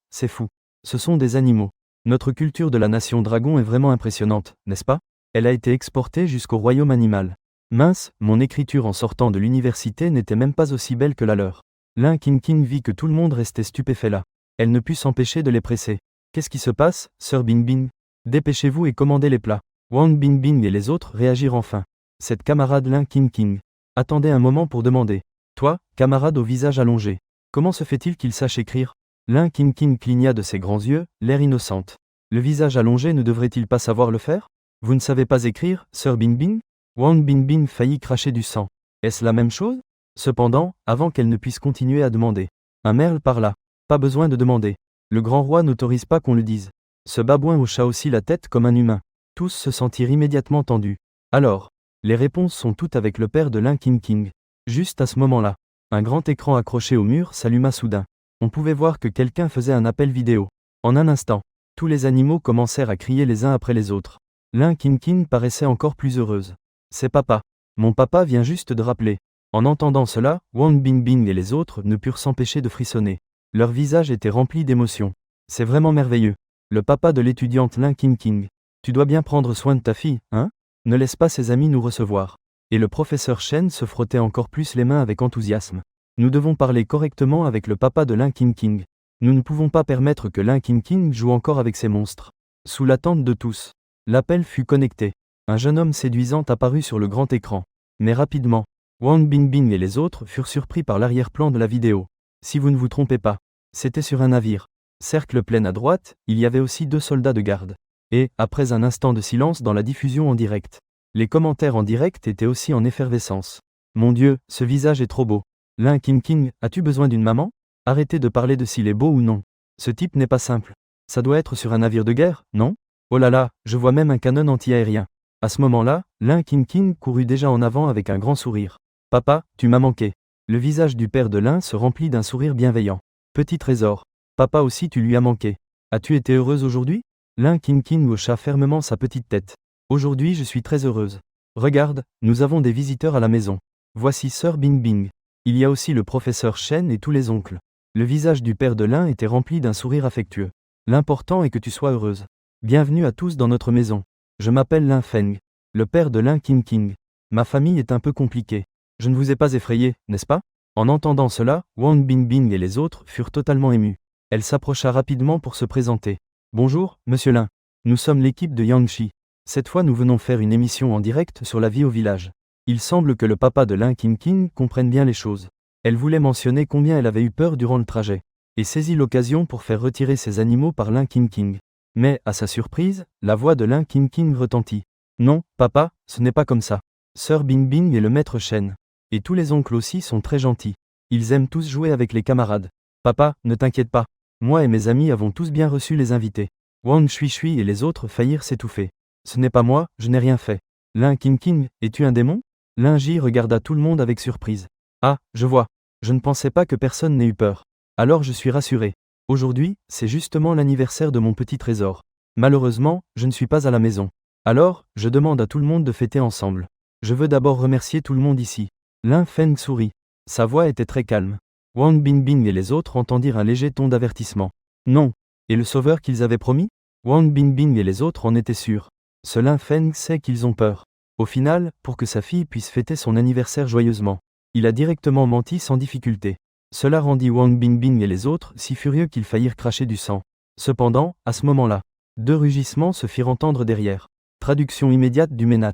c'est fou. Ce sont des animaux. Notre culture de la nation dragon est vraiment impressionnante, n'est-ce pas? Elle a été exportée jusqu'au royaume animal. Mince, mon écriture en sortant de l'université n'était même pas aussi belle que la leur. Lin King vit que tout le monde restait stupéfait là. Elle ne put s'empêcher de les presser. Qu'est-ce qui se passe, Sir Bingbing? Dépêchez-vous et commandez les plats. Wang Bingbing et les autres réagirent enfin. Cette camarade Lin King attendait un moment pour demander. Toi, camarade au visage allongé, comment se fait-il qu'il sache écrire? Lin King cligna de ses grands yeux, l'air innocente. Le visage allongé ne devrait-il pas savoir le faire? Vous ne savez pas écrire, Sir Bingbing? Wang Bingbing faillit cracher du sang. Est-ce la même chose? Cependant, avant qu'elle ne puisse continuer à demander. Un merle parla. Pas besoin de demander. Le grand roi n'autorise pas qu'on le dise. Ce babouin hocha aussi la tête comme un humain. Tous se sentirent immédiatement tendus. Alors, les réponses sont toutes avec le père de Lin King. Juste à ce moment-là, un grand écran accroché au mur s'alluma soudain. On pouvait voir que quelqu'un faisait un appel vidéo. En un instant, tous les animaux commencèrent à crier les uns après les autres. Lin King paraissait encore plus heureuse. C'est papa. Mon papa vient juste de rappeler. En entendant cela, Wang Bingbing et les autres ne purent s'empêcher de frissonner. Leur visage était rempli d'émotion. C'est vraiment merveilleux. Le papa de l'étudiante Lin King. Tu dois bien prendre soin de ta fille, hein? Ne laisse pas ses amis nous recevoir. Et le professeur Shen se frottait encore plus les mains avec enthousiasme. Nous devons parler correctement avec le papa de Lin King. Nous ne pouvons pas permettre que Lin King joue encore avec ces monstres. Sous l'attente de tous, l'appel fut connecté. Un jeune homme séduisant apparut sur le grand écran. Mais rapidement, Wang Bingbing et les autres furent surpris par l'arrière-plan de la vidéo. Si vous ne vous trompez pas, c'était sur un navire. Cercle plein à droite, il y avait aussi 2 soldats de garde. Et, après un instant de silence dans la diffusion en direct, les commentaires en direct étaient aussi en effervescence. Mon Dieu, ce visage est trop beau. Lin King, as-tu besoin d'une maman? Arrêtez de parler de s'il est beau ou non. Ce type n'est pas simple. Ça doit être sur un navire de guerre, non? Oh là là, je vois même un canon anti-aérien. À ce moment-là, Lin King courut déjà en avant avec un grand sourire. Papa, tu m'as manqué. Le visage du père de Lin se remplit d'un sourire bienveillant. Petit trésor. Papa aussi tu lui as manqué. As-tu été heureuse aujourd'hui? Lin King hocha fermement sa petite tête. Aujourd'hui je suis très heureuse. Regarde, nous avons des visiteurs à la maison. Voici Sir Bingbing. Il y a aussi le professeur Shen et tous les oncles. Le visage du père de Lin était rempli d'un sourire affectueux. L'important est que tu sois heureuse. Bienvenue à tous dans notre maison. Je m'appelle Lin Feng, le père de Lin King. Ma famille est un peu compliquée. Je ne vous ai pas effrayé, n'est-ce pas? En entendant cela, Wang Bingbing et les autres furent totalement émus. Elle s'approcha rapidement pour se présenter. Bonjour, monsieur Lin. Nous sommes l'équipe de Yangshi. Cette fois nous venons faire une émission en direct sur la vie au village. Il semble que le papa de Lin King comprenne bien les choses. Elle voulait mentionner combien elle avait eu peur durant le trajet, et saisit l'occasion pour faire retirer ses animaux par Lin King. Mais, à sa surprise, la voix de Lin King retentit. Non, papa, ce n'est pas comme ça. Sir Bingbing et le maître Shen. Et tous les oncles aussi sont très gentils. Ils aiment tous jouer avec les camarades. Papa, ne t'inquiète pas. Moi et mes amis avons tous bien reçu les invités. Wang Shui et les autres faillirent s'étouffer. Ce n'est pas moi, je n'ai rien fait. Lin King, es-tu un démon? Lin Ji regarda tout le monde avec surprise. Ah, je vois. Je ne pensais pas que personne n'ait eu peur. Alors je suis rassuré. Aujourd'hui, c'est justement l'anniversaire de mon petit trésor. Malheureusement, je ne suis pas à la maison. Alors, je demande à tout le monde de fêter ensemble. Je veux d'abord remercier tout le monde ici. Lin Feng sourit. Sa voix était très calme. Wang Bingbing et les autres entendirent un léger ton d'avertissement. Non. Et le sauveur qu'ils avaient promis? Wang Bingbing et les autres en étaient sûrs. Ce Lin Feng sait qu'ils ont peur. Au final, pour que sa fille puisse fêter son anniversaire joyeusement, il a directement menti sans difficulté. Cela rendit Wang Bingbing et les autres si furieux qu'ils faillirent cracher du sang. Cependant, à ce moment-là, 2 rugissements se firent entendre derrière. Traduction immédiate du Ménat.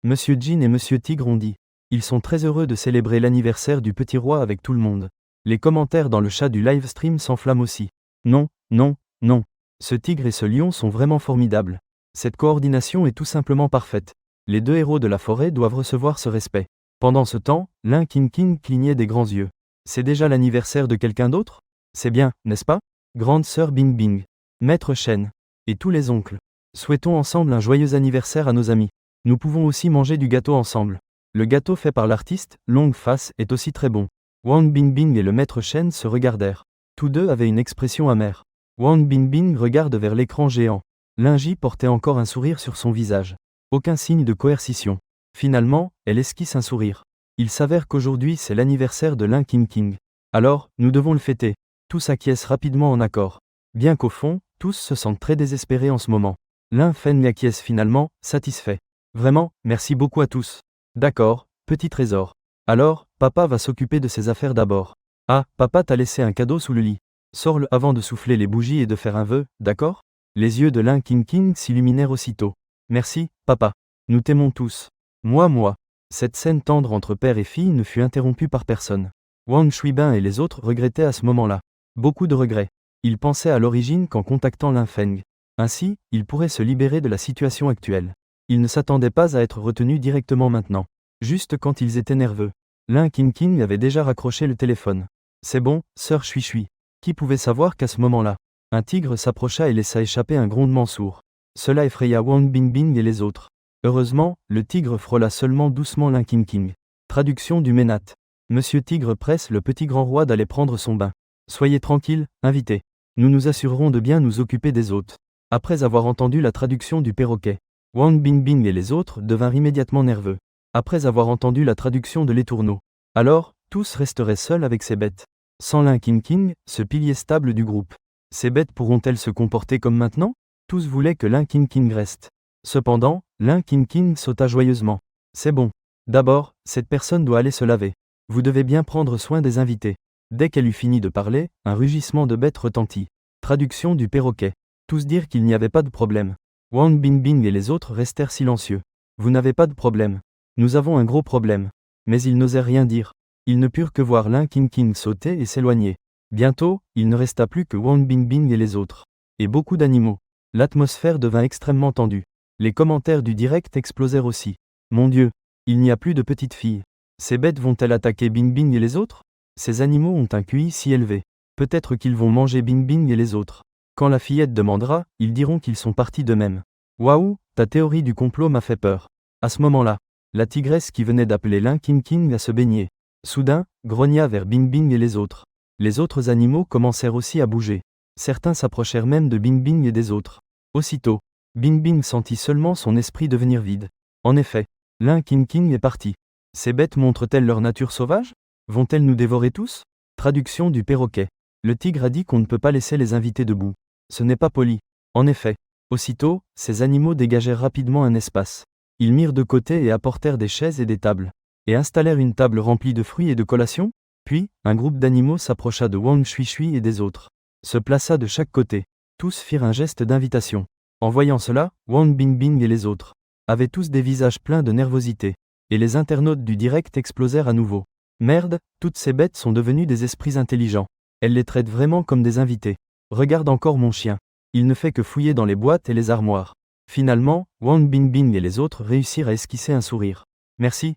Monsieur Jin et Monsieur Tigre ont dit. Ils sont très heureux de célébrer l'anniversaire du petit roi avec tout le monde. Les commentaires dans le chat du live stream s'enflamment aussi. Non, non, non. Ce tigre et ce lion sont vraiment formidables. Cette coordination est tout simplement parfaite. Les 2 héros de la forêt doivent recevoir ce respect. Pendant ce temps, Lin King clignait des grands yeux. C'est déjà l'anniversaire de quelqu'un d'autre? C'est bien, n'est-ce pas? Grande sœur Bingbing, maître Shen, et tous les oncles. Souhaitons ensemble un joyeux anniversaire à nos amis. Nous pouvons aussi manger du gâteau ensemble. Le gâteau fait par l'artiste, Longue Face, est aussi très bon. Wang Bingbing et le maître Shen se regardèrent. Tous deux avaient une expression amère. Wang Bingbing regarde vers l'écran géant. Lin Ji portait encore un sourire sur son visage. Aucun signe de coercition. Finalement, elle esquisse un sourire. Il s'avère qu'aujourd'hui c'est l'anniversaire de Lin King. Alors, nous devons le fêter. Tous acquiescent rapidement en accord. Bien qu'au fond, Tous se sentent très désespérés en ce moment. Lin Feng acquiesce finalement, satisfait. Vraiment, merci beaucoup à tous. D'accord, petit trésor. Alors, papa va s'occuper de ses affaires d'abord. Ah, papa t'a laissé un cadeau sous le lit. Sors-le avant de souffler les bougies et de faire un vœu, d'accord? Les yeux de Lin Qingqing s'illuminèrent aussitôt. Merci, papa. Nous t'aimons tous. Moi. Cette scène tendre entre père et fille ne fut interrompue par personne. Wang Shuibin et les autres regrettaient à ce moment-là. Beaucoup de regrets. Ils pensaient à l'origine qu'en contactant Lin Feng. Ainsi, ils pourraient se libérer de la situation actuelle. Ils ne s'attendaient pas à être retenus directement maintenant. Juste quand ils étaient nerveux. Lin Qingqing avait déjà raccroché le téléphone. C'est bon, sœur Chui. Qui pouvait savoir qu'à ce moment-là, un tigre s'approcha et laissa échapper un grondement sourd. Cela effraya Wang Bingbing et les autres. Heureusement, le tigre frôla seulement doucement Lin Qingqing. Traduction du Ménat. Monsieur Tigre presse le petit grand roi d'aller prendre son bain. Soyez tranquille, invité. Nous nous assurerons de bien nous occuper des hôtes. Après avoir entendu la traduction du perroquet, Wang Bingbing et les autres devinrent immédiatement nerveux. Après avoir entendu la traduction de l'étourneau, alors, tous resteraient seuls avec ces bêtes. Sans Lin Qingqing, ce pilier stable du groupe. Ces bêtes pourront-elles se comporter comme maintenant? Tous voulaient que Lin Qingqing reste. Cependant, Lin Qingqing sauta joyeusement. C'est bon. D'abord, cette personne doit aller se laver. Vous devez bien prendre soin des invités. Dès qu'elle eut fini de parler, un rugissement de bête retentit. Traduction du perroquet. Tous dirent qu'il n'y avait pas de problème. Wang Bingbing et les autres restèrent silencieux. Vous n'avez pas de problème. Nous avons un gros problème. Mais ils n'osèrent rien dire. Ils ne purent que voir Lin Qingqing sauter et s'éloigner. Bientôt, il ne resta plus que Wang Bingbing et les autres. Et beaucoup d'animaux. L'atmosphère devint extrêmement tendue. Les commentaires du direct explosèrent aussi. Mon Dieu, il n'y a plus de petites filles. Ces bêtes vont-elles attaquer Bingbing et les autres? Ces animaux ont un QI si élevé. Peut-être qu'ils vont manger Bingbing et les autres. Quand la fillette demandera, ils diront qu'ils sont partis d'eux-mêmes. Waouh, ta théorie du complot m'a fait peur. À ce moment-là, la tigresse qui venait d'appeler Lin Qingqing à se baigner. Soudain, grogna vers Bingbing et les autres. Les autres animaux commencèrent aussi à bouger. Certains s'approchèrent même de Bingbing et des autres. Aussitôt, Bingbing sentit seulement son esprit devenir vide. En effet, Lin Qingqing est parti. Ces bêtes montrent-elles leur nature sauvage? Vont-elles nous dévorer tous? Traduction du perroquet. Le tigre a dit qu'on ne peut pas laisser les invités debout. Ce n'est pas poli. En effet. Aussitôt, ces animaux dégagèrent rapidement un espace. Ils mirent de côté et apportèrent des chaises et des tables. Et installèrent une table remplie de fruits et de collations. Puis, un groupe d'animaux s'approcha de Wang Shui et des autres. Se plaça de chaque côté. Tous firent un geste d'invitation. En voyant cela, Wang Bingbing et les autres avaient tous des visages pleins de nervosité. Et les internautes du direct explosèrent à nouveau. Merde, toutes ces bêtes sont devenues des esprits intelligents. Elles les traitent vraiment comme des invités. Regarde encore mon chien. Il ne fait que fouiller dans les boîtes et les armoires. Finalement, Wang Bingbing et les autres réussirent à esquisser un sourire. Merci.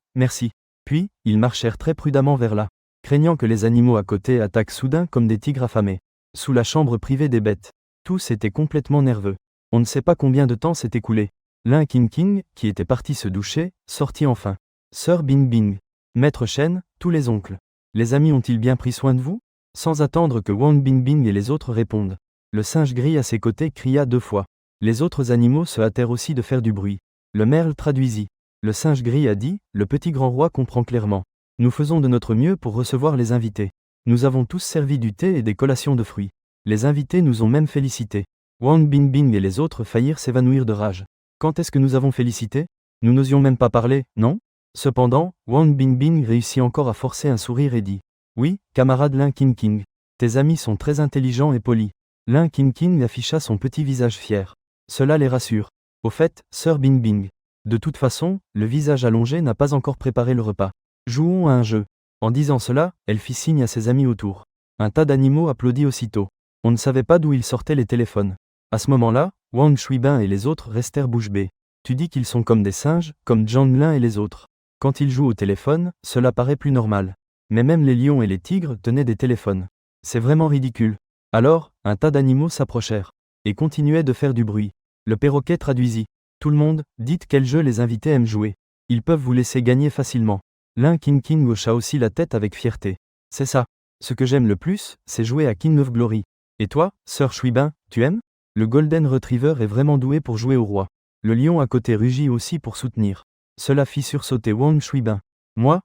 Puis, ils marchèrent très prudemment vers là, craignant que les animaux à côté attaquent soudain comme des tigres affamés. Sous la chambre privée des bêtes, tous étaient complètement nerveux. On ne sait pas combien de temps s'est écoulé. Lin Qingqing, qui était parti se doucher, sortit enfin. Sœur Bingbing. Maître Shen, tous les oncles. Les amis ont-ils bien pris soin de vous? Sans attendre que Wang Bingbing et les autres répondent. Le singe gris à ses côtés cria 2 fois. Les autres animaux se hâtèrent aussi de faire du bruit. Le merle traduisit. Le singe gris a dit, le petit grand roi comprend clairement. Nous faisons de notre mieux pour recevoir les invités. Nous avons tous servi du thé et des collations de fruits. Les invités nous ont même félicités. Wang Bingbing et les autres faillirent s'évanouir de rage. Quand est-ce que nous avons félicité? Nous n'osions même pas parler, non? Cependant, Wang Bingbing réussit encore à forcer un sourire et dit. Oui, camarade Lin Qingqing. Tes amis sont très intelligents et polis. Lin Qingqing afficha son petit visage fier. Cela les rassure. Au fait, sœur Bingbing. De toute façon, le visage allongé n'a pas encore préparé le repas. Jouons à un jeu. En disant cela, elle fit signe à ses amis autour. Un tas d'animaux applaudit aussitôt. On ne savait pas d'où ils sortaient les téléphones. À ce moment-là, Wang Shuibin et les autres restèrent bouche bée. Tu dis qu'ils sont comme des singes, comme Zhang Lin et les autres. Quand ils jouent au téléphone, cela paraît plus normal. Mais même les lions et les tigres tenaient des téléphones. C'est vraiment ridicule. Alors, un tas d'animaux s'approchèrent. Et continuaient de faire du bruit. Le perroquet traduisit. Tout le monde, dites quel jeu les invités aiment jouer. Ils peuvent vous laisser gagner facilement. Lin Qingqing hocha aussi la tête avec fierté. C'est ça. Ce que j'aime le plus, c'est jouer à King of Glory. Et toi, sœur Shuibin, tu aimes? Le Golden Retriever est vraiment doué pour jouer au roi. Le lion à côté rugit aussi pour soutenir. Cela fit sursauter Wang Shuibin. Moi.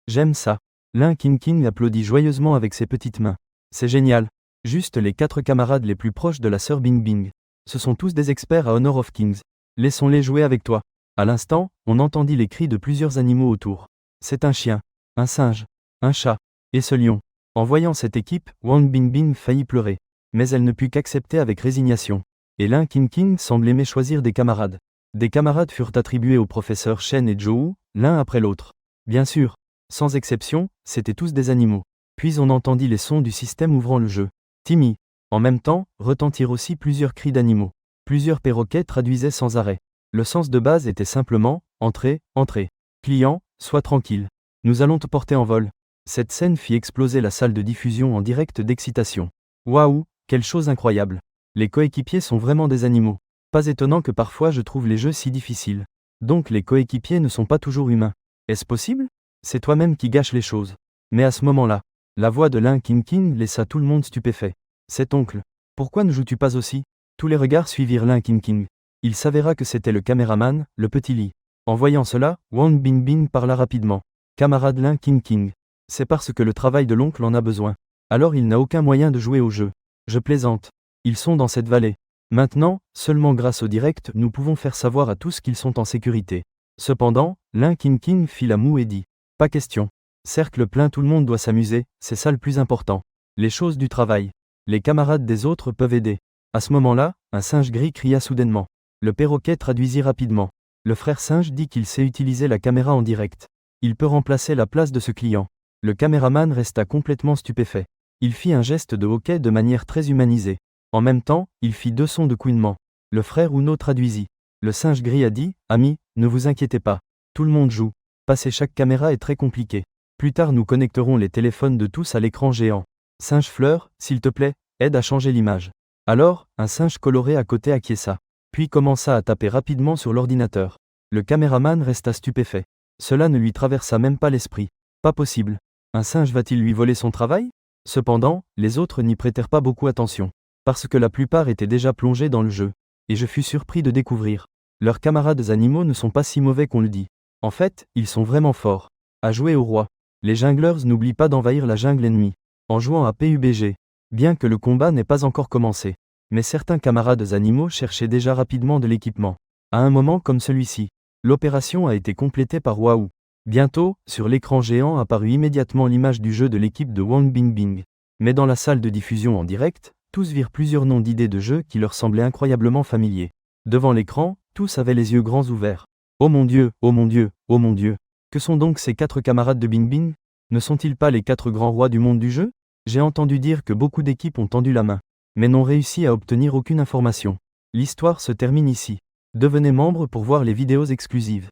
J'aime ça. Lin Qingqing applaudit joyeusement avec ses petites mains. C'est génial. Juste les 4 camarades les plus proches de la sœur Bing Bing. Ce sont tous des experts à Honor of Kings. Laissons-les jouer avec toi. À l'instant, on entendit les cris de plusieurs animaux autour. C'est un chien, un singe, un chat, et ce lion. En voyant cette équipe, Wang Bingbing faillit pleurer. Mais elle ne put qu'accepter avec résignation. Et Lin Qingqing semble aimer choisir des camarades. Des camarades furent attribués aux professeurs Shen et Zhou, l'un après l'autre. Bien sûr, sans exception, c'étaient tous des animaux. Puis on entendit les sons du système ouvrant le jeu. Timmy. En même temps, retentirent aussi plusieurs cris d'animaux. Plusieurs perroquets traduisaient sans arrêt. Le sens de base était simplement « Entrez, entrez. Client, sois tranquille. Nous allons te porter en vol. » Cette scène fit exploser la salle de diffusion en direct d'excitation. Waouh, quelle chose incroyable. Les coéquipiers sont vraiment des animaux. Pas étonnant que parfois je trouve les jeux si difficiles. Donc les coéquipiers ne sont pas toujours humains. Est-ce possible? C'est toi-même qui gâches les choses. Mais à ce moment-là, la voix de Lin Qingqing laissa tout le monde stupéfait. Cet oncle, pourquoi ne joues-tu pas aussi? Tous les regards suivirent Lin Qingqing. Il s'avéra que c'était le caméraman, le petit Li. En voyant cela, Wang Bingbing parla rapidement. Camarade Lin Qingqing. C'est parce que le travail de l'oncle en a besoin. Alors il n'a aucun moyen de jouer au jeu. Je plaisante. Ils sont dans cette vallée. Maintenant, seulement grâce au direct, nous pouvons faire savoir à tous qu'ils sont en sécurité. Cependant, Lin Qingqing fit la moue et dit. Pas question. Cercle plein, tout le monde doit s'amuser, c'est ça le plus important. Les choses du travail. Les camarades des autres peuvent aider. À ce moment-là, un singe gris cria soudainement. Le perroquet traduisit rapidement. Le frère singe dit qu'il sait utiliser la caméra en direct. Il peut remplacer la place de ce client. Le caméraman resta complètement stupéfait. Il fit un geste de hoquet de manière très humanisée. En même temps, il fit 2 sons de couinement. Le frère Uno traduisit. Le singe gris a dit, « Ami, ne vous inquiétez pas. Tout le monde joue. Passer chaque caméra est très compliqué. Plus tard nous connecterons les téléphones de tous à l'écran géant. Singe fleur, s'il te plaît, aide à changer l'image. » Alors, un singe coloré à côté acquiesça. Puis commença à taper rapidement sur l'ordinateur. Le caméraman resta stupéfait. Cela ne lui traversa même pas l'esprit. Pas possible. Un singe va-t-il lui voler son travail? Cependant, les autres n'y prêtèrent pas beaucoup attention. Parce que la plupart étaient déjà plongés dans le jeu. Et je fus surpris de découvrir. Leurs camarades animaux ne sont pas si mauvais qu'on le dit. En fait, ils sont vraiment forts. À jouer au roi. Les junglers n'oublient pas d'envahir la jungle ennemie. En jouant à PUBG. Bien que le combat n'ait pas encore commencé. Mais certains camarades animaux cherchaient déjà rapidement de l'équipement. À un moment comme celui-ci. L'opération a été complétée par Waouh. Bientôt, sur l'écran géant apparut immédiatement l'image du jeu de l'équipe de Wang Bingbing. Mais dans la salle de diffusion en direct, tous virent plusieurs noms d'idées de jeux qui leur semblaient incroyablement familiers. Devant l'écran, tous avaient les yeux grands ouverts. Oh mon Dieu, oh mon Dieu, oh mon Dieu. Que sont donc ces 4 camarades de Bingbing? Ne sont-ils pas les 4 grands rois du monde du jeu? J'ai entendu dire que beaucoup d'équipes ont tendu la main, mais n'ont réussi à obtenir aucune information. L'histoire se termine ici. Devenez membre pour voir les vidéos exclusives.